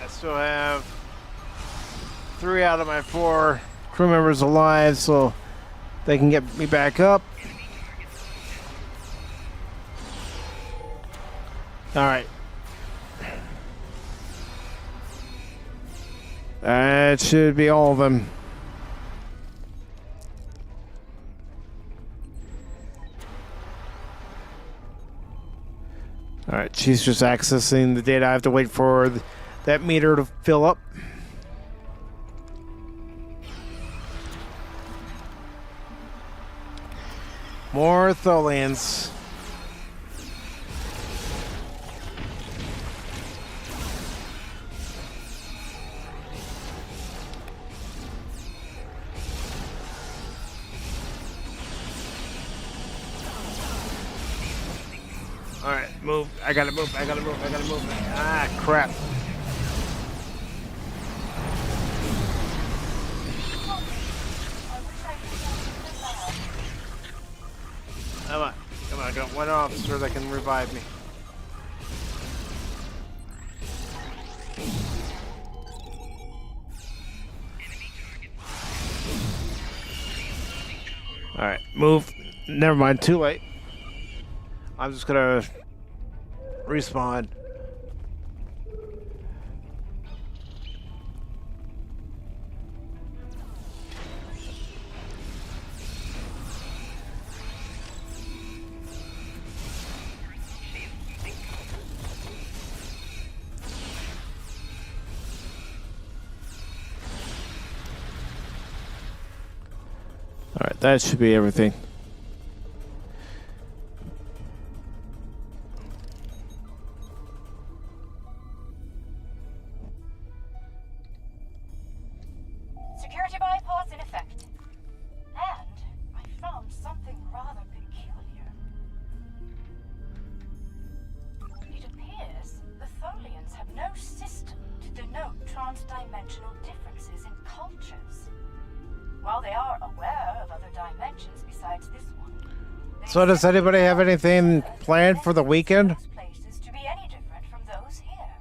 I still have 3 out of my 4 crew members alive, so they can get me back up. Alright. That should be all of them. Alright, she's just accessing the data. I have to wait for that meter to fill up. More Tholians. Alright, move. I gotta move. Ah, crap. Come on. I got one officer that can revive me. Alright, move. Never mind, too late. I'm just gonna respawn. Alright, that should be everything. Security bypass in effect. And I found something rather peculiar. It appears the Tholians have no system to denote transdimensional differences in cultures. While they are aware of other dimensions besides this one, So does anybody have anything planned for the weekend? places to be any different from those here.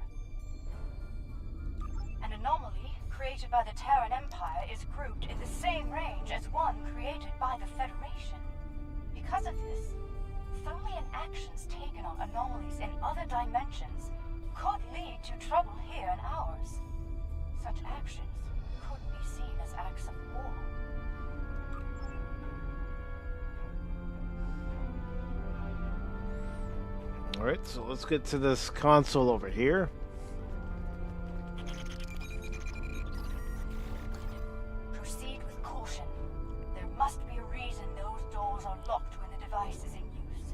An anomaly created by the Terran Empire is grouped in the same range as one created by the Federation. Because of this, Tholian actions taken on anomalies in other dimensions could lead to trouble here in ours. Such actions could be seen as acts of war. Alright, so let's get to this console over here. Proceed with caution. There must be a reason those doors are locked when the device is in use.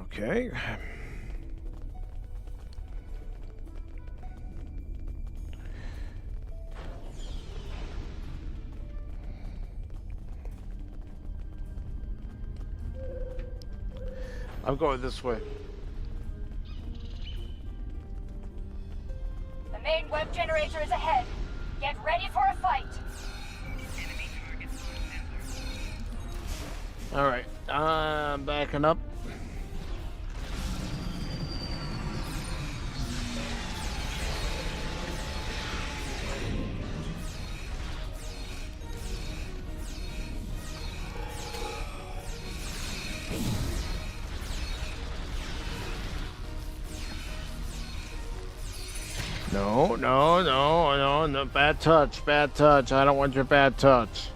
Okay. I'm going this way. The main web generator is ahead. Get ready for a fight. Alright, I'm backing up. No, bad touch. I don't want your bad touch.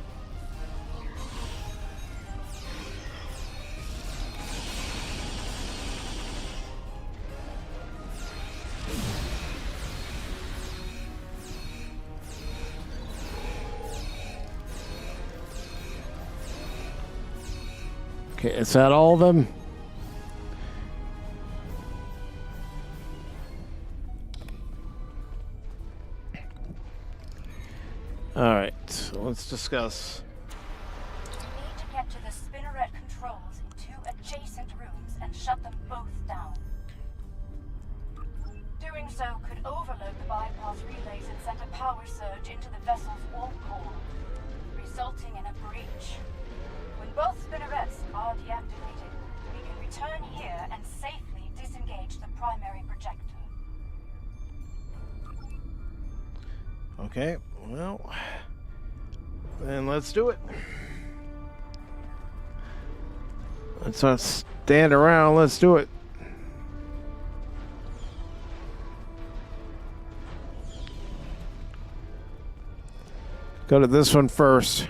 Okay, is that all of them? Alright, so let's discuss. You need to get to the spinneret controls in two adjacent rooms and shut them both down. Doing so could overload the bypass relays and send a power surge into the vessel's warp core, resulting in a breach. When both spinnerets are deactivated, we can return here and safely disengage the primary projector. Okay, well, then let's do it. Let's not stand around, let's do it. Go to this one first.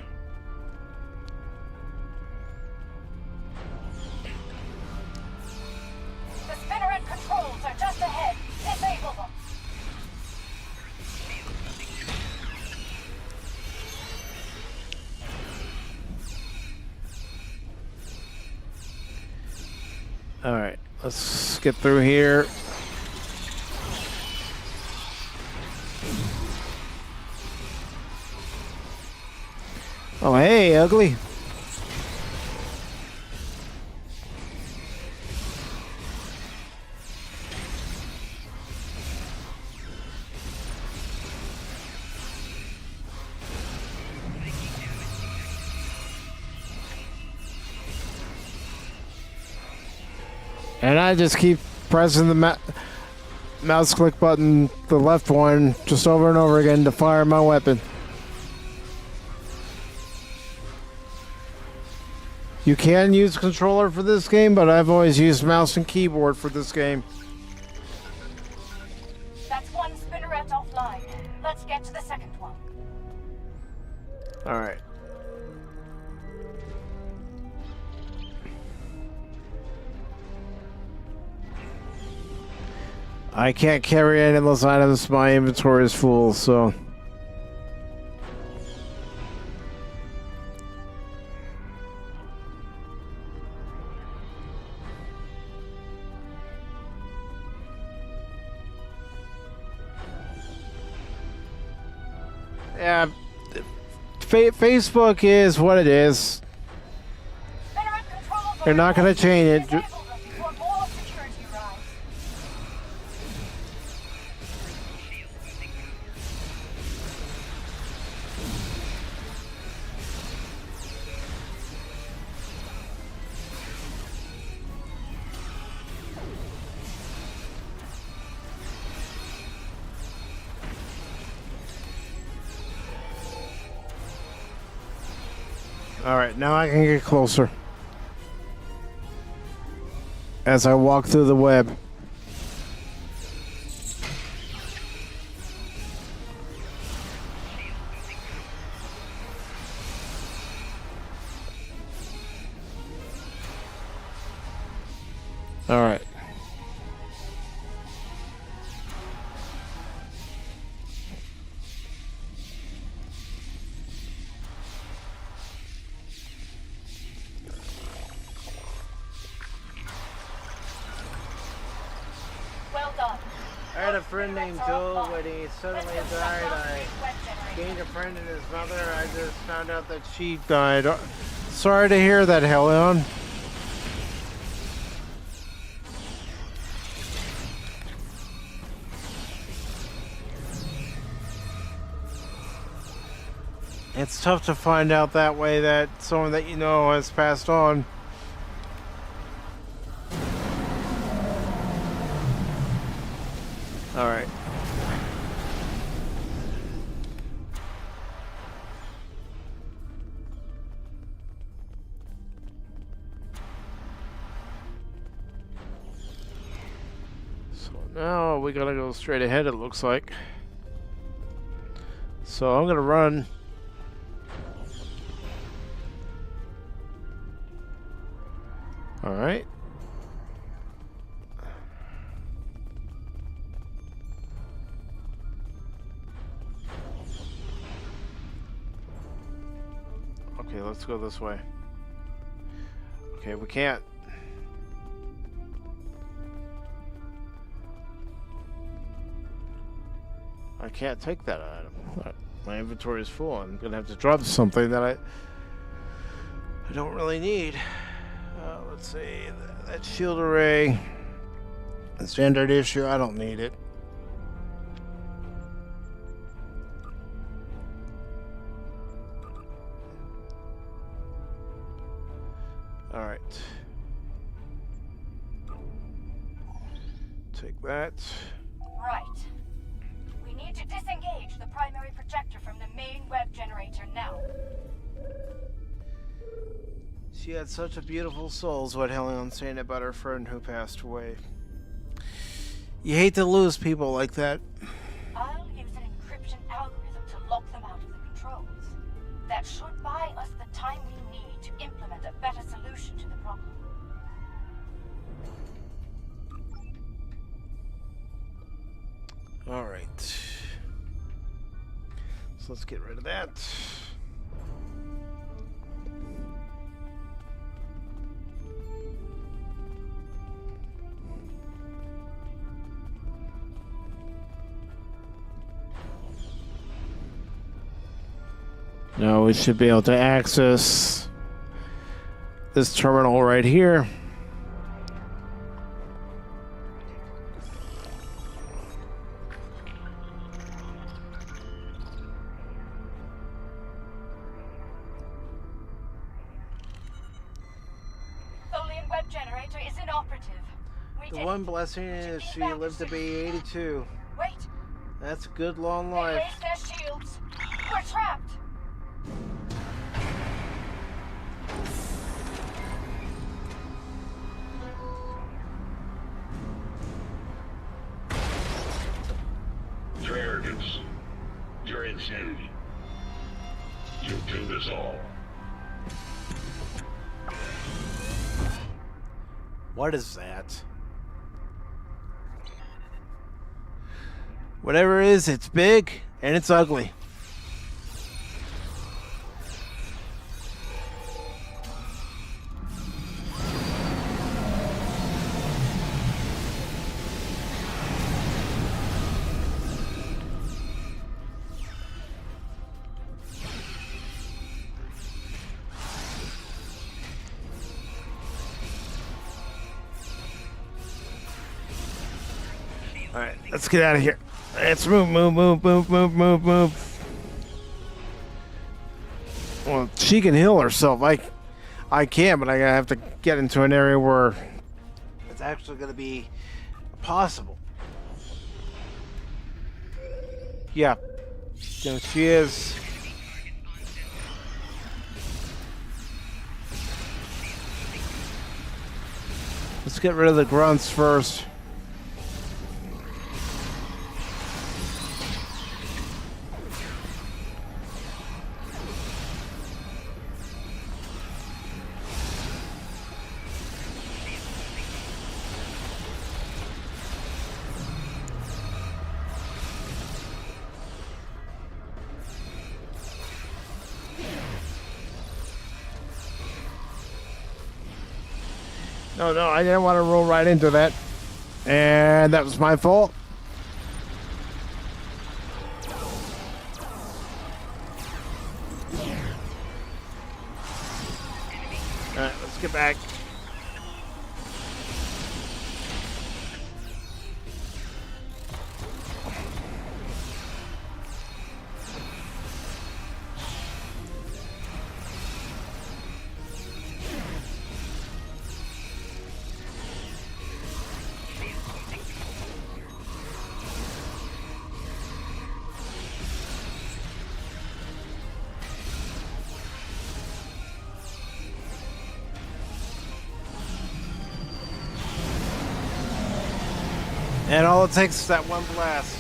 Alright, let's get through here. Oh, hey, ugly. And I just keep pressing the mouse click button, the left one, just over and over again to fire my weapon. You can use a controller for this game, but I've always used mouse and keyboard for this game. That's one spinneret offline. Let's get to the second one. Alright. I can't carry any of those items. My inventory is full, so... Yeah, Facebook is what it is. They're not going to change it. Alright, now I can get closer. As I walk through the web. Alright. I had a friend named Joel. When he suddenly died, I gained a friend in his mother. I just found out that she died. Sorry to hear that, Helion. It's tough to find out that way that someone that you know has passed on. All right. So now we gotta go straight ahead, it looks like. So I'm gonna run. All right. Okay, let's go this way. Okay, we can't. I can't take that item. My inventory is full. I'm gonna have to drop something that I don't really need. Let's see, that shield array, a standard issue. I don't need it. All right. Take that. Right. We need to disengage the primary projector from the main web generator now. She had such a beautiful soul, is what Helion's saying about her friend who passed away. You hate to lose people like that. I'll use an encryption algorithm to lock them out of the controls. That should buy us the time we need to implement a better solution to the problem. All right. So let's get rid of that. Now we should be able to access this terminal right here. Tholian web generator is inoperative. The one blessing is she lived to be 82. Wait, That's a good long they life. raised their shields. We're trapped. Your arrogance, your insanity. You've doomed us all. What is that? Whatever it is, it's big and it's ugly. All right, let's get out of here. Let's move. Well, she can heal herself. I can, but I have to get into an area where it's actually going to be possible. Yeah, no, she is. Let's get rid of the grunts first. No, I didn't want to roll right into that. And that was my fault. Alright, let's get back. And all it takes is that one blast.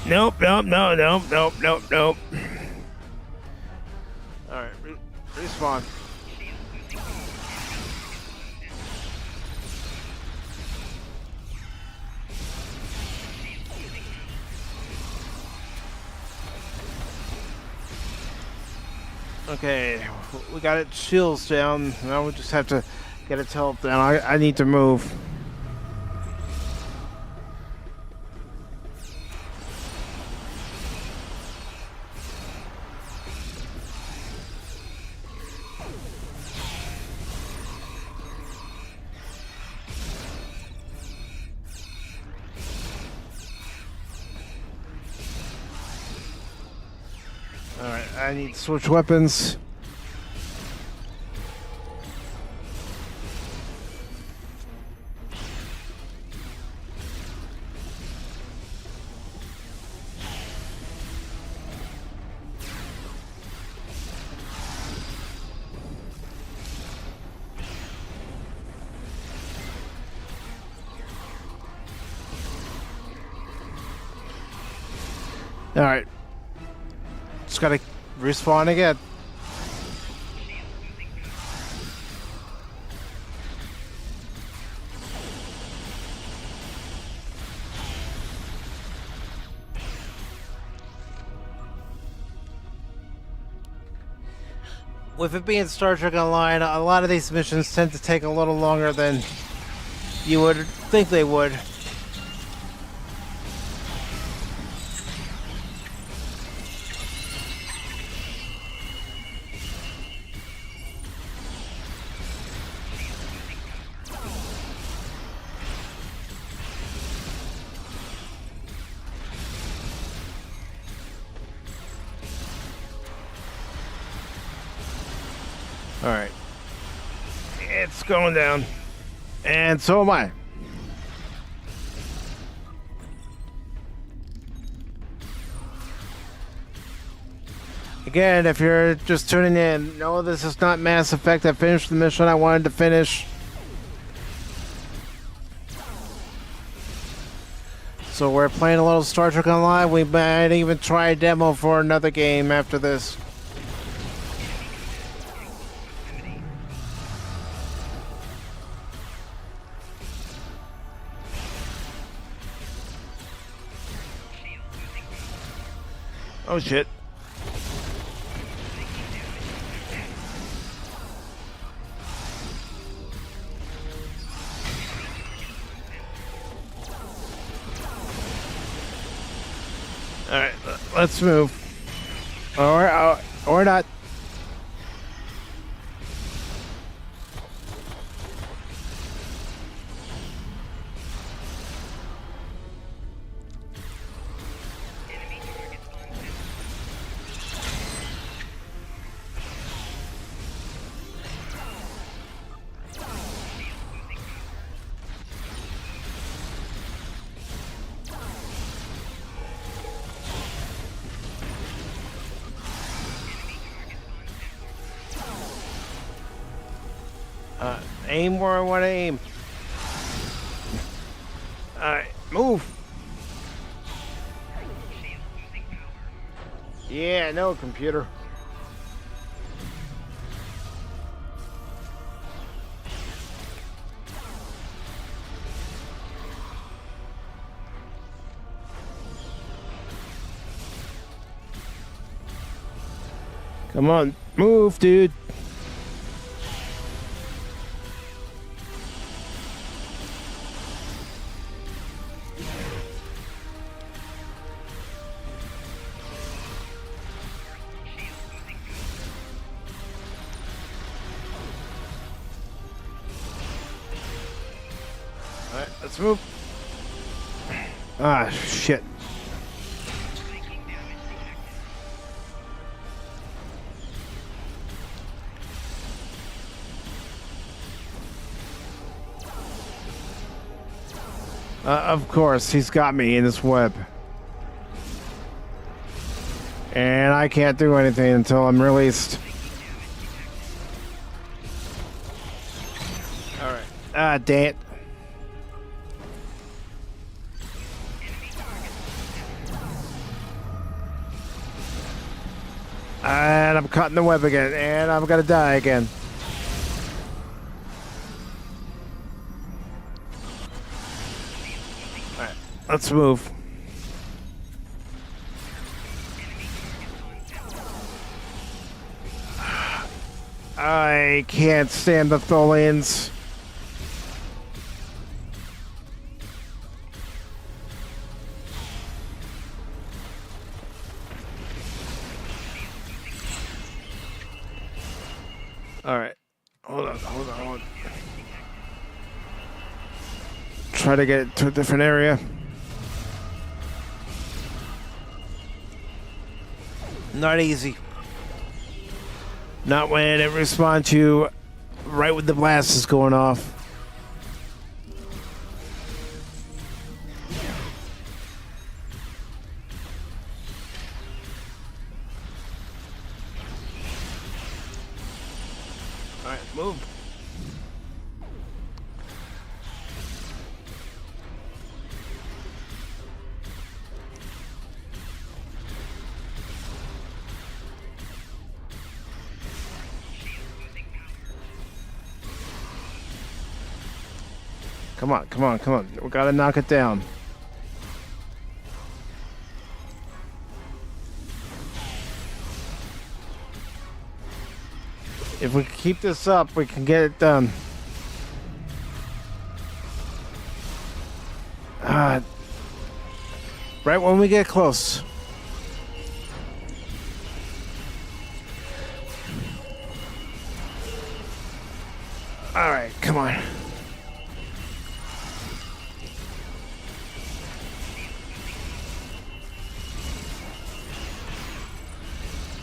Nope. Alright, respawn. Okay, we got its shields down. Now we just have to get its health down. I need to move. Alright, I need to switch weapons. Alright. Just gotta respawn again. with it being Star Trek Online, a lot of these missions tend to take a little longer than you would think they would. Alright. It's going down. And so am I. Again, if you're just tuning in, no, this is not Mass Effect. I finished the mission I wanted to finish. So we're playing a little Star Trek Online. We might even try a demo for another game after this. Oh shit. Alright, let's move. Or not. Aim where I want to aim. Alright, move. Yeah, no, computer. Come on, move, dude. Alright, let's move. Ah, shit. Of course, he's got me in this web. And I can't do anything until I'm released. Alright. Ah, dang it. And I'm caught in the web again, and I'm gonna die again. Alright, let's move. I can't stand the Tholians. Alright. Hold on. Try to get it to a different area. Not easy. Not when it responds to you right when the blast is going off. Alright, move. Come on. We gotta knock it down. If we keep this up, we can get it done. Right when we get close. All right, come on.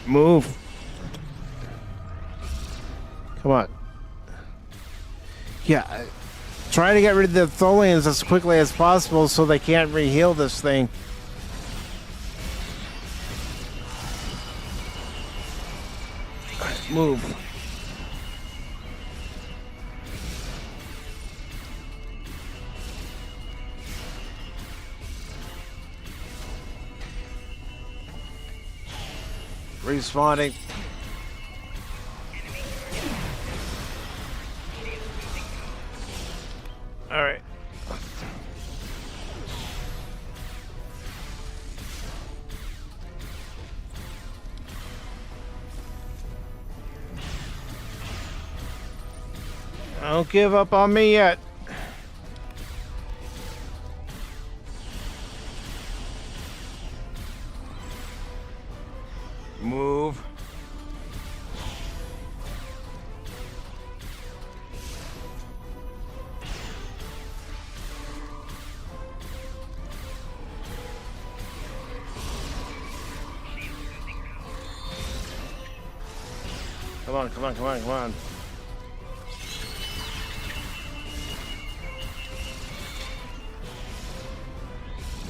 Move. Come on. Yeah, try to get rid of the Tholians as quickly as possible so they can't re-heal this thing. Move. Respawning. All right. Don't give up on me yet. Move. Come on, come on, come on, come on.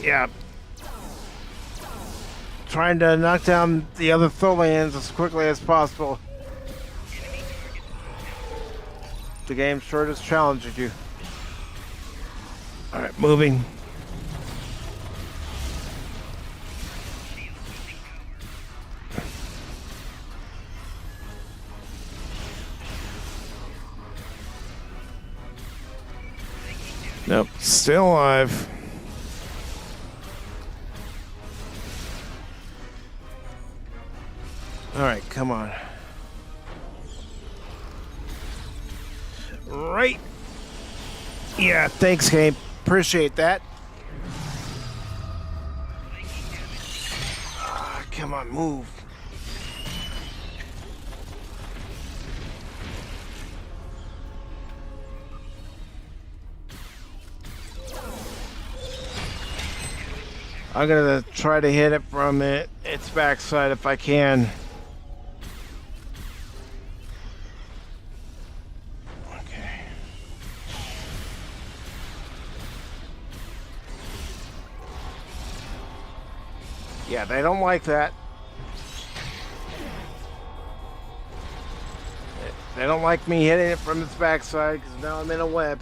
Yeah. Trying to knock down the other Tholians as quickly as possible. The game sure does challenge you. Alright, moving. Nope, still alive. Alright, come on. Right. Yeah, thanks, game. Appreciate that. Come on, move. I'm gonna try to hit it from its backside if I can. Okay. Yeah, they don't like that. They don't like me hitting it from its backside because now I'm in a web.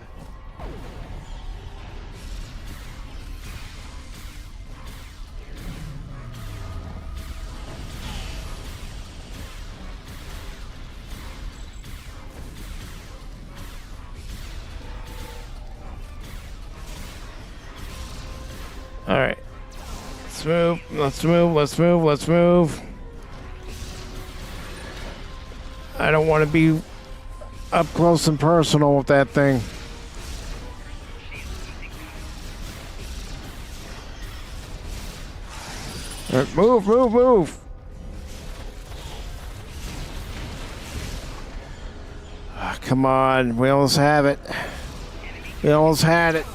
All right, let's move, let's move, let's move, let's move. I don't want to be up close and personal with that thing. All right, move, move, move. Come on, we almost have it. We almost had it.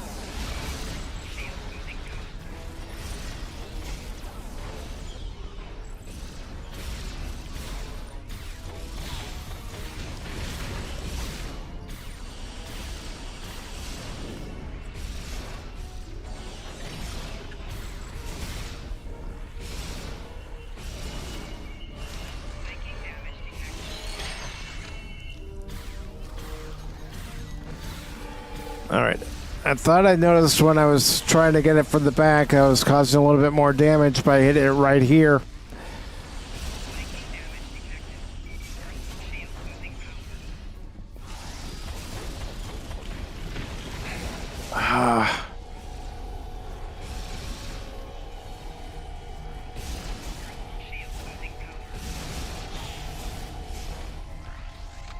All right. I thought I noticed when I was trying to get it from the back, I was causing a little bit more damage by hitting it right here.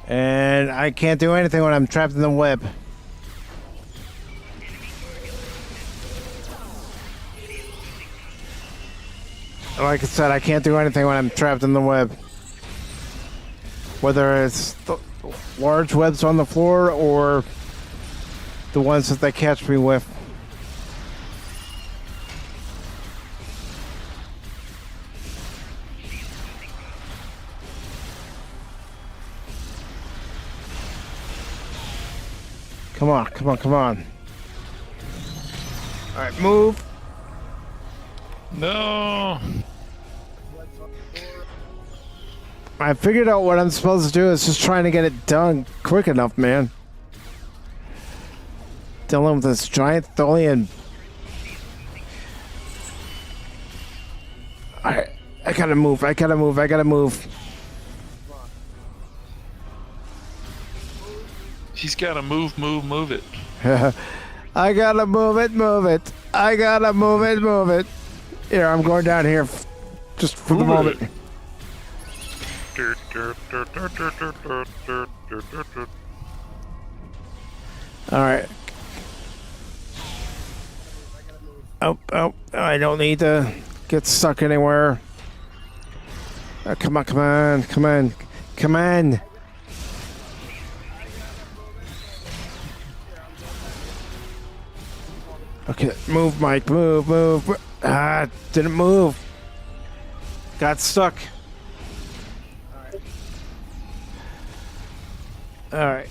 And I can't do anything when I'm trapped in the web. Like I said, I can't do anything when I'm trapped in the web. Whether it's the large webs on the floor or the ones that they catch me with. Come on, come on, come on. Alright, move. No. I figured out what I'm supposed to do. It's just trying to get it done quick enough, man. Dealing with this giant Tholian. I gotta move, I gotta move, I gotta move. He's gotta move it. I gotta move it, move it. I gotta move it, move it. Here, I'm going down here just for the moment. Alright. Oh, I don't need to get stuck anywhere. Come on, come on, come on, come on. Okay, move, Mike, move, move. Ah, didn't move. Got stuck. Alright.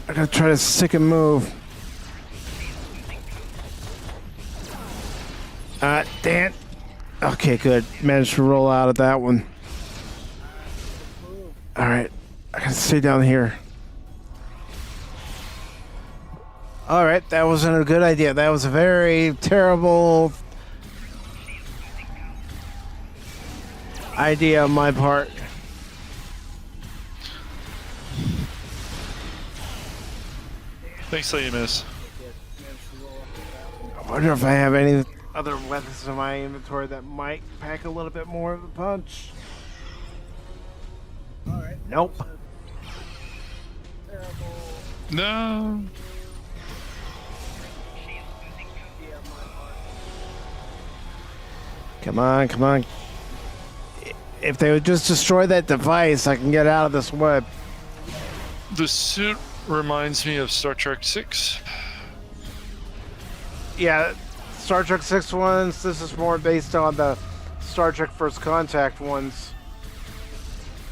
I gotta try to stick and move. Damn. Okay, good. Managed to roll out of that one. Alright. I gotta stay down here. Alright, that wasn't a good idea. That was a very terrible idea on my part. Thanks, Miss. I wonder if I have any other weapons in my inventory that might pack a little bit more of a punch. Alright. Nope. No. Come on, come on. If they would just destroy that device, I can get out of this web. The suit reminds me of Star Trek 6. Yeah, Star Trek 6 ones. This is more based on the Star Trek First Contact ones.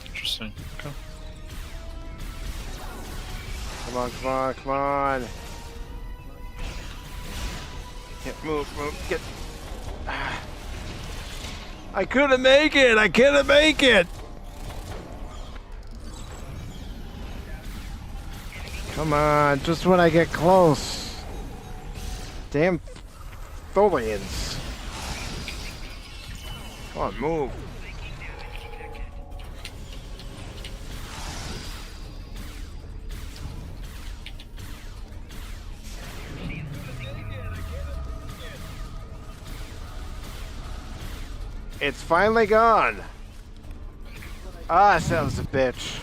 Interesting. Okay. Come on, come on, come on. Can't move, get. I couldn't make it! I couldn't make it! Come on, just when I get close. Damn Tholians. Come on, move. It's finally gone. Ah, son of a bitch.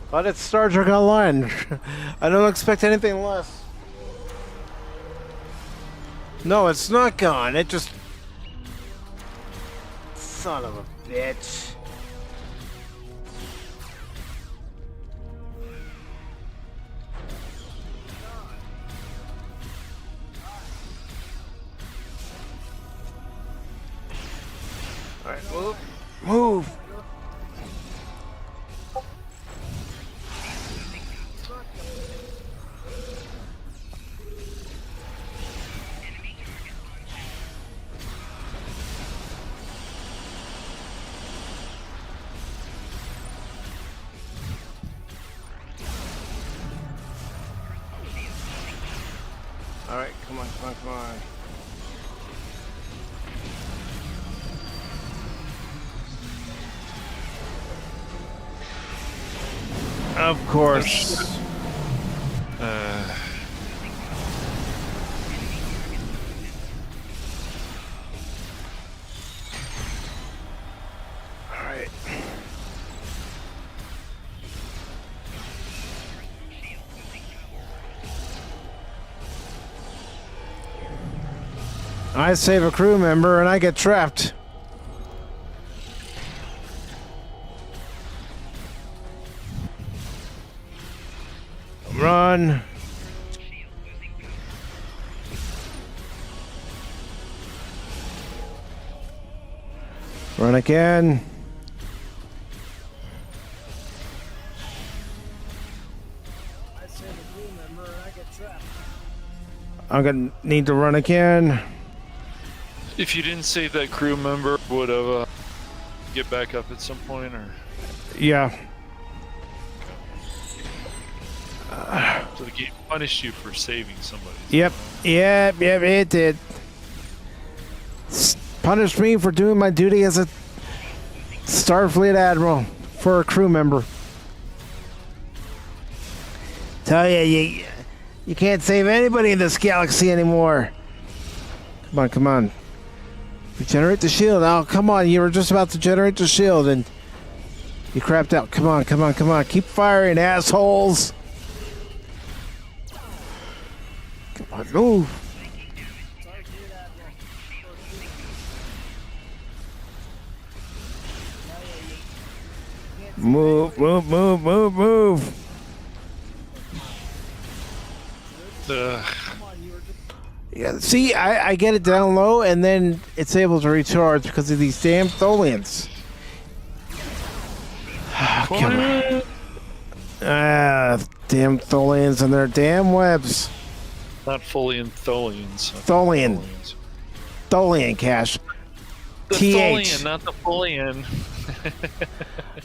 But it's Star Trek Online. I don't expect anything less. No, it's not gone. It just... Son of a bitch. Alright, move. Move! Alright, come on, come on, come on. Of course. I save a crew member and I get trapped. Run. Run again. I'm gonna need to run again. If you didn't save that crew member, would have get back up at some point, or? Yeah. So the game punished you for saving somebody. Yep. Yep. It did. Punished me for doing my duty as a Starfleet admiral for a crew member. Tell you can't save anybody in this galaxy anymore. Come on. Regenerate the shield. Oh, come on. You were just about to generate the shield and you crapped out. Come on. Keep firing, assholes. Come on, move. Move. Yeah, see, I get it down low, and then it's able to recharge because of these damn Tholians. Come on. Damn Tholians and their damn webs. Not Folian, Tholians. Tholian, Cash. The Tholian, not the Folian.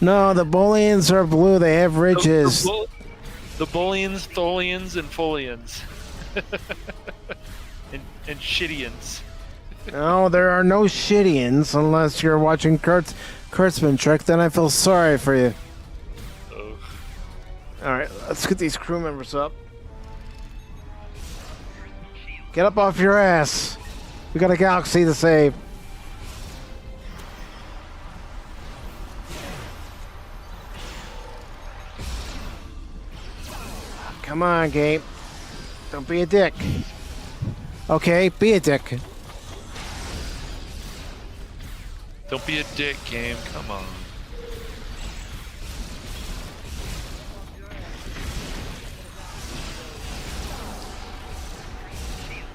No, the Bolians are blue. They have ridges. The Bolians, Tholians, and Folians. and Shittians. No, there are no Shittians unless you're watching Kurtzman Trek. Then I feel sorry for you. Oh. All right, let's get these crew members up. Get up off your ass. We got a galaxy to save. Come on, Gabe. Don't be a dick. Okay, be a dick. Don't be a dick, game. Come on.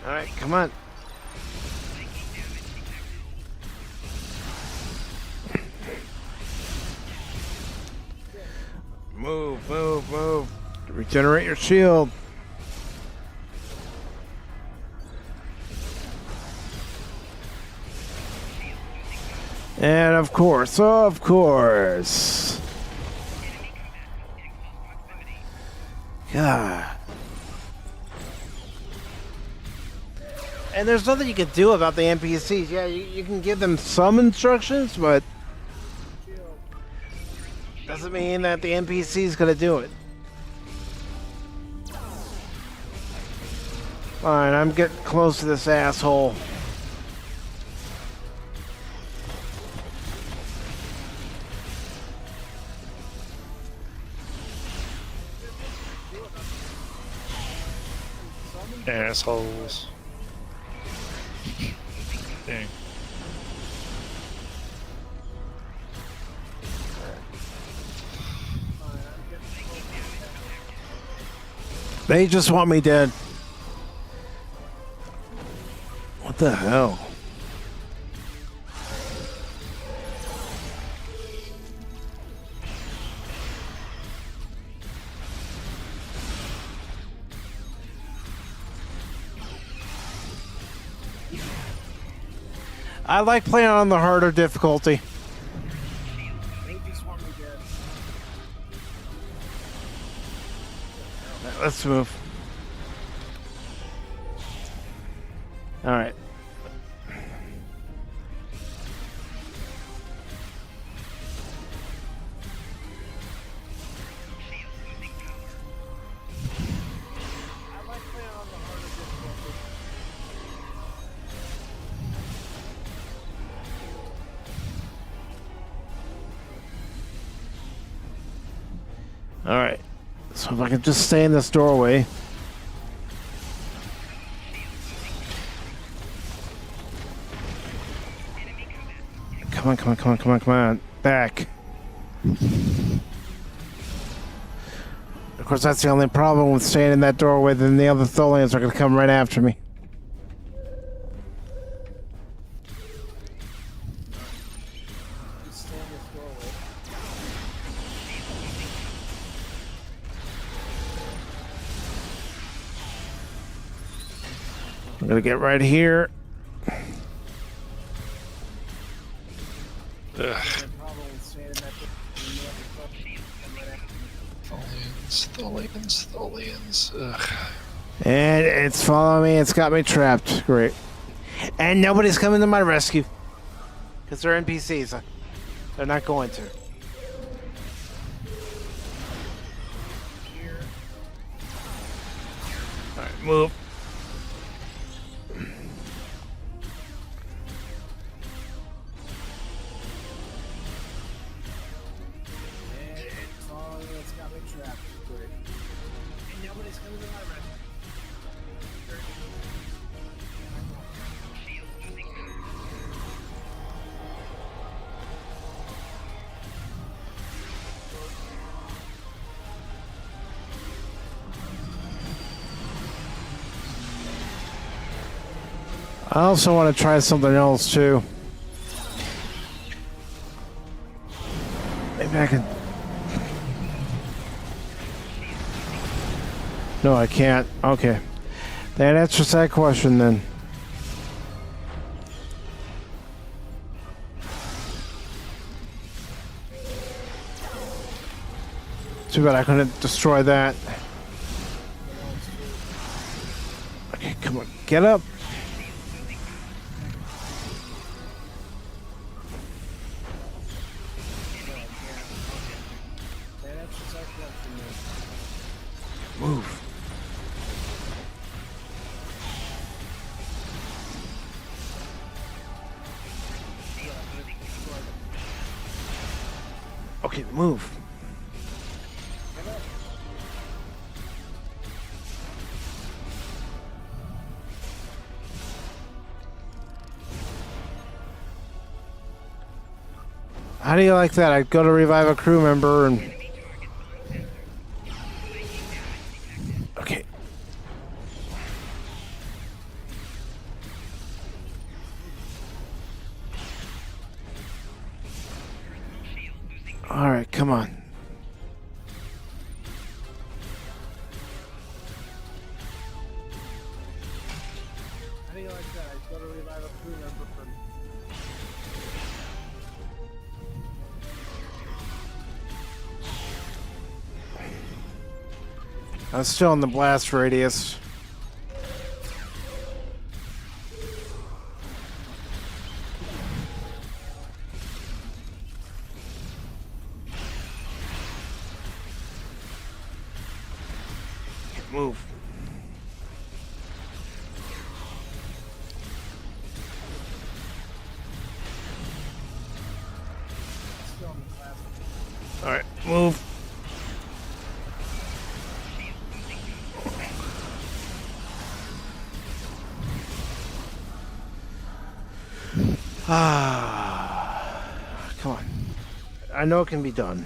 All right, come on. Move. Regenerate your shield. And of course. God. And there's nothing you can do about the NPCs. Yeah, you can give them some instructions, but doesn't mean that the NPC is gonna do it. Fine, I'm getting close to this asshole. Assholes. Dang. They just want me dead. What the hell? I like playing on the harder difficulty. Let's move. All right. All right. So if I can just stay in this doorway. Come on, come on, come on, come on, come on. Back. Of course, that's the only problem with staying in that doorway. Then the other Tholians are going to come right after me. I'm going to get right here. Tholians. Ugh. And it's following me. It's got me trapped. Great. And nobody's coming to my rescue. Because they're NPCs. They're not going to. Alright, move. I also want to try something else too. Maybe I can. No, I can't. Okay. That answers that question then. Too bad I couldn't destroy that. Okay, come on. Get up. Move. Okay, move. How do you like that? I'd go to revive a crew member and... Okay. All right, come on. How do you like that? I'd go to revive a crew member from... I'm still in the blast radius. Move. All right, move. Come on. I know it can be done.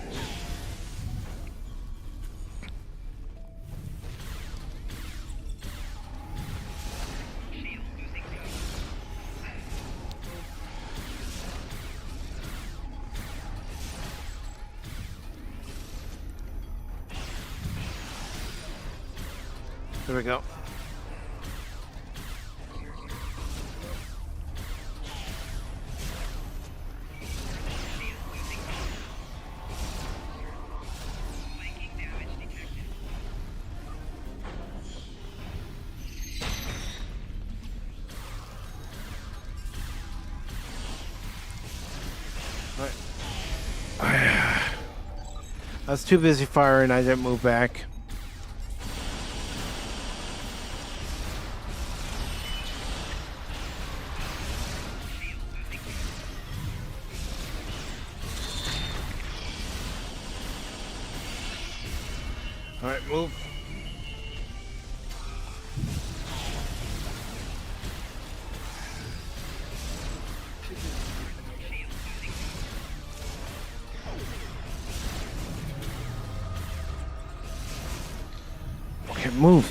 There we go. I was too busy firing, I didn't move back. All right, move. Okay, move.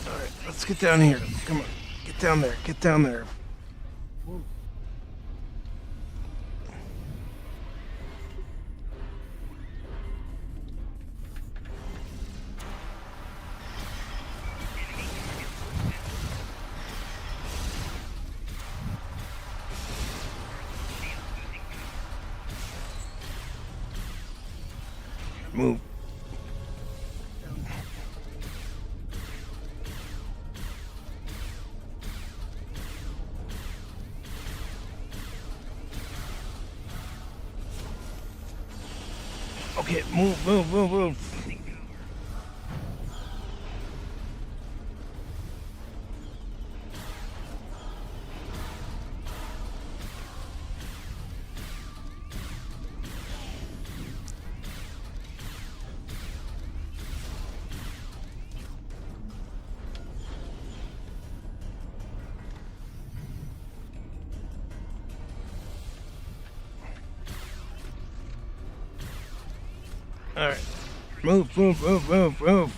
Alright, let's get down here. Come on. Get down there. Get down there. Move. Okay, move. All right, move.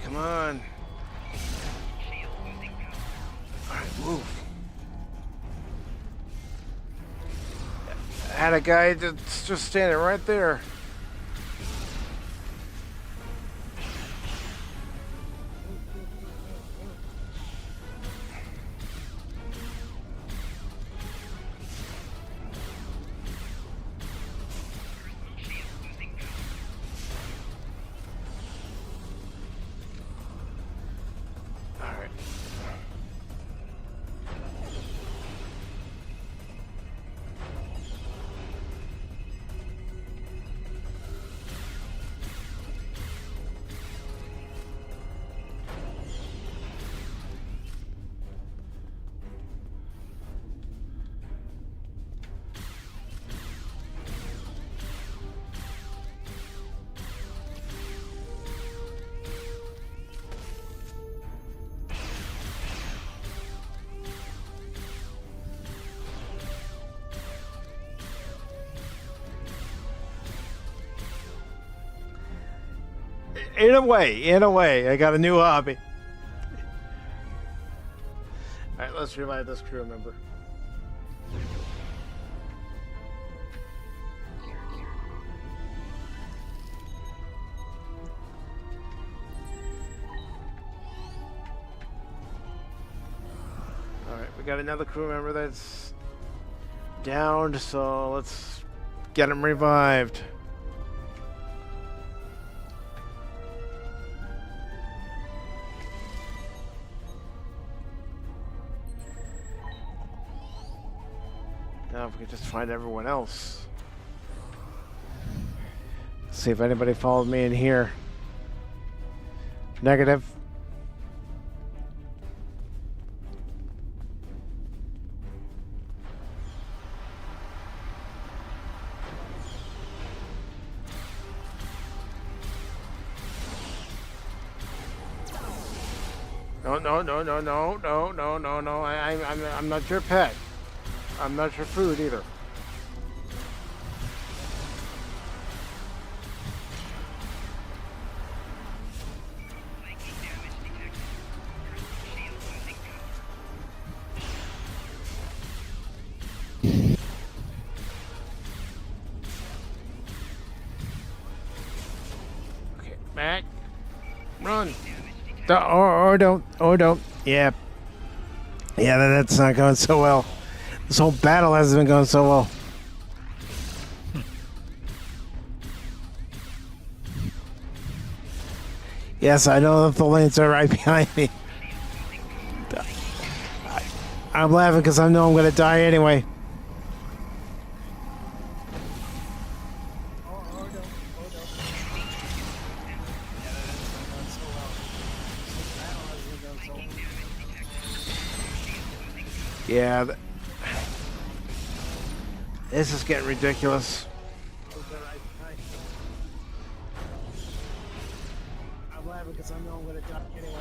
Come on. All right, move. I had a guy that's just standing right there. In a way, I got a new hobby. Alright, let's revive this crew member. Alright, we got another crew member that's downed, so let's get him revived. Now if we could just find everyone else. See if anybody followed me in here. Negative. No. I'm not your pet. I'm not your food either. Okay, Mac, run. Or don't. Yeah, that's not going so well. This whole battle hasn't been going so well. Yes, I know the lanes are right behind me. I'm laughing because I know I'm going to die anyway. Yeah. This is getting ridiculous. I'm laughing because I know I'm gonna die anyway.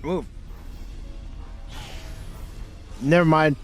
Move. Never mind.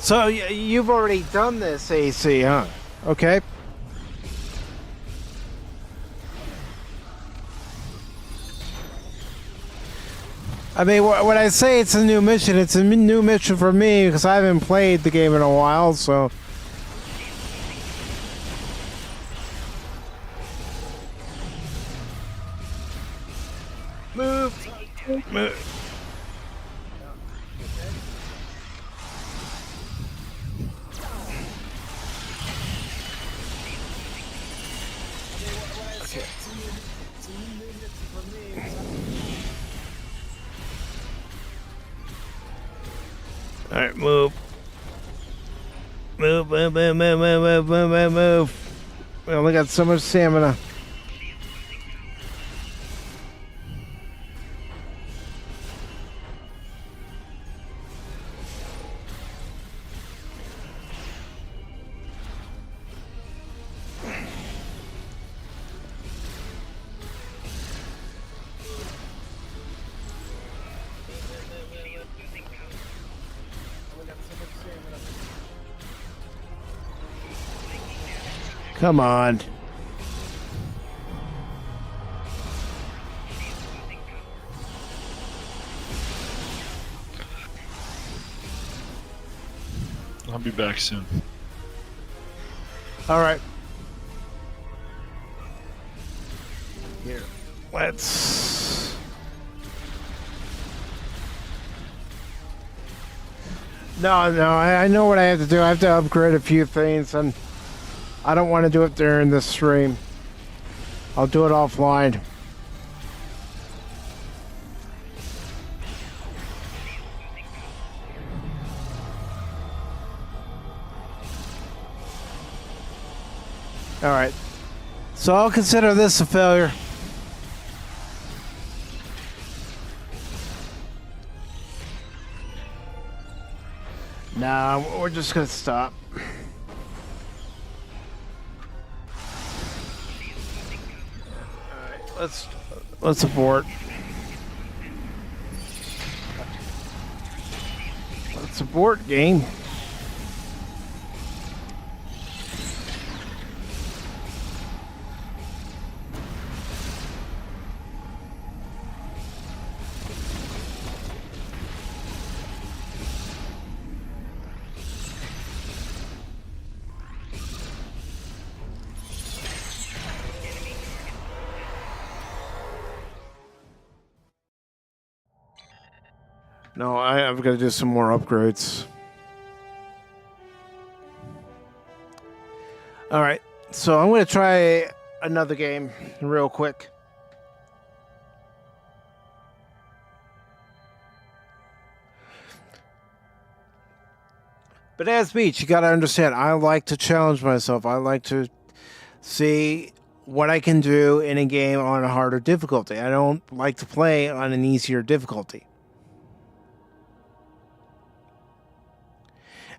So you've already done this, AC, huh? Okay. I mean, when I say it's a new mission, it's a new mission for me because I haven't played the game in a while, so... Move! Move! Alright, move. Move, move, move, move, move, move, move, move, move. We only got so much stamina. Come on. I'll be back soon. All right. Here. Let's... No, I know what I have to do. I have to upgrade a few things, and I don't want to do it during this stream. I'll do it offline. All right. So I'll consider this a failure. Nah, we're just gonna stop. Let's abort. Let's abort game. No, I've got to do some more upgrades. All right, so I'm going to try another game real quick. But as Beach, you got to understand, I like to challenge myself. I like to see what I can do in a game on a harder difficulty. I don't like to play on an easier difficulty.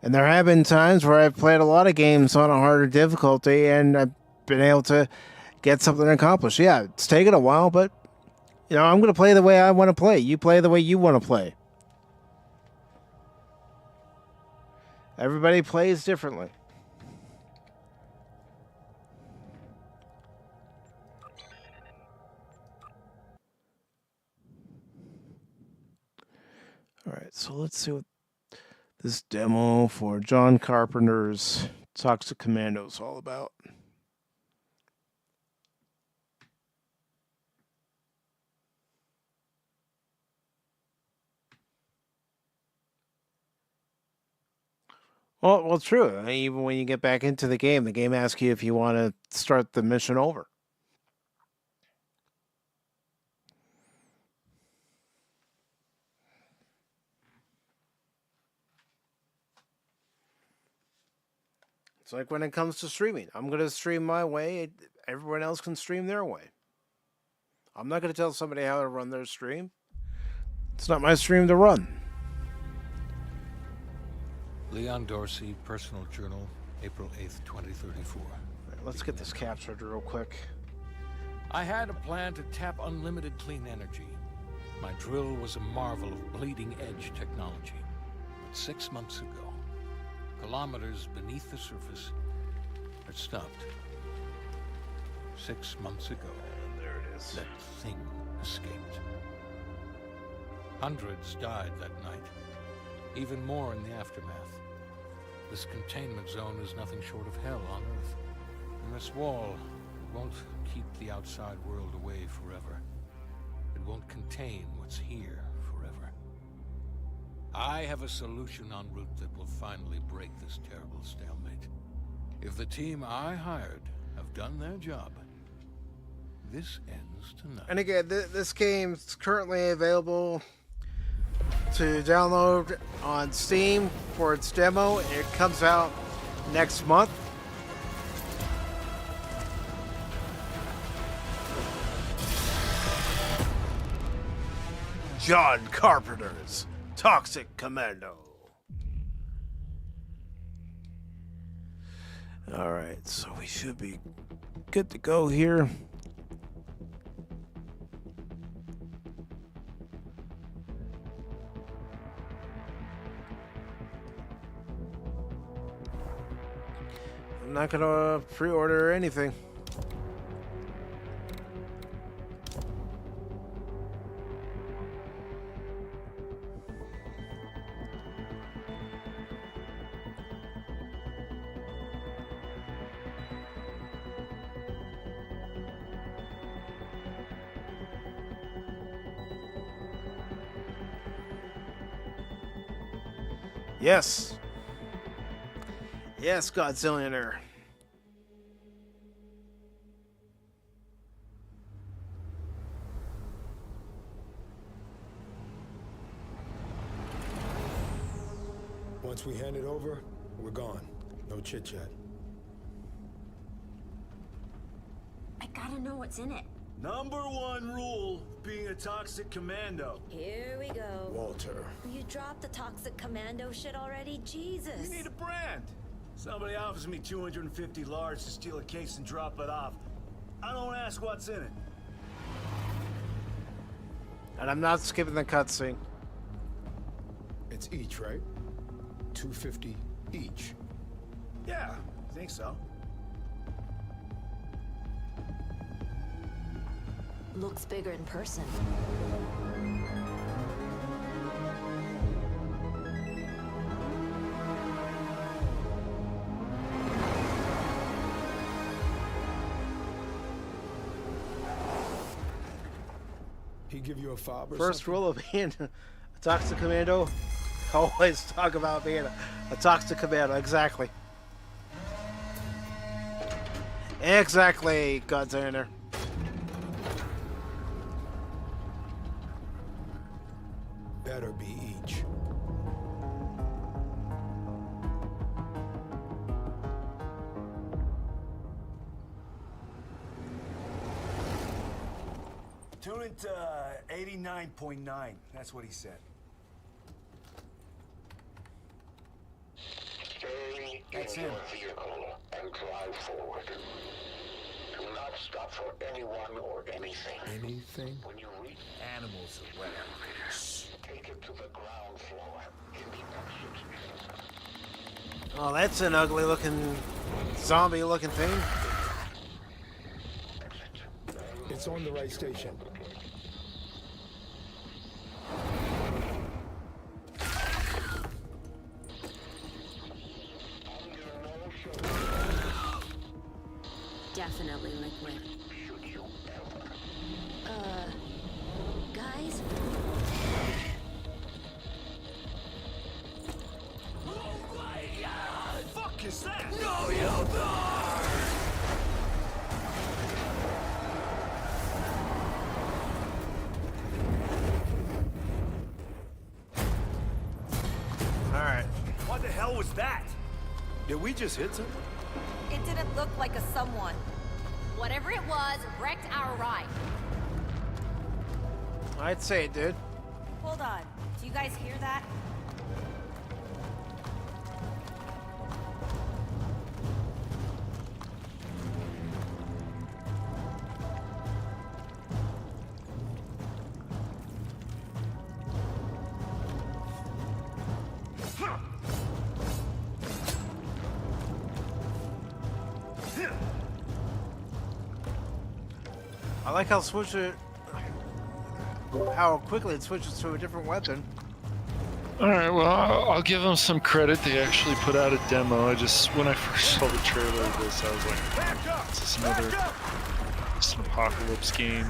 And there have been times where I've played a lot of games on a harder difficulty and I've been able to get something accomplished. Yeah, it's taken a while, but you know, I'm going to play the way I want to play. You play the way you want to play. Everybody plays differently. Alright, so let's see what this demo for John Carpenter's Toxic Commando is all about. Well, true. I mean, even when you get back into the game asks you if you want to start the mission over. It's like when it comes to streaming. I'm going to stream my way. Everyone else can stream their way. I'm not going to tell somebody how to run their stream. It's not my stream to run. Leon Dorsey, Personal Journal, April 8th, 2034. Right, let's get this captured real quick. I had a plan to tap unlimited clean energy. My drill was a marvel of bleeding-edge technology. But 6 months ago, kilometers beneath the surface, it stopped. 6 months ago, there it is. That thing escaped. Hundreds died that night. Even more in the aftermath. This containment zone is nothing short of hell on Earth. And this wall won't keep the outside world away forever. It won't contain what's here forever. I have a solution en route that will finally break this terrible stalemate. If the team I hired have done their job, this ends tonight. And again, this game's currently available to download on Steam for its demo. It comes out next month. John Carpenter's Toxic Commando. Alright, so we should be good to go here. I'm not gonna pre-order anything. Yes. Yes, Godzillionaire. Once we hand it over, we're gone. No chit-chat. I gotta know what's in it. Number one rule, being a toxic commando. Here we go. Walter. You dropped the toxic commando shit already? Jesus. We need a brand. Somebody offers me 250 large to steal a case and drop it off. I don't ask what's in it. And I'm not skipping the cutscene. It's each, right? 250 each. Yeah, I think so. Looks bigger in person. He give you a fob or First something? rule of being a Toxic Commando, always talk about being a Toxic Commando. Exactly. Exactly, Godzilla. Better be each. Tune it to 89.9. That's what he said. Stay That's in him. your vehicle and drive forward. Do not stop for anyone or anything. Anything? When you reach Animals are wet. take it to the ground floor in the exit. Oh, that's an ugly looking, zombie looking thing. It's on the right station. definitely liquid. Guys? Fuck is that? No, you don't! Alright. What the hell was that? Did we just hit something? It didn't look like a someone. Whatever it was, wrecked our ride. I'd say it did. Hold on. Do you guys hear that? I like how quickly it switches to a different weapon. Alright, well, I'll give them some credit. They actually put out a demo. When I first saw the trailer of this, I was like, is this just an apocalypse game?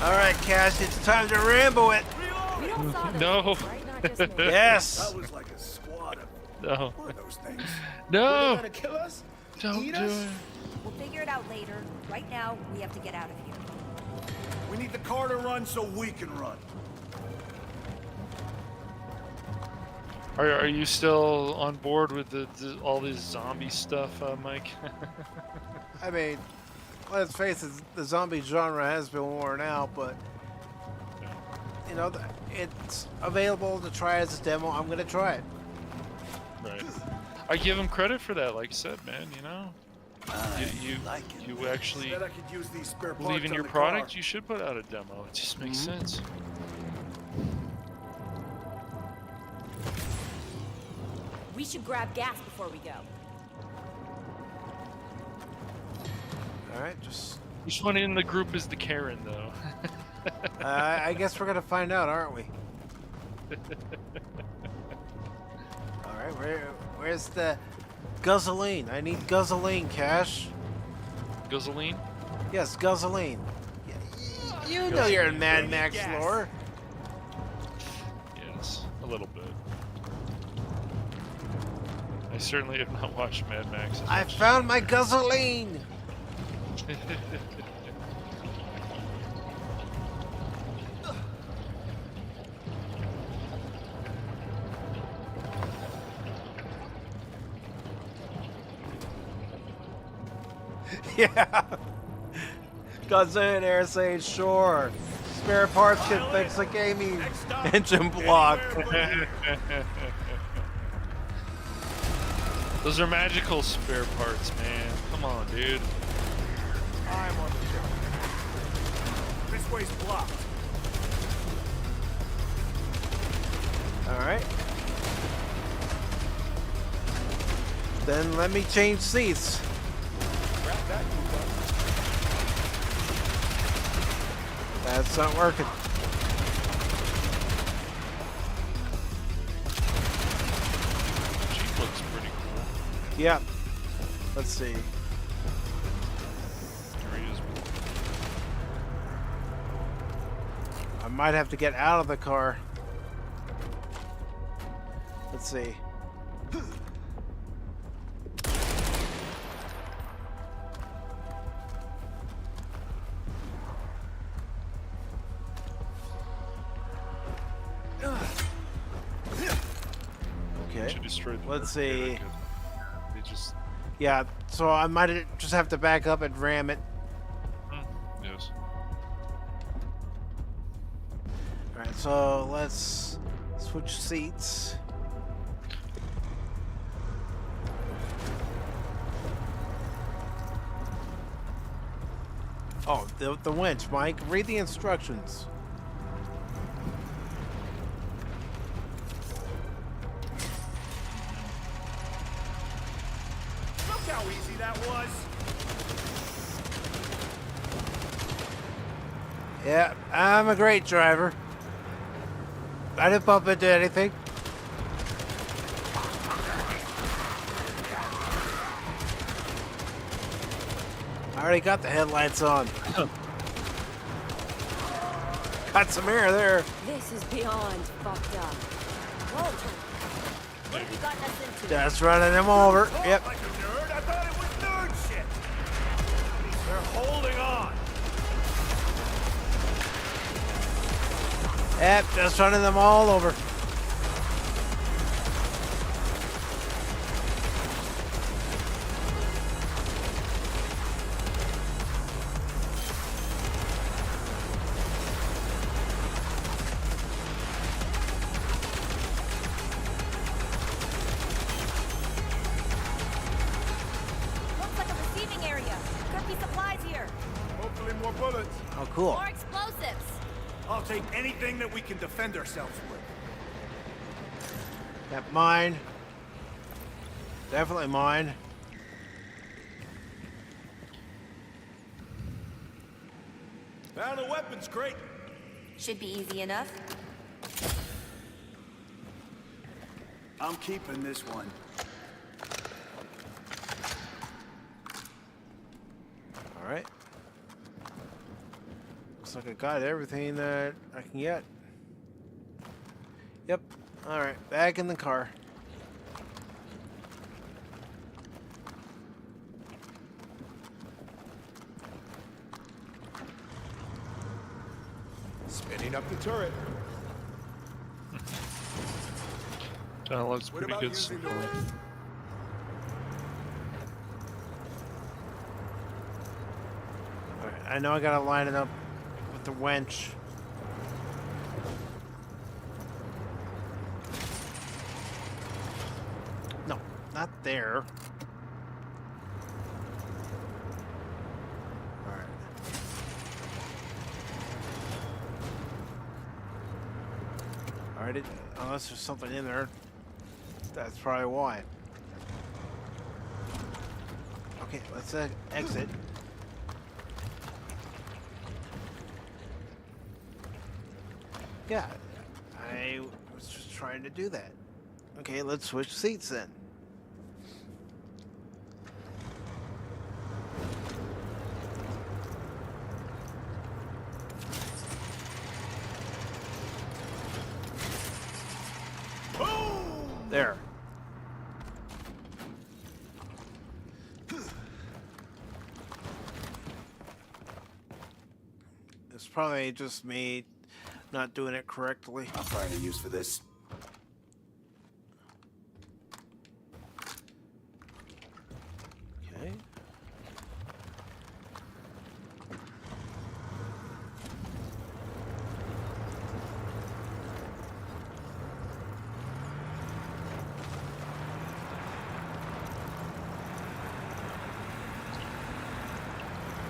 Alright, Cash, it's time to Rambo it! No! Yes! That was like a squad of No. one of those things. No! Were they gonna kill us? Don't Eat do us? it. We'll figure it out later. Right now, we have to get out of here. We need the car to run so we can run. Are you still on board with all this zombie stuff, Mike? I mean, let's face it, the zombie genre has been worn out, but you know, it's available to try as a demo. I'm gonna try it. Right. I give him credit for that. Like I said, man, you know, you actually Bet I could use these spare parts believe in on your the product. car. You should put out a demo. It just makes sense. We should grab gas before we go. Alright, just... Which one in the group is the Karen, though? I guess we're gonna find out, aren't we? Alright, where's the gasoline? I need gasoline, Cash. Gasoline? Yes, gasoline. You know you're in Mad Max lore. Yes, a little bit. I certainly have not watched Mad Max. I found my gasoline! Yeah. Gasoline Air saying sure. Spare parts can fix a gaming engine block. Those are magical spare parts, man. Come on, dude. I'm on the job. This way's blocked. Alright. Then let me change seats. Grab that, That's not working. Jeep looks pretty cool. Yeah. Let's see. I might have to get out of the car. Let's see. Okay. Let's see. They just. Yeah, so I might just have to back up and ram it. Yes. Alright, so let's switch seats. Oh, the winch, Mike. Read the instructions. Look how easy that was. Yeah, I'm a great driver. I didn't bump into anything. already got the headlights on. Got some air there. This is beyond fucked up. Walter, what have you gotten us into? Just running them over. Yep. Like a nerd? I thought it was nerd shit. They're holding on. Yep, just running them all over. Looks like a receiving area. Could be supplies here. Hopefully more bullets. Oh, cool. More explosives. I'll take anything that we can defend ourselves with. Yep, mine. Definitely mine. Found a weapons crate. Should be easy enough. I'm keeping this one. All right. Looks like I got everything that I can get. Yep. All right, back in the car. Spinning up the turret. That looks What pretty about good. using the So far. wrench? All right, I know I gotta line it up with the winch. No, not there. All right. All right, unless there's something in there, that's probably why. Okay, let's exit. Yeah, I was just trying to do that. Okay, let's switch seats then. There. It's probably just me not doing it correctly. I'll find a use for this. Okay.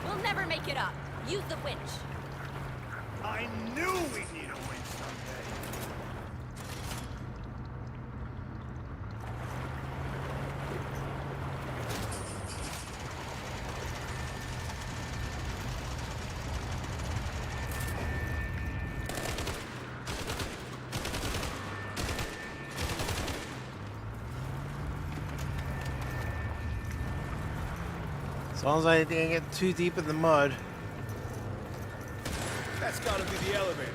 We'll never make it up. Use the winch. I knew we'd need a winch someday. As long as I didn't get too deep in the mud. That's gotta be the elevator.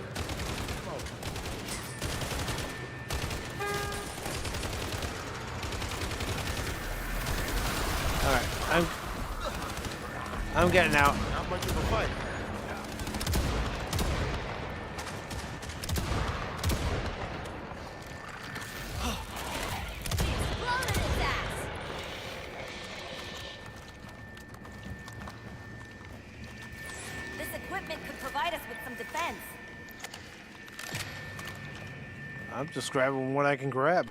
Oh. All right, I'm getting out. Not much of a fight. Exploded its ass. This equipment could provide us with some defense. I'm just grabbing what I can grab.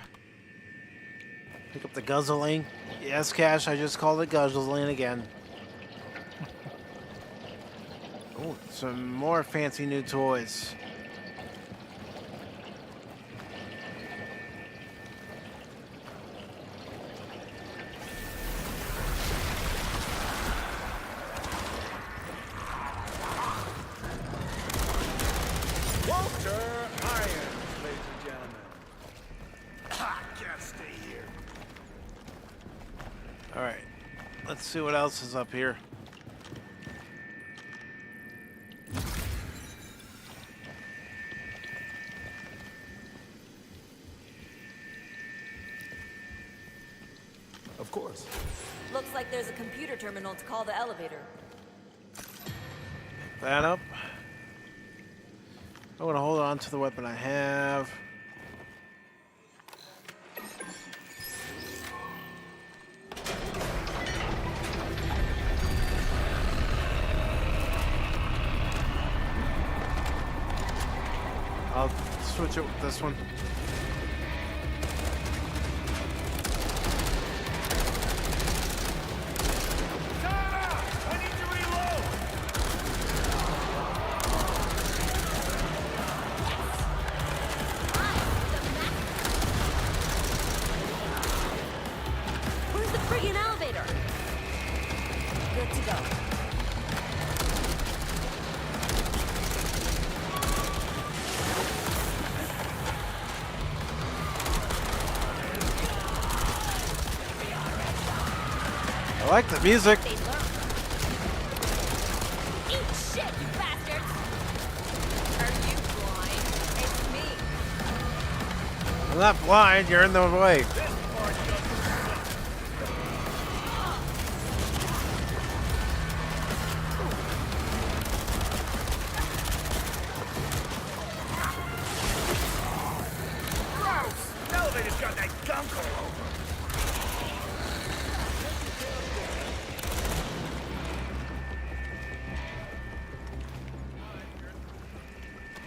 Pick up the guzzling. Yes, Cash, I just called it guzzling again. Oh, some more fancy new toys. Walter Irons, ladies and gentlemen. I can't stay here. All right, let's see what else is up here. course. Looks like there's a computer terminal to call the elevator. Pick that up. I want to hold on to the weapon I have. I'll switch it with this one. Where's the friggin' elevator? Good to go. I like the music. Eat shit, you bastards! Are you blind? It's me. I'm not blind, you're in the way. Gross! The elevator's got that gunk all over.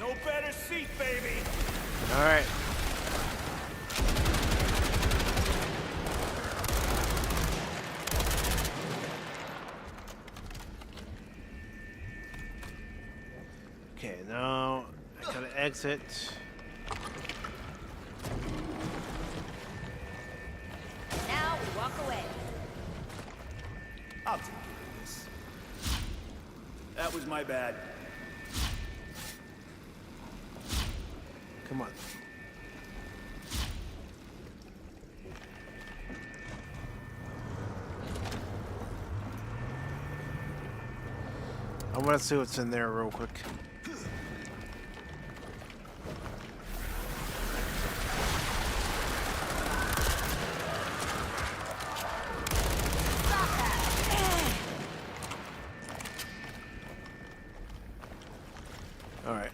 No better seat, baby. All right. Okay, now I gotta exit. Now we walk away. I'll take care of this. That was my bad. Come on. I want to see what's in there real quick. All right.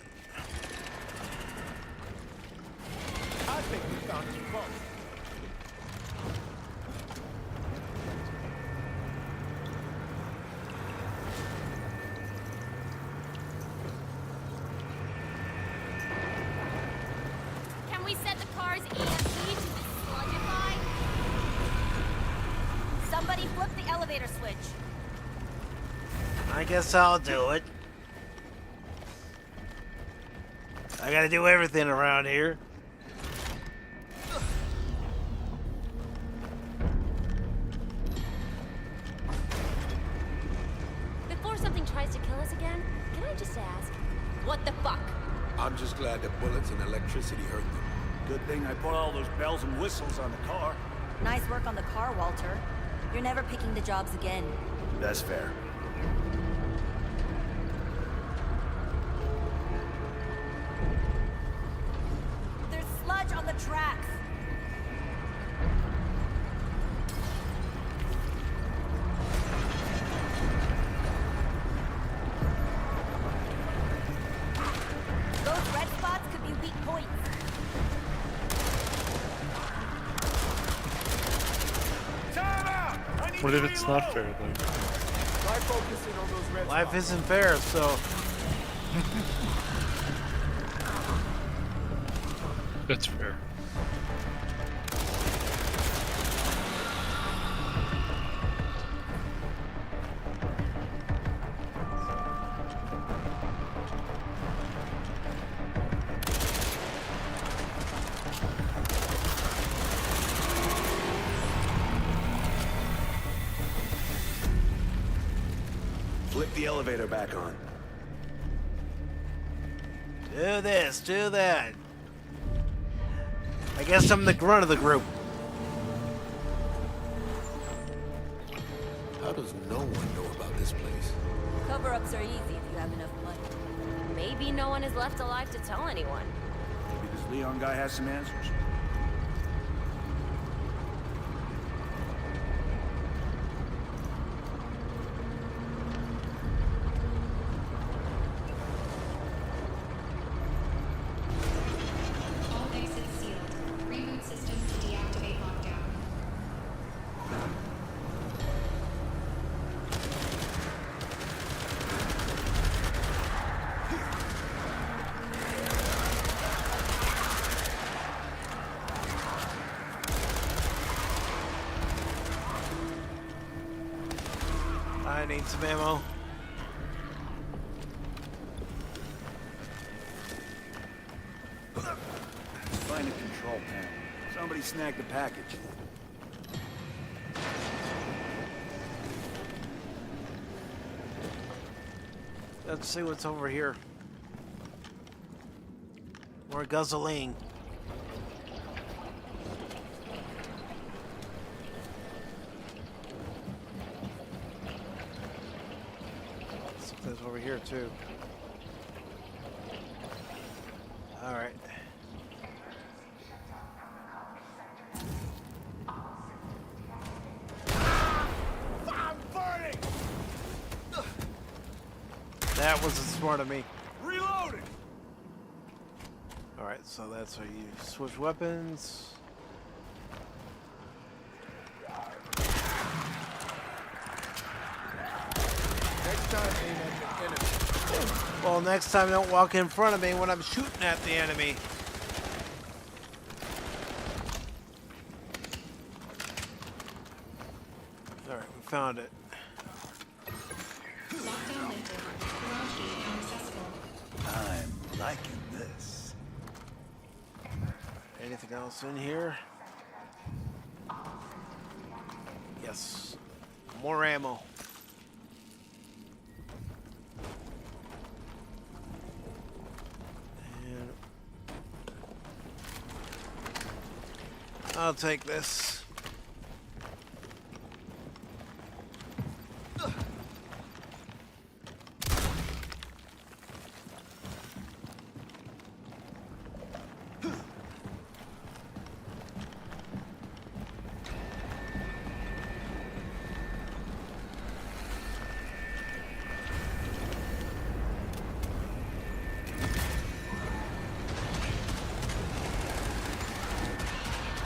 I think we found his phone. Can we set the car's EMP to sludgify? Somebody flip the elevator switch. I guess I'll do it. I gotta do everything around here. Before something tries to kill us again, can I just ask, What the fuck? I'm just glad that bullets and electricity hurt them. Good thing I put all those bells and whistles on the car. Nice work on the car, Walter. You're never picking the jobs again. That's fair. There's sludge on the tracks. Those red spots could be weak points. What if it's not fair, though? Try focusing on those red Life spots. isn't fair, so That's fair. Flip the elevator back on. do this, do that. I guess I'm the grunt of the group. How does no one know about this place? Cover-ups are easy if you have enough money. maybe no one is left alive to tell anyone. Maybe this Leon guy has some answers. need some ammo. Find a control panel. Somebody snagged the package. Let's see what's over here. More gasoline. Something's over here too. All right. I'm burning! That wasn't smart of me. Reloading! Alright, so that's how you switch weapons. Next time, aim at the enemy. Well, next time don't walk in front of me when I'm shooting at the enemy. Alright, we found it. I'm liking this. Anything else in here? Yes. More ammo. And I'll take this.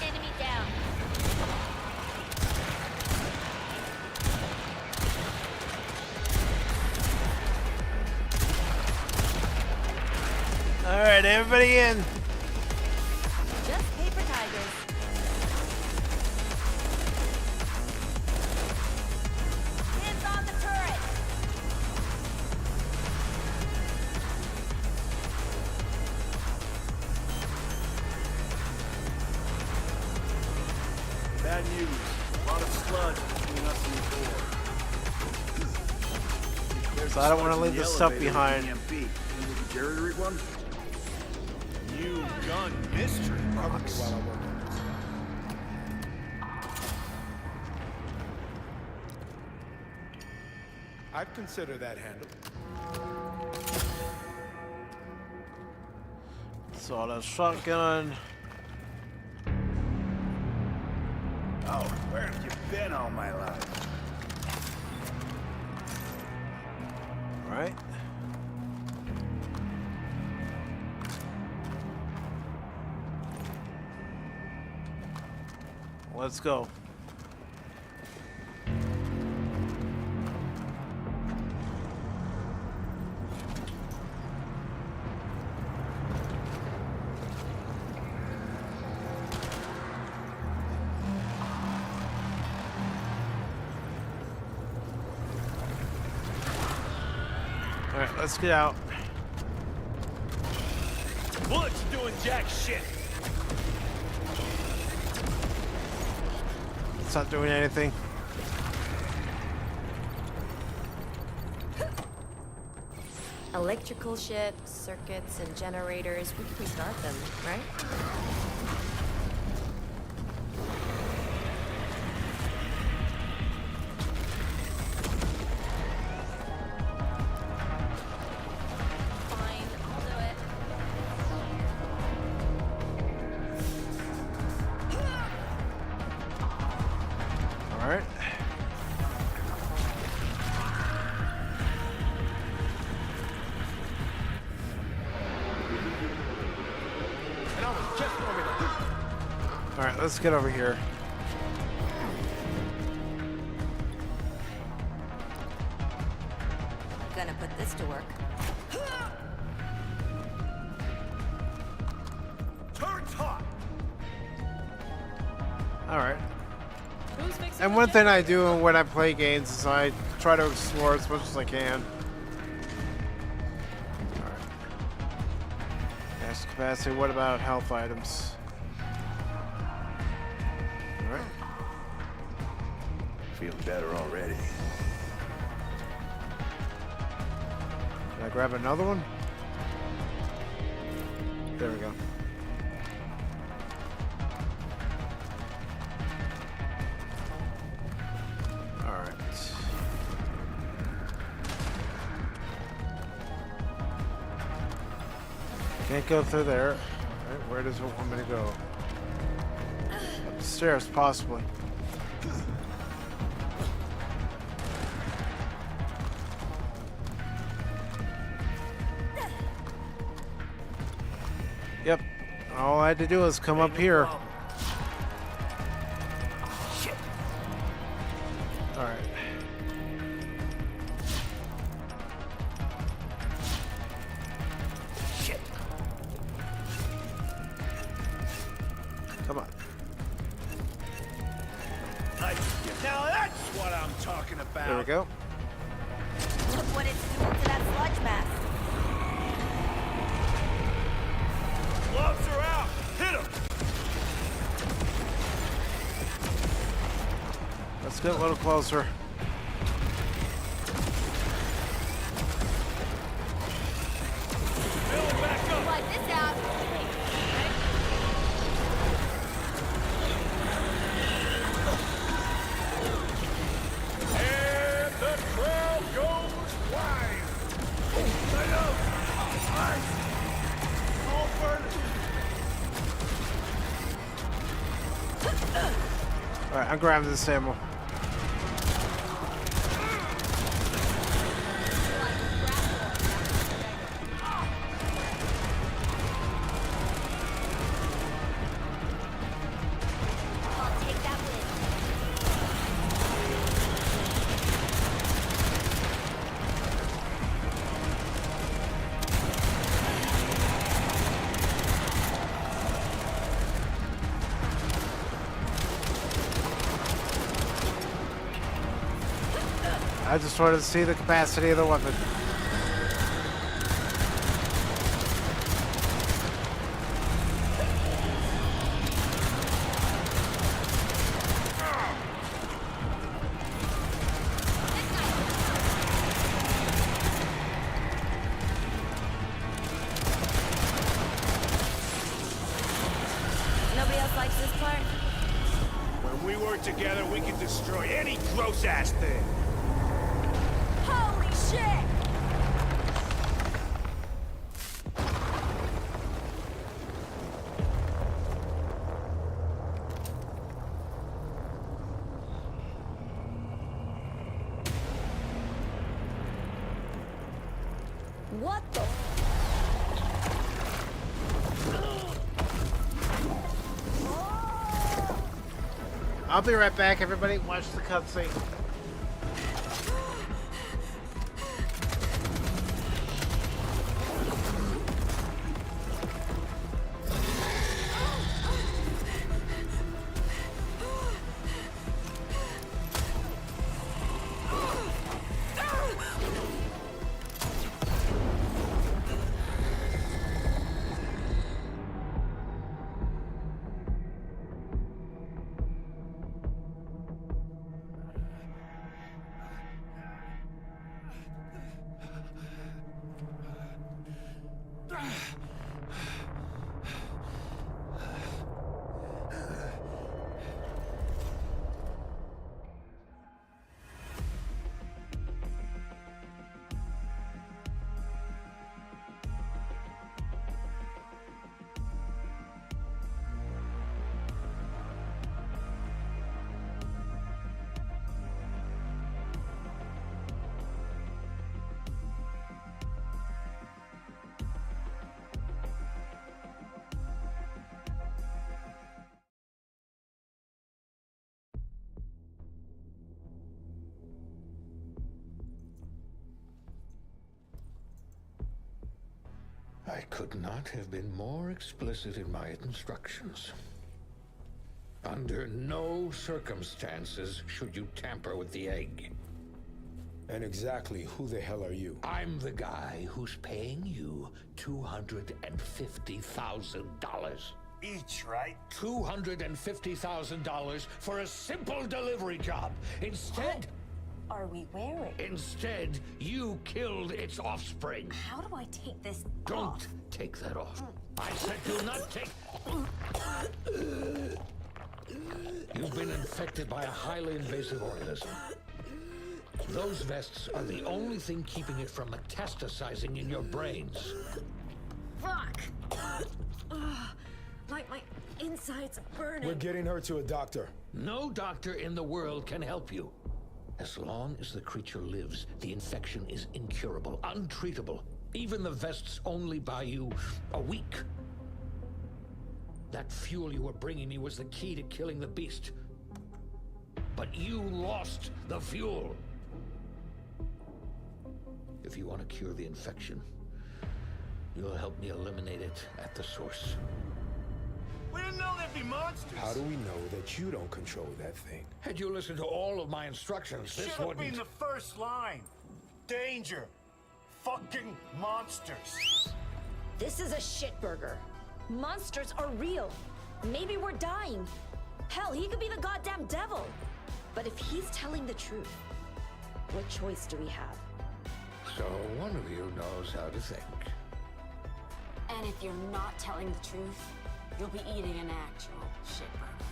Enemy down. All right, everybody in. Just paper tigers. Hands on the turret. Bad news. A lot of sludge between us and the door. So I don't want to leave this stuff behind. Jerry read one? New gun mystery box. While I work on this. I'd consider that handled. So the shotgun. Oh, where have you been all my life? All right. Let's go. All right, let's get out. Bullets doing jack shit. It's not doing anything. Electrical shit, circuits, and generators. We can restart them, right? Fine, I'll do it. All right. All right, let's get over here. Gonna put this to work. Turret's hot. All right. And one thing I do when I play games is I try to explore as much as I can. Alright. Max capacity, what about health items? Alright. Feeling better already. Can I grab another one? There we go. Alright. Can't go through there. Alright, where does it want me to go? Upstairs, possibly. Yep. All I had to do was come up here. Shit. All right. Shit. Come on. Now that's what I'm talking about. There we go. Look what it's doing to that sludge mask. Gloves are out. Hit him. Let's get a little closer. Build back up. Like this out. And the crowd goes wild. Light up. Nice. All furniture. Alright, I'm grabbing this ammo. I'll take that win. I just wanted to see the capacity of the weapon. Nobody else likes this part? When we work together, we can destroy any gross-ass thing. Holy shit! What the? I'll be right back, everybody. Watch the cutscene. I could not have been more explicit in my instructions. Under no circumstances should you tamper with the egg. And exactly who the hell are you? I'm the guy who's paying you $250,000. Each, right? $250,000 for a simple delivery job. Instead... What are we wearing? Instead, you killed its offspring. How do I take this Don't off? take that off. I said do not take... You've been infected by a highly invasive organism. Those vests are the only thing keeping it from metastasizing in your brains. Fuck! Like my insides are burning. We're getting her to a doctor. No doctor in the world can help you. As long as the creature lives, the infection is incurable, untreatable. Even the vests only buy you a week. That fuel you were bringing me was the key to killing the beast. But you lost the fuel. If you want to cure the infection, you'll help me eliminate it at the source. We didn't know there'd be monsters. How do we know that you don't control that thing? Had you listened to all of my instructions, this Should have wouldn't... been the first line. Danger. Fucking monsters. This is a shitburger. Monsters are real. Maybe we're dying. Hell, he could be the goddamn devil. But if he's telling the truth, what choice do we have? So one of you knows how to think. And if you're not telling the truth, you'll be eating an actual shitburger.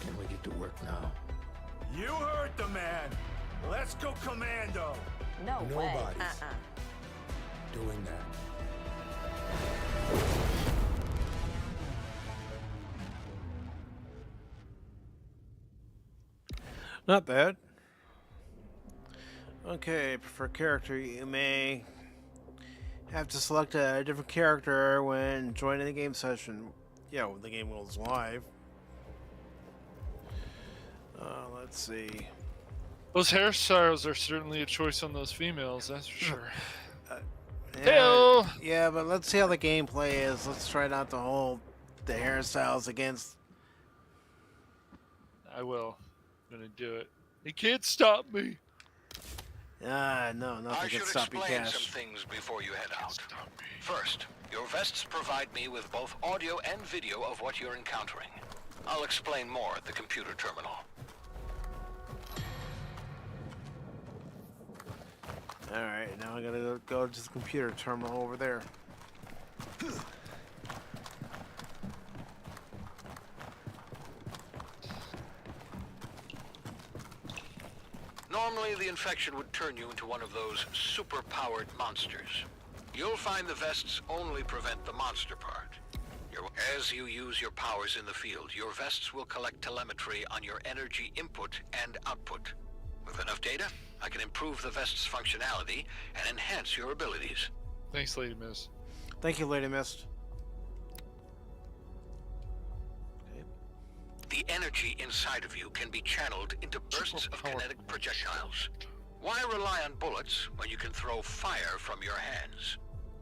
Can we get to work now? You heard the man. Let's go commando. No way. Nobody's doing that. Not bad. Okay, prefer character. You may have to select a different character when joining the game session. Yeah, when the game goes live. Let's see. Those hairstyles are certainly a choice on those females, that's for sure. Yeah, but let's see how the gameplay is. Let's try not to hold the hairstyles against. I will. I'm gonna do it. He can't stop me. No, nothing can stop you, I should explain Cash. some things before you head out. First, your vests provide me with both audio and video of what you're encountering. I'll explain more at the computer terminal. Alright, now I gotta go to the computer terminal over there. Normally, the infection would turn you into one of those super-powered monsters. You'll find the vests only prevent the monster part. As you use your powers in the field, your vests will collect telemetry on your energy input and output. With enough data, I can improve the vest's functionality and enhance your abilities. Thanks, Lady Mist. Thank you, Lady Mist. The energy inside of you can be channeled into bursts of kinetic projectiles. Why rely on bullets when you can throw fire from your hands?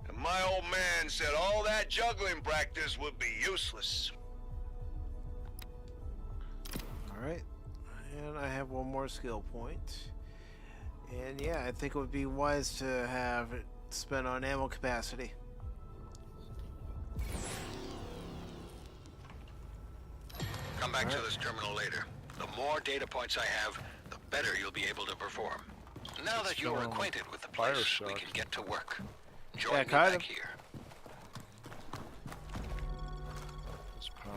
And my old man said all that juggling practice would be useless. Alright. And I have one more skill point. And yeah, I think it would be wise to have it spent on ammo capacity. Come back to this terminal later. The more data points I have, the better you'll be able to perform. Now that you're acquainted with the place, we can get to work. Join me back here.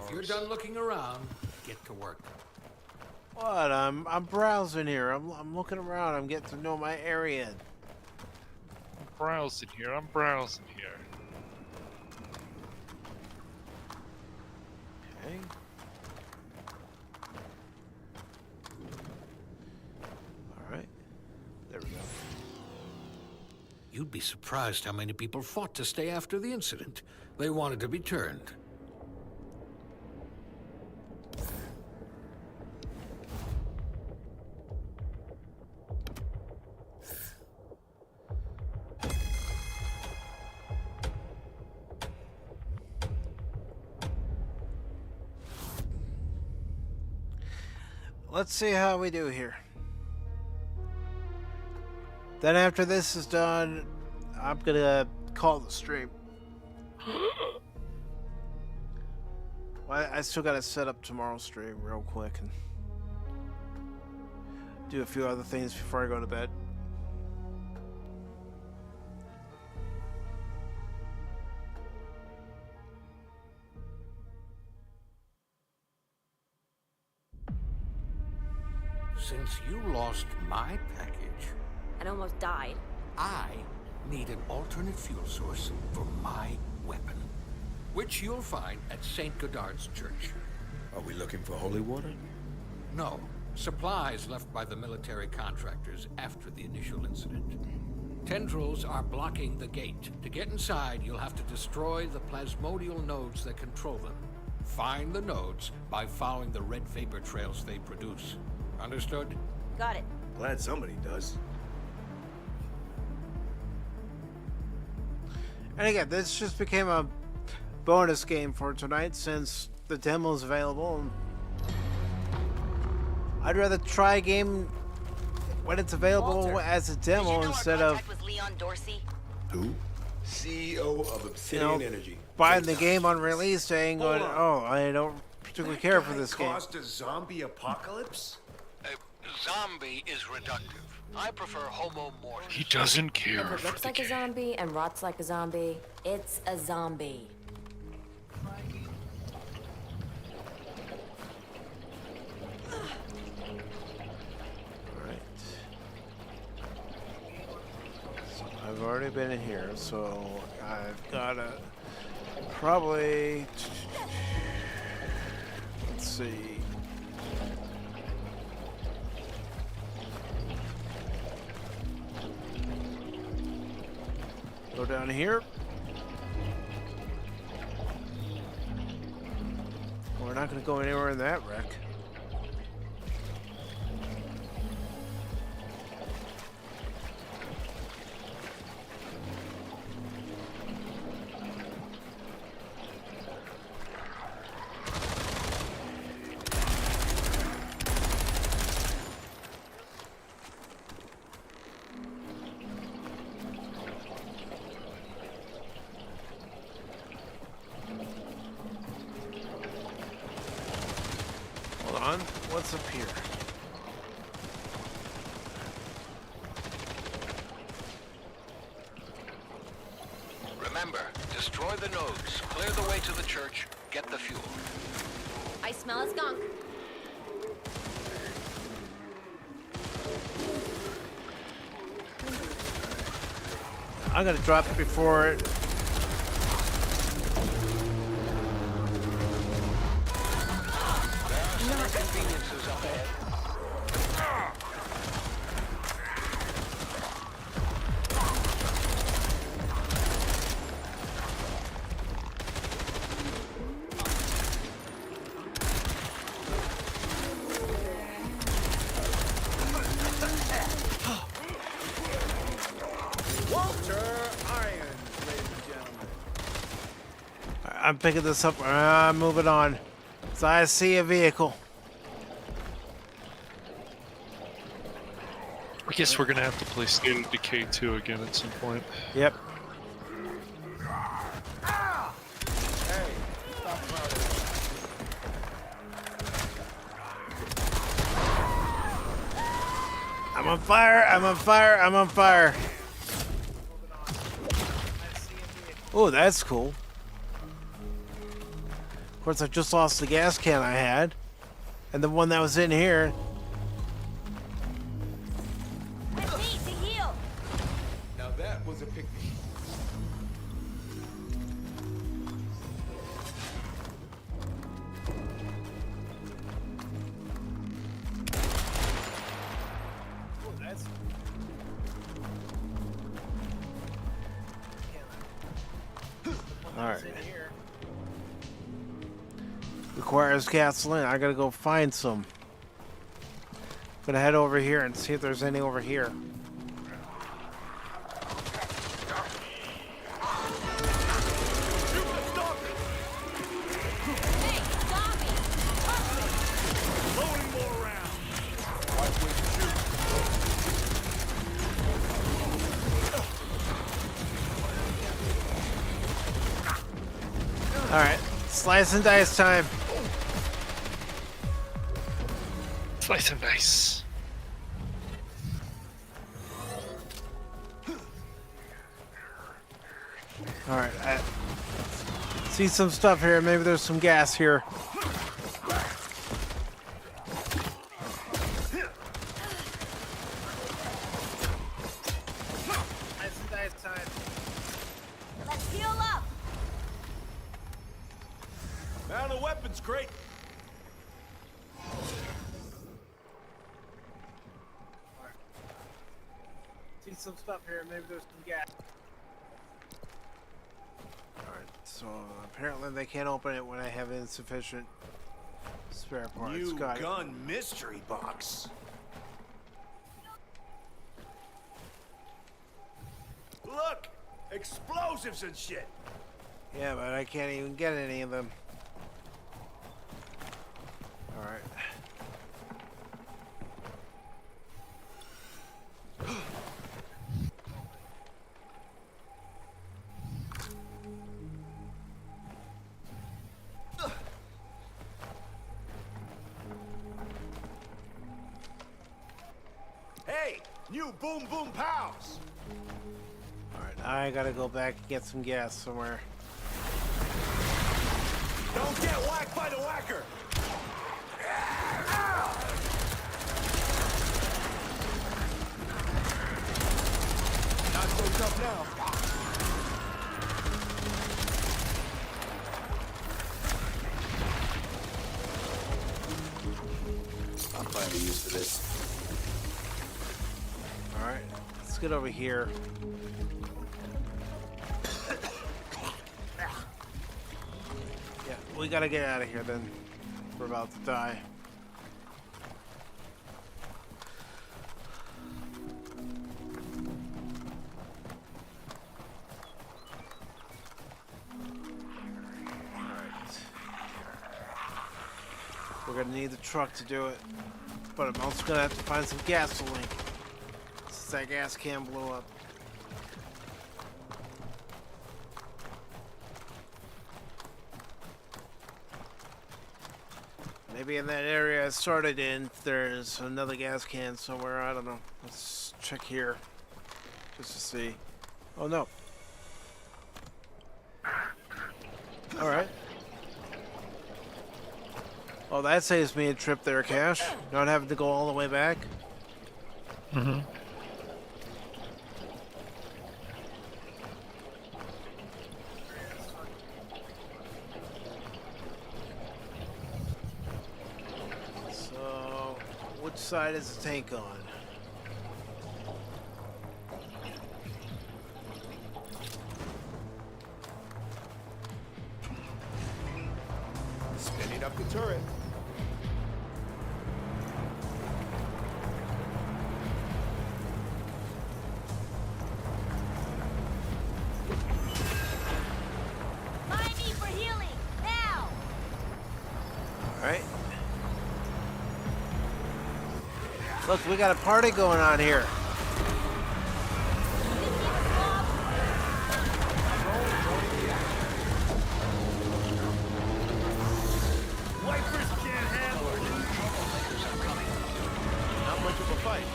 If you're done looking around, get to work. What? I'm browsing here. I'm looking around. I'm getting to know my area. I'm browsing here. Okay. Alright. There we go. You'd be surprised how many people fought to stay after the incident. They wanted to be turned. Let's see how we do here. Then after this is done, I'm gonna call the stream. Well, I still gotta set up tomorrow's stream real quick and do a few other things before I go to bed. Since you lost my package, and almost died. I need an alternate fuel source for my weapon, which you'll find at St. Godard's Church. Are we looking for holy water? No. Supplies left by the military contractors after the initial incident. Tendrils are blocking the gate. To get inside, you'll have to destroy the plasmodial nodes that control them. Find the nodes by following the red vapor trails they produce. Understood? Got it. Glad somebody does. And again, this just became a bonus game for tonight since the demo is available. I'd rather try a game when it's available Walter, as a demo instead of was Leon Dorsey? Who? CEO of Obsidian Energy. buying the game on release day and going, oh, I don't particularly care for this game. Caused a zombie apocalypse? Zombie is reductive. I prefer Homo mortis. He doesn't care. If it looks like a zombie and rots like a zombie, it's a zombie. Alright. So I've already been in here, so I've gotta probably, let's see. Go down here. We're not going to go anywhere in that wreck. What's up here? Remember, destroy the nodes, clear the way to the church, get the fuel. I smell a skunk. I'm gonna drop it before it. Inconveniences up ahead. I'm picking this up. I'm moving on. So I see a vehicle. I guess we're gonna have to play State of Decay 2 again at some point. Yep. I'm on fire! I'm on fire! I'm on fire! Oh, that's cool. Of course, I just lost the gas can I had. And the one that was in here. Now that was a picnic. Oh, that's... Alright. Requires gasoline. I gotta go find some. Gonna head over here and see if there's any over here. Alright, slice and dice time. Slice and dice. Alright, I see some stuff here. Maybe there's some gas here. Slice and dice time. Let's heal up. Found a weapons crate. See some stuff here. Maybe there's some gas. Alright, so apparently they can't open it when I have insufficient spare parts. New Got gun mystery box. Look! Explosives and shit! Yeah, but I can't even get any of them. Alright. Hey! New boom boom pows! Alright, I gotta go back and get some gas somewhere. Don't get whacked by the whacker! Not so tough now. I'll find a use for this. Alright, let's get over here. Yeah, we gotta get out of here then. We're about to die. Alright. We're gonna need the truck to do it. But I'm also gonna have to find some gasoline. Since that gas can blew up. Maybe in that area I started in, there's another gas can somewhere. I don't know. Let's check here. Just to see. Oh no. Alright. Oh, that saves me a trip there, Cash. Not having to go all the way back. Mm-hmm. So, which side is the tank on? Spinning up the turret. Buy me for healing, now! Alright. Look, we got a party going on here. Wipers can't handle it. Not much of a fight.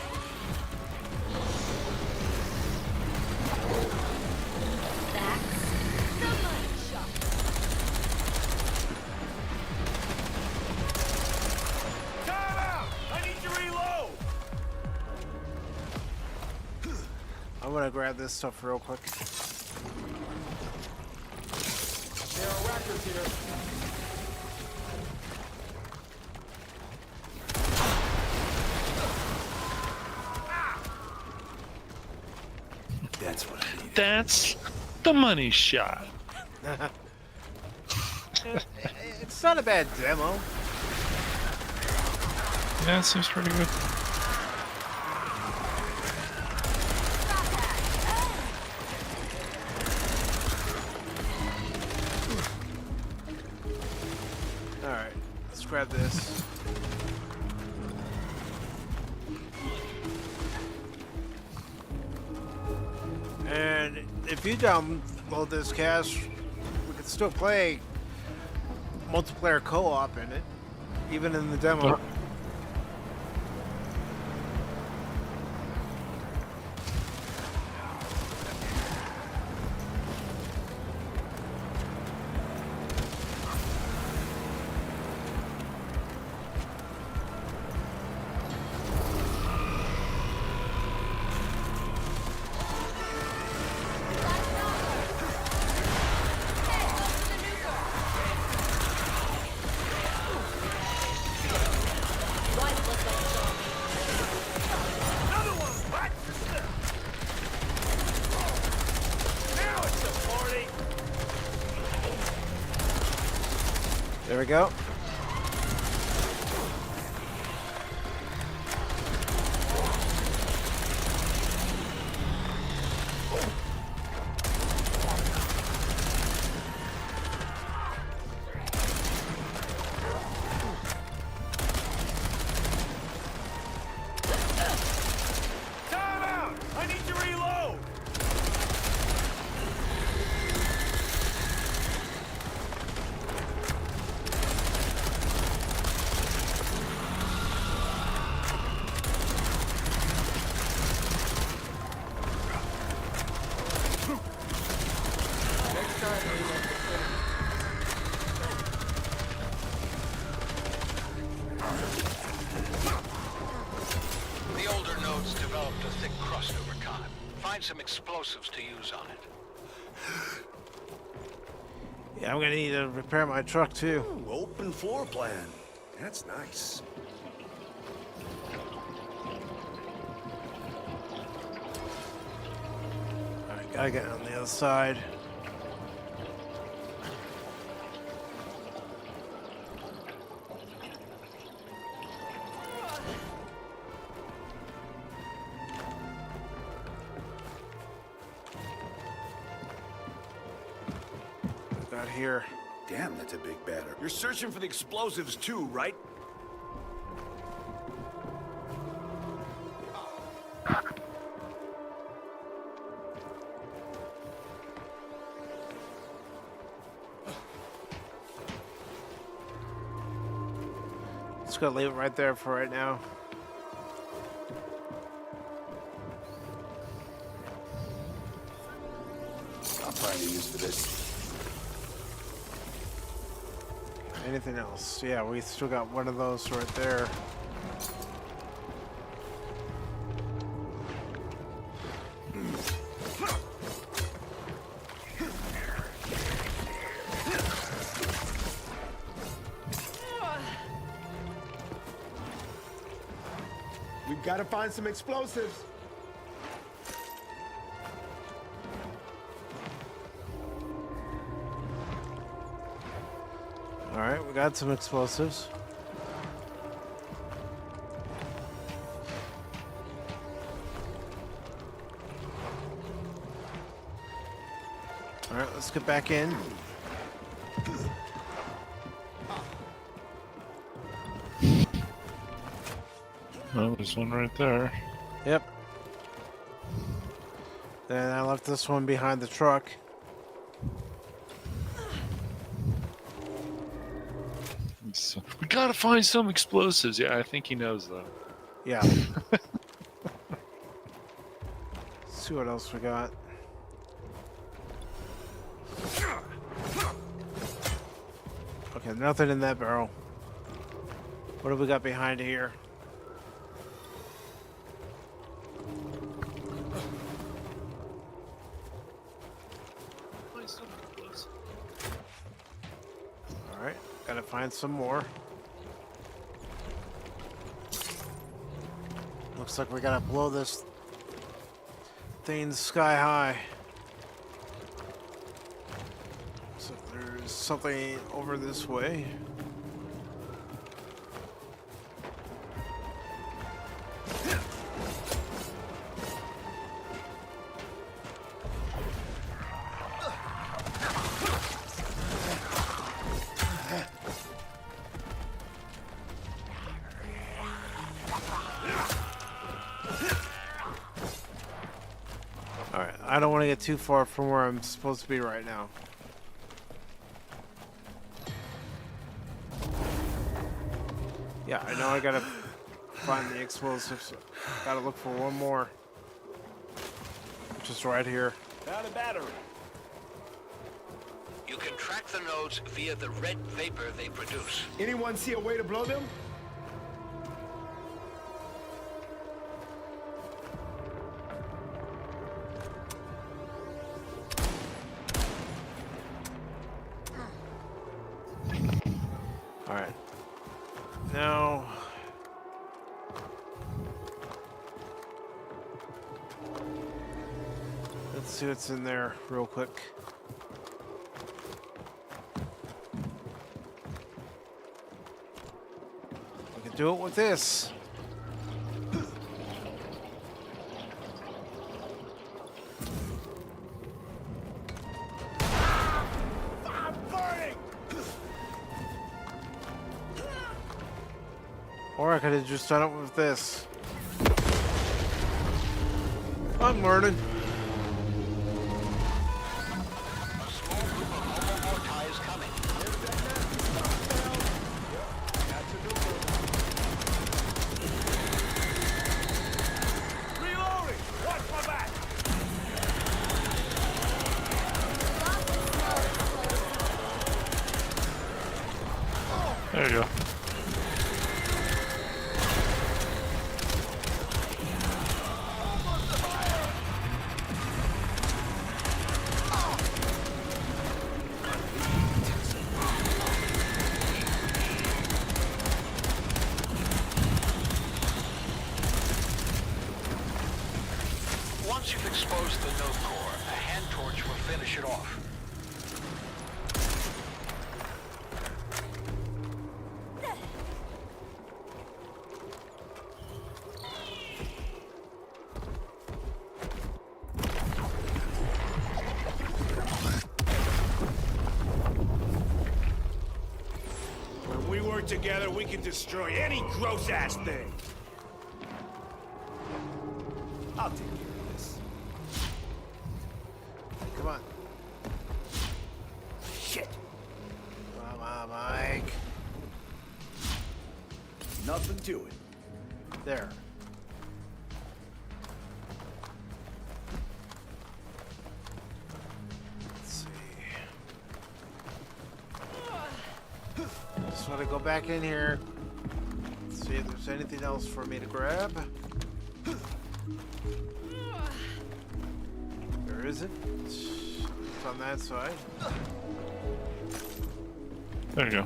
That's the money shot. Time out! I need to reload! I'm gonna grab this stuff real quick. There are rackers here. That's what I need. That's the money shot. It's not a bad demo. Yeah, it seems pretty good. Alright, let's grab this. And if you download this, Cash, we can still play multiplayer co-op in it, even in the demo. There we go. Time out! I need to reload! The older nodes developed a thick crust over time. Find some explosives to use on it. Yeah, I'm gonna need to repair my truck too. Ooh, open floor plan. That's nice. Alright, gotta get on the other side. Got here. Damn, that's a big batter. You're searching for the explosives too, right? Just gonna leave it right there for right now. I'll find a use for this. Anything else? Yeah, we still got one of those right there. We've got to find some explosives. Alright, we got some explosives. Alright, let's get back in. Oh, there's one right there. Yep. Then I left this one behind the truck. So, we gotta find some explosives. Yeah, I think he knows though. Yeah. See what else we got. Okay, nothing in that barrel. What have we got behind here? Alright, gotta find some more. Looks like we gotta blow this thing sky high. So there's something over this way. Alright, I don't want to get too far from where I'm supposed to be right now. Yeah, I know I gotta find the explosives. Gotta look for one more. Just right here. Found a battery. You can track the nodes via the red vapor they produce. Anyone see a way to blow them? All right. Now, let's see what's in there real quick. We can do it with this. I'm burning! Or I could have just done it with this. I'm learning. Reloading! Watch my back! There you go. Once you've exposed the node core, a hand torch will finish it off. When we work together, we can destroy any gross-ass thing. I'll take care of this. Come on. Shit! Come on, Mike. Nothing to it. There. Let's see. Just want to go back in here. See if there's anything else for me to grab. There isn't. It's on that side. There you go.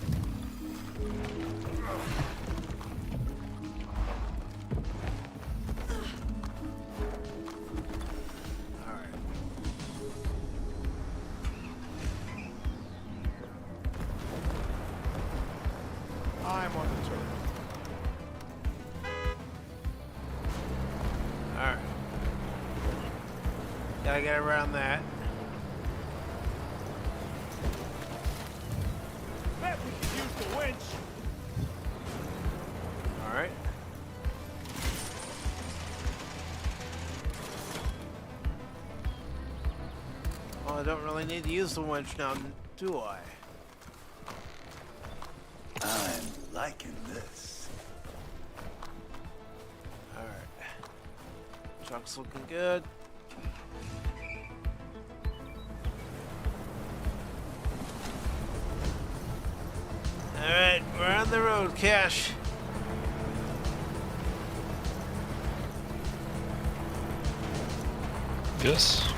Alright. I'm on the turret. Alright. Gotta get around that. Bet we could use the winch. Alright. Well, I don't really need to use the winch now, do I? I'm liking this. Alright. Truck's looking good. Alright, we're on the road, Cash. Yes.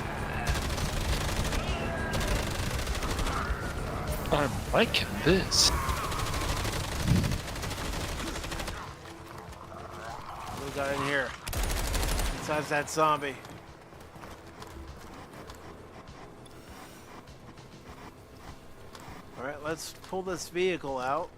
I'm liking this. What we got in here? Besides that zombie. Alright, let's pull this vehicle out.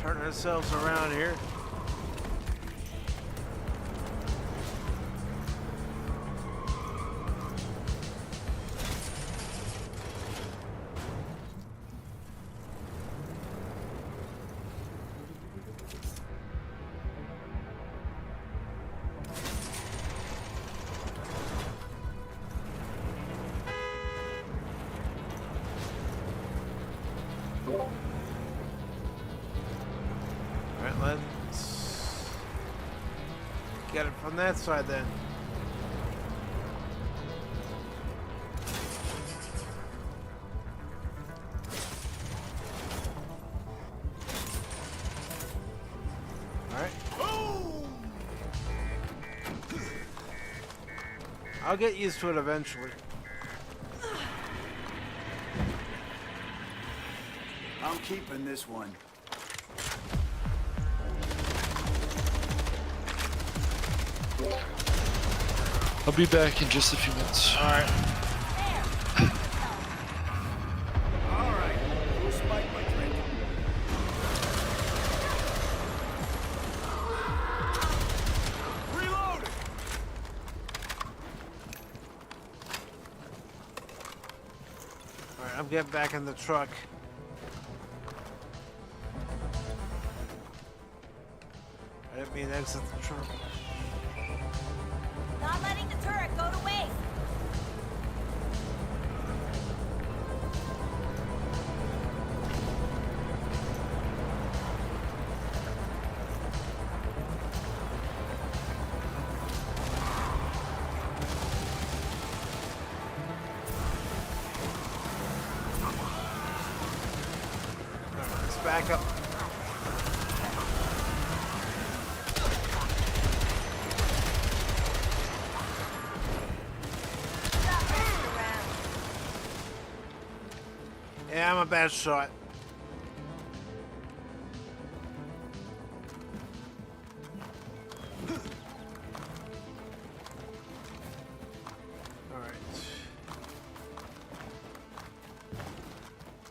Turn ourselves around here. Alright, let's get it from that side then. Alright. I'll get used to it eventually. I'm keeping this one. I'll be back in just a few minutes. Alright. Alright, who spiked my drink? Reloading! Alright, I'm getting back in the truck. I didn't mean to exit the truck. Not letting the turret go to waste. Alright, let's back up. Yeah, I'm a bad shot. Alright.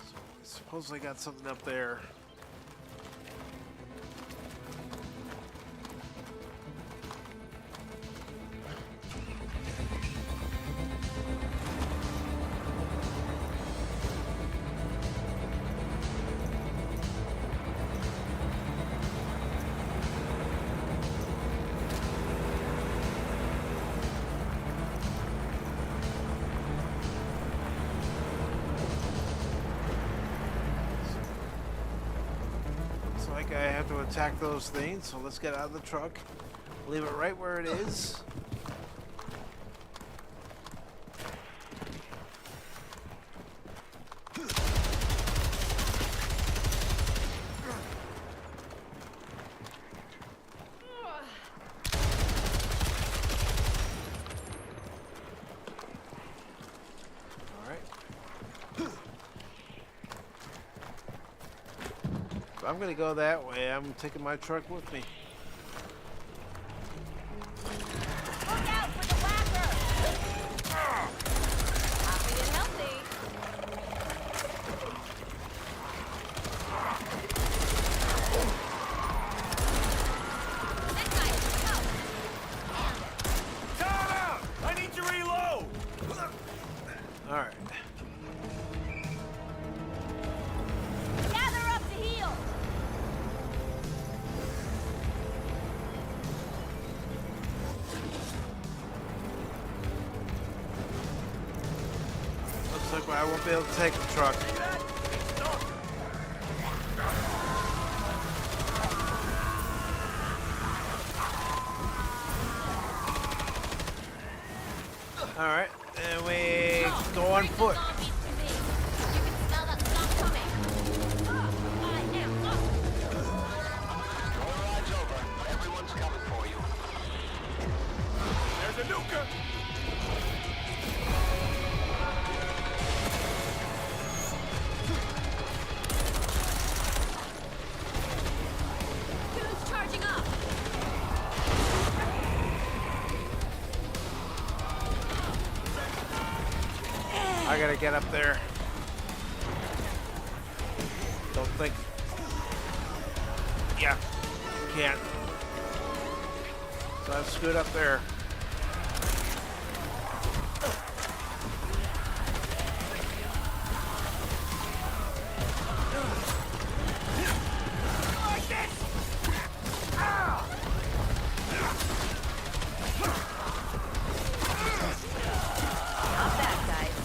So, suppose I got something up there. Like I have to attack those things, so let's get out of the truck. Leave it right where it is. I'm gonna go that way. I'm taking my truck with me. Look out for the whacker! Happy and healthy. That guy, go! Time out! I need to reload! Alright. Gather up to heal! Looks like I won't be able to take the truck. Alright, and we go on foot. There's a nuker! Who's charging up? I gotta get up there. Don't think. Yeah, can't. So I've screwed up there. Not bad, guys.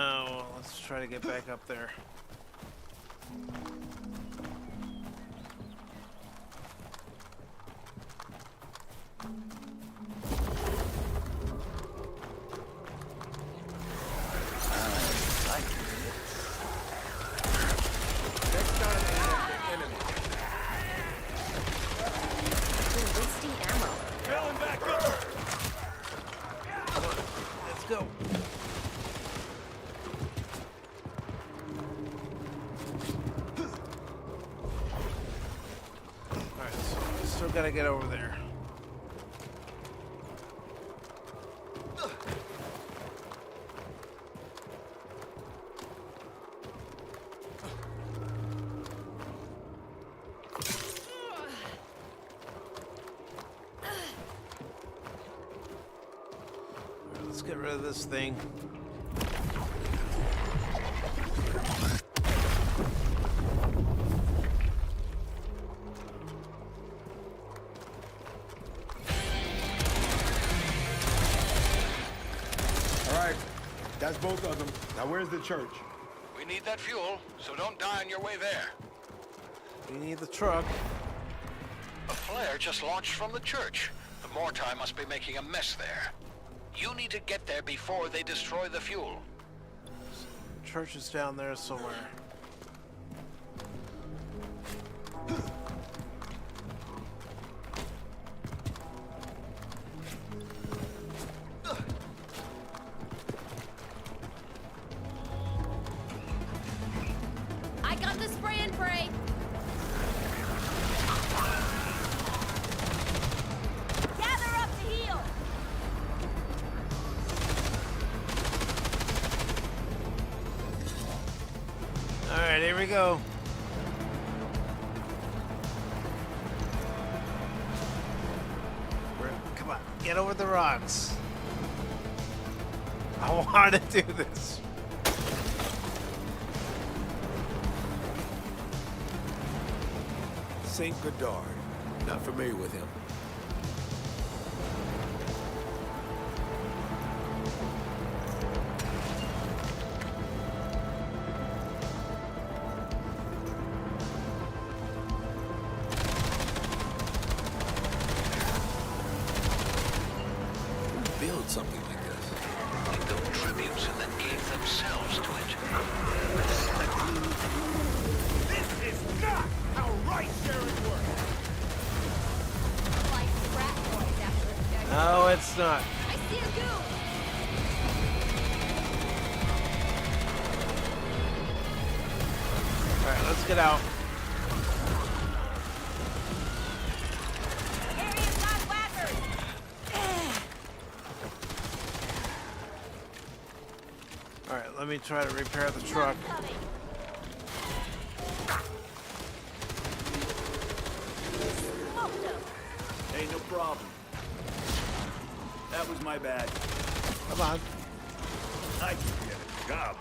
Well, let's try to get back up there. Gotta get over there. Let's get rid of this thing. That's both of them. Now where's the church? We need that fuel, so don't die on your way there. We need the truck. A flare just launched from the church. The Mortai must be making a mess there. You need to get there before they destroy the fuel. Church is down there somewhere. Alright, here we go. Come on, get over the rocks. I want to do this. Saint Godard. Not familiar with him. Something like this. Like the tributes and then gave themselves to it. This is not how ride-sharing works! Like frat boys after No, it's not. I see a goon! Alright, let's get out. Alright, let me try to repair the truck. Hey, no problem. That was my bad. Come on. I can get a job.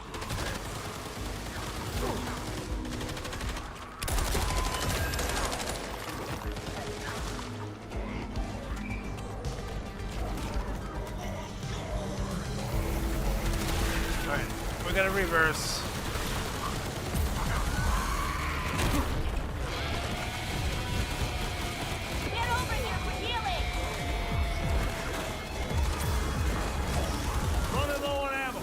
Alright, we're gonna reverse. Get over here for healing! Running low on ammo.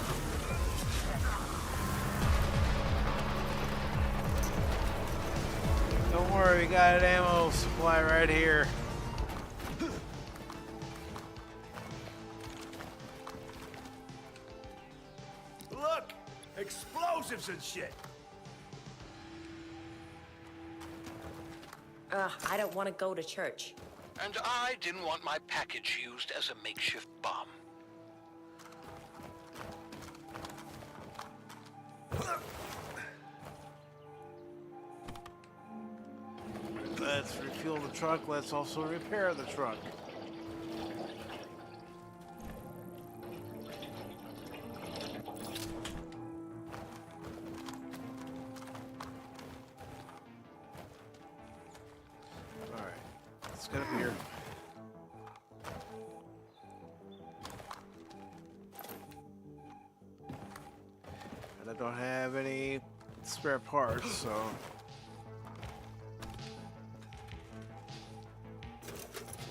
Don't worry, we got an ammo supply right here. Look! Explosives and shit! I don't want to go to church. And I didn't want my package used as a makeshift bomb. Let's refuel the truck. Let's also repair the truck. Alright, let's get up here. But I don't have any spare parts, so...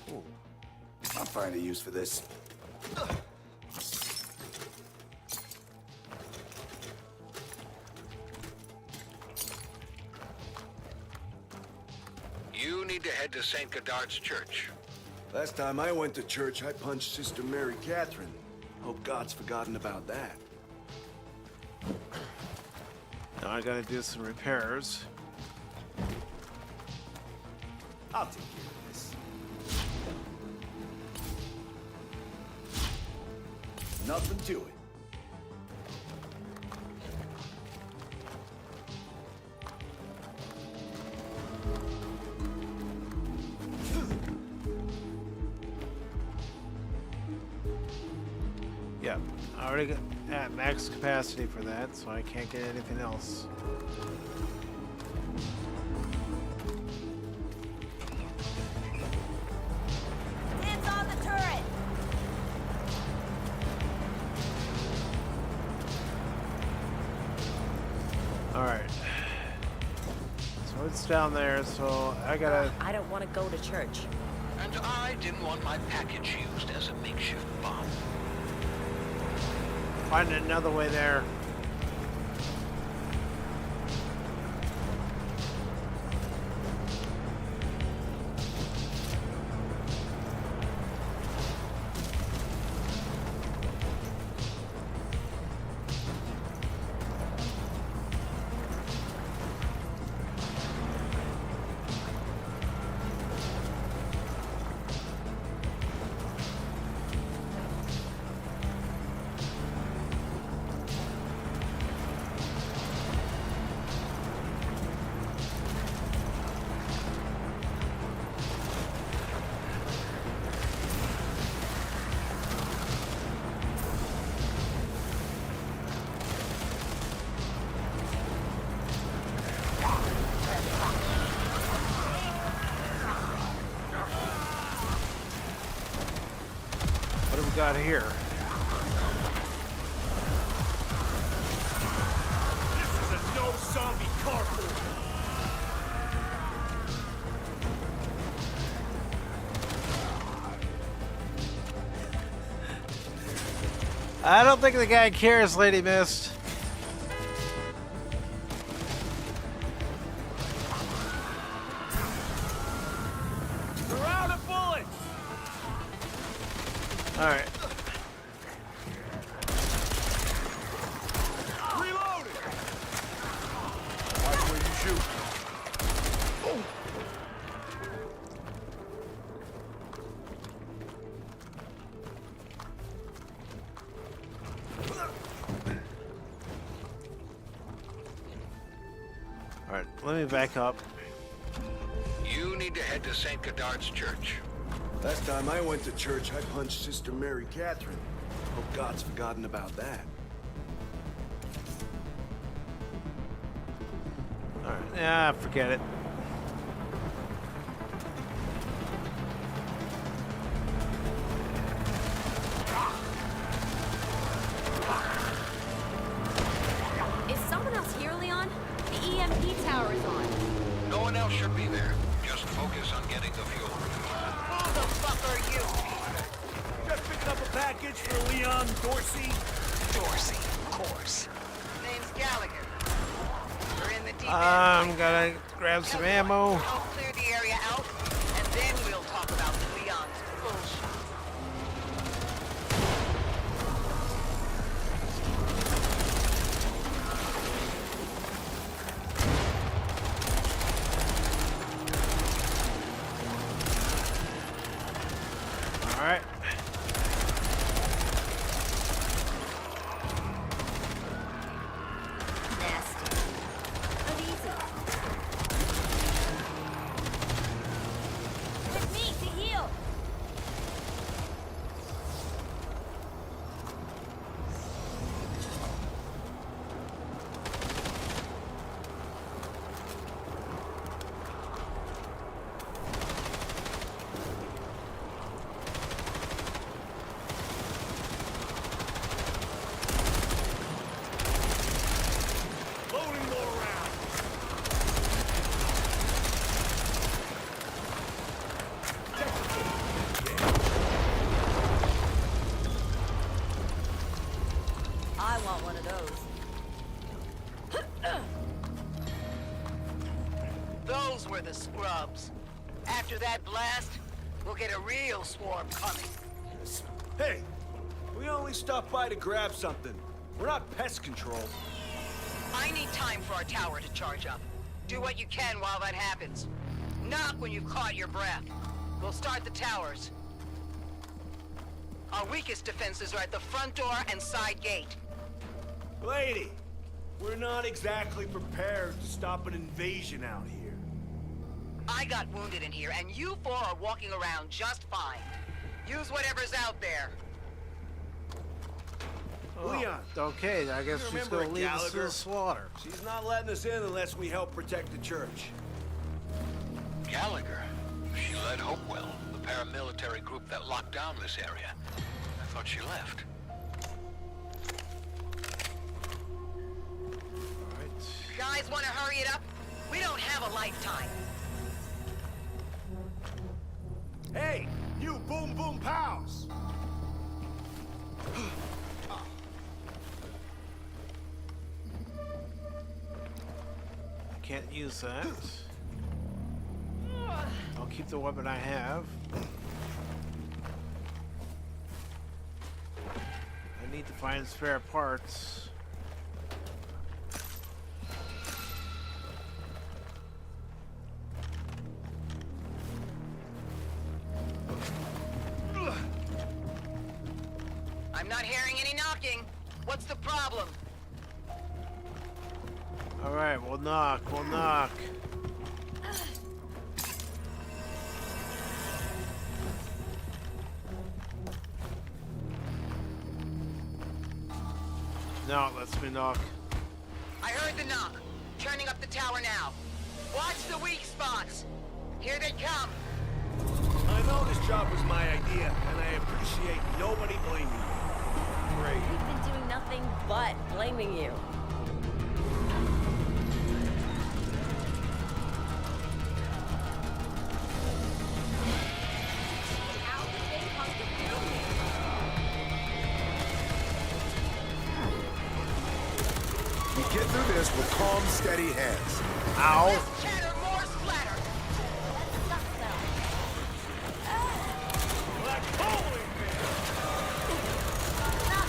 Ooh. I'll find a use for this. You need to head to St. Godard's Church. Last time I went to church, I punched Sister Mary Catherine. Hope God's forgotten about that. Now I gotta do some repairs. I'll take care of this. Nothing to it. Yeah, I already got at max capacity for that, so I can't get anything else. Hands on the turret! Alright. So it's down there, so I gotta... I don't want to go to church. And I didn't want my package used as a makeshift bomb. Find another way there. What do we got here? This is a no-zombie carpool! I don't think the guy cares, Lady Mist. They're out of bullets! Alright. Reloading! Watch where you shoot. Alright, let me back up. You need to head to St. Godard's Church. Last time I went to church, I punched Sister Mary Catherine. Hope God's forgotten about that. Alright, yeah, forget it. Is someone else here, Leon? The EMP tower is on. No one else should be there. Just focus on getting the fuel. Who the fuck are you? Just picking up a package for Leon Dorsey. Dorsey, of course. Name's Gallagher. We're in the deep end. I'm gonna grab some ammo. I'll clear the area out, and then we'll talk about Leon's bullshit. Alright. Nasty. But easy. I want one of those. Those were the scrubs. After that blast, we'll get a real swarm coming. Hey, we only stopped by to grab something. We're not pest control. I need time for our tower to charge up. Do what you can while that happens. Knock when you've caught your breath. We'll start the towers. Our weakest defenses are at the front door and side gate. Lady, we're not exactly prepared to stop an invasion out here. I got wounded in here, and you four are walking around just fine. Use whatever's out there. Leon. Okay, I guess she's gonna leave us to the slaughter. She's not letting us in unless we help protect the church. Gallagher? She led Hopewell, the paramilitary group that locked down this area. I thought she left. Guys, want to hurry it up? We don't have a lifetime. Hey, you boom boom pals! I can't use that. I'll keep the weapon I have. I need to find spare parts. I'm not hearing any knocking. What's the problem? All right, we'll knock. We'll knock. No, let's me knock. I heard the knock. Turning up the tower now. Watch the weak spots. Here they come. I know this job was my idea, and I appreciate nobody blaming me. Great. We've been doing nothing but blaming you. We get through this with calm, steady heads. Ow! Less chatter, more splatter. Knock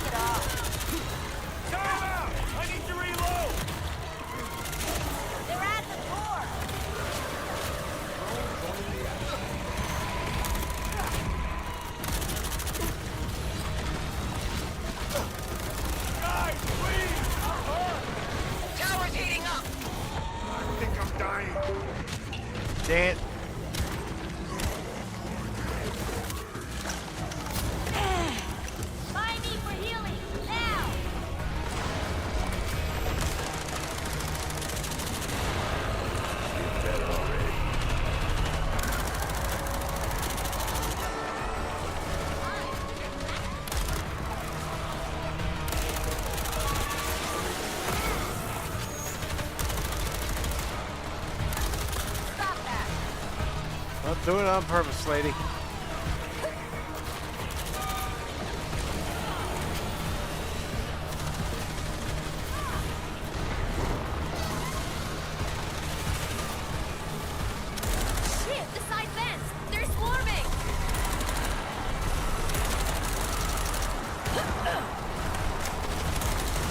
it off. Time out! I need to reload! They're at the door. Guys, please! Tower's heating up. I think I'm dying. Dan. Find me for healing now. Stop that. I'm doing it on purpose, lady. Shit, the side vents. They're swarming.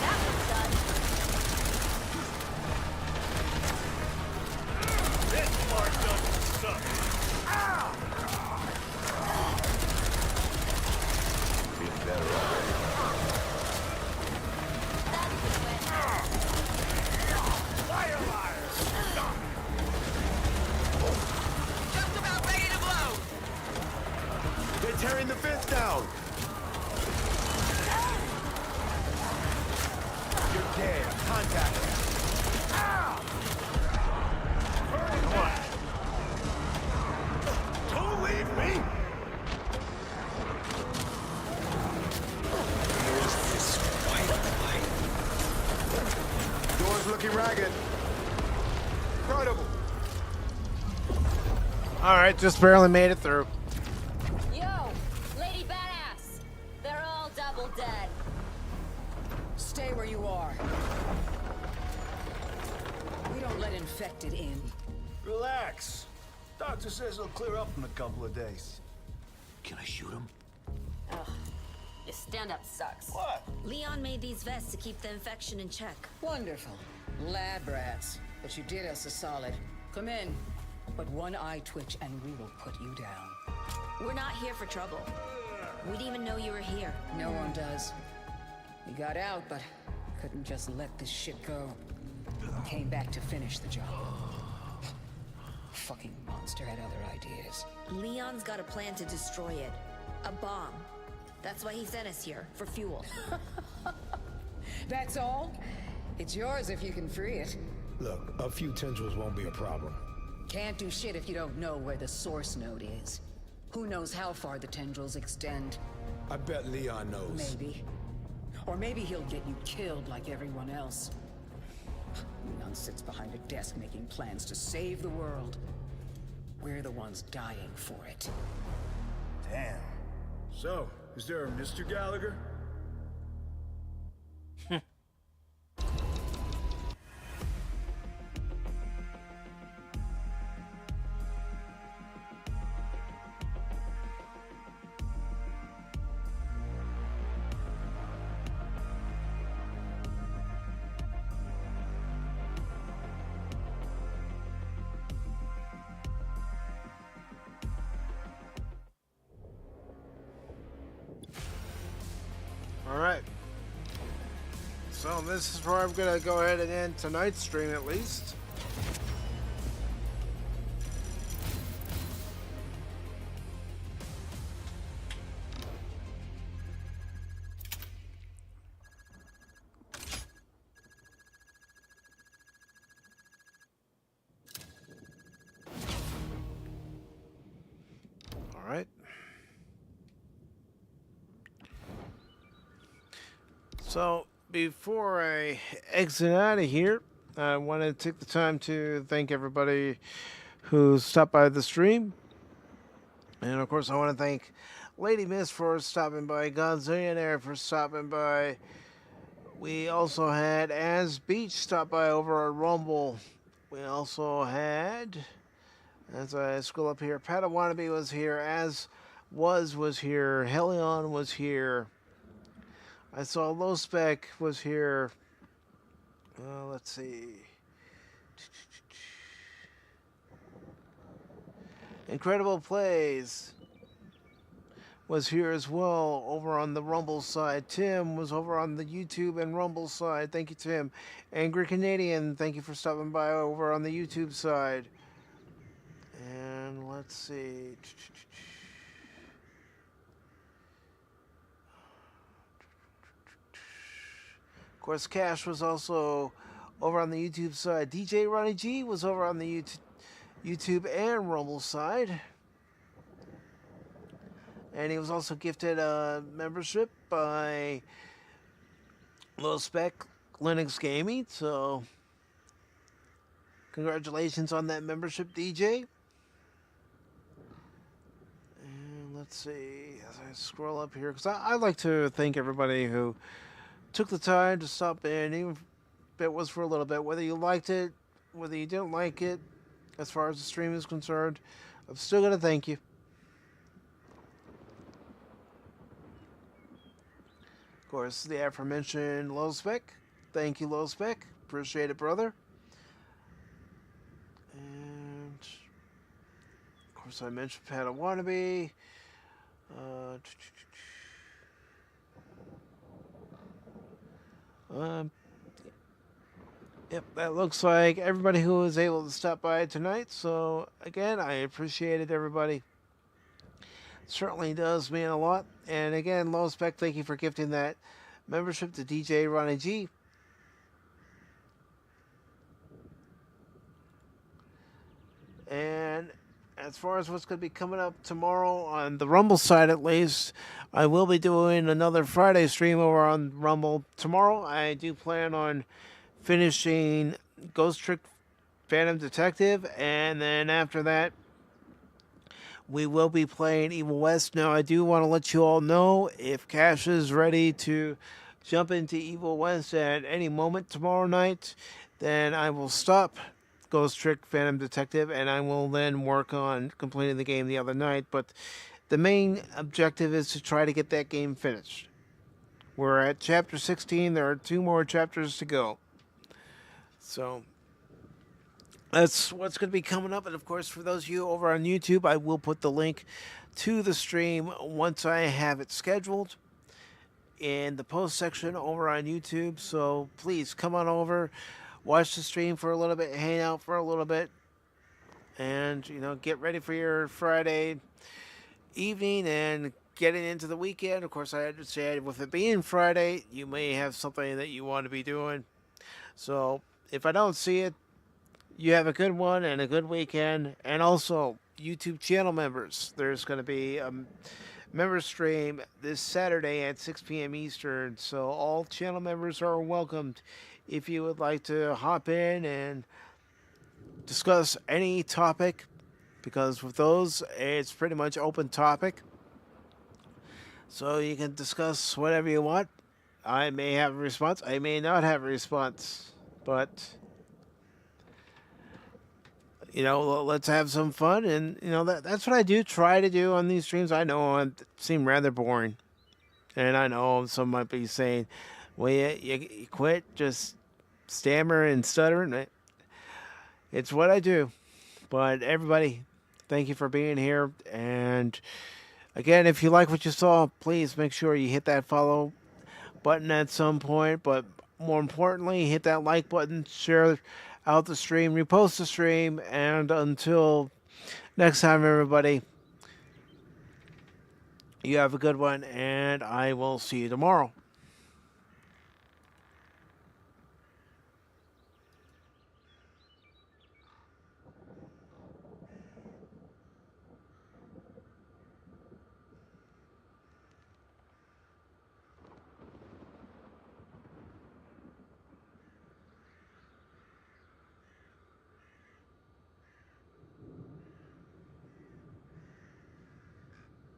That one's done. This part doesn't suck. Ow! looking ragged. Incredible. Alright, just barely made it through. Yo, Lady Badass. They're all double dead. Stay where you are. We don't let infected in. Relax. Doctor says it'll clear up in a couple of days. Can I shoot him? Ugh. Your stand-up sucks. What? Leon made these vests to keep the infection in check. Wonderful. Lab rats. But you did us a solid. Come in. But one eye twitch and we will put you down. We're not here for trouble. We didn't even know you were here. No one does. We got out, but couldn't just let this shit go. Came back to finish the job. Fucking monster had other ideas. Leon's got a plan to destroy it. A bomb. That's why he sent us here, for fuel. That's all? It's yours if you can free it. Look, a few tendrils won't be a problem. Can't do shit if you don't know where the source node is. Who knows how far the tendrils extend? I bet Leon knows. Maybe. Or maybe he'll get you killed like everyone else. Leon sits behind a desk making plans to save the world. We're the ones dying for it. Damn. So, is there a Mr. Gallagher? Alright. So this is where I'm going to go ahead and end tonight's stream at least. Alright. So, before I exit out of here, I want to take the time to thank everybody who stopped by the stream. And, of course, I want to thank Lady Miss for stopping by, Godzillionaire for stopping by. We also had As Beach stop by over on Rumble. We also had, as I scroll up here, Padawannabe was here, As was here, Helion was here. I saw Low Spec was here. Let's see. Incredible Plays was here as well over on the Rumble side. Tim was over on the YouTube and Rumble side. Thank you, Tim. Angry Canadian, thank you for stopping by over on the YouTube side. And let's see. Of course, Cash was also over on the YouTube side. DJ Ronnie G was over on the YouTube and Rumble side. And he was also gifted a membership by Low Spec Linux Gaming. So, congratulations on that membership, DJ. And let's see, as I scroll up here, because I like to thank everybody who took the time to stop in, even if it was for a little bit. Whether you liked it, whether you didn't like it, as far as the stream is concerned, I'm still going to thank you. Of course, the aforementioned Low Spec. Thank you, Low Spec. Appreciate it, brother. And, of course, I mentioned Padawannabe. Yep, that looks like everybody who was able to stop by tonight. So, again, I appreciate it, everybody. Certainly does mean a lot. And again, Low Spec, thank you for gifting that membership to DJ Ronnie G. And as far as what's going to be coming up tomorrow on the Rumble side, at least, I will be doing another Friday stream over on Rumble tomorrow. I do plan on finishing Ghost Trick Phantom Detective, and then after that, we will be playing Evil West. Now, I do want to let you all know, if Cash is ready to jump into Evil West at any moment tomorrow night, then I will stop Ghost Trick Phantom Detective, and I will then work on completing the game the other night. But the main objective is to try to get that game finished. We're at Chapter 16. There are 2 more chapters to go. So that's what's going to be coming up. And, of course, for those of you over on YouTube, I will put the link to the stream once I have it scheduled in the post section over on YouTube. So please come on over, watch the stream for a little bit, hang out for a little bit, and, you know, get ready for your Friday evening and getting into the weekend. Of course, I understand with it being Friday, you may have something that you want to be doing. So if I don't see it, you have a good one and a good weekend. And also, YouTube channel members, there's going to be a member stream this Saturday at 6 p.m. Eastern. So all channel members are welcomed if you would like to hop in and discuss any topic, because with those, it's pretty much open topic. So you can discuss whatever you want. I may have a response. I may not have a response. But, you know, let's have some fun. And, you know, that's what I do try to do on these streams. I know I seem rather boring. And I know some might be saying, well, you quit, just stammer and stutter. It's what I do. But everybody, thank you for being here. And again, if you like what you saw, please make sure you hit that follow button at some point. But more importantly, hit that like button, share out the stream, repost the stream. And until next time, everybody, you have a good one, and I will see you tomorrow.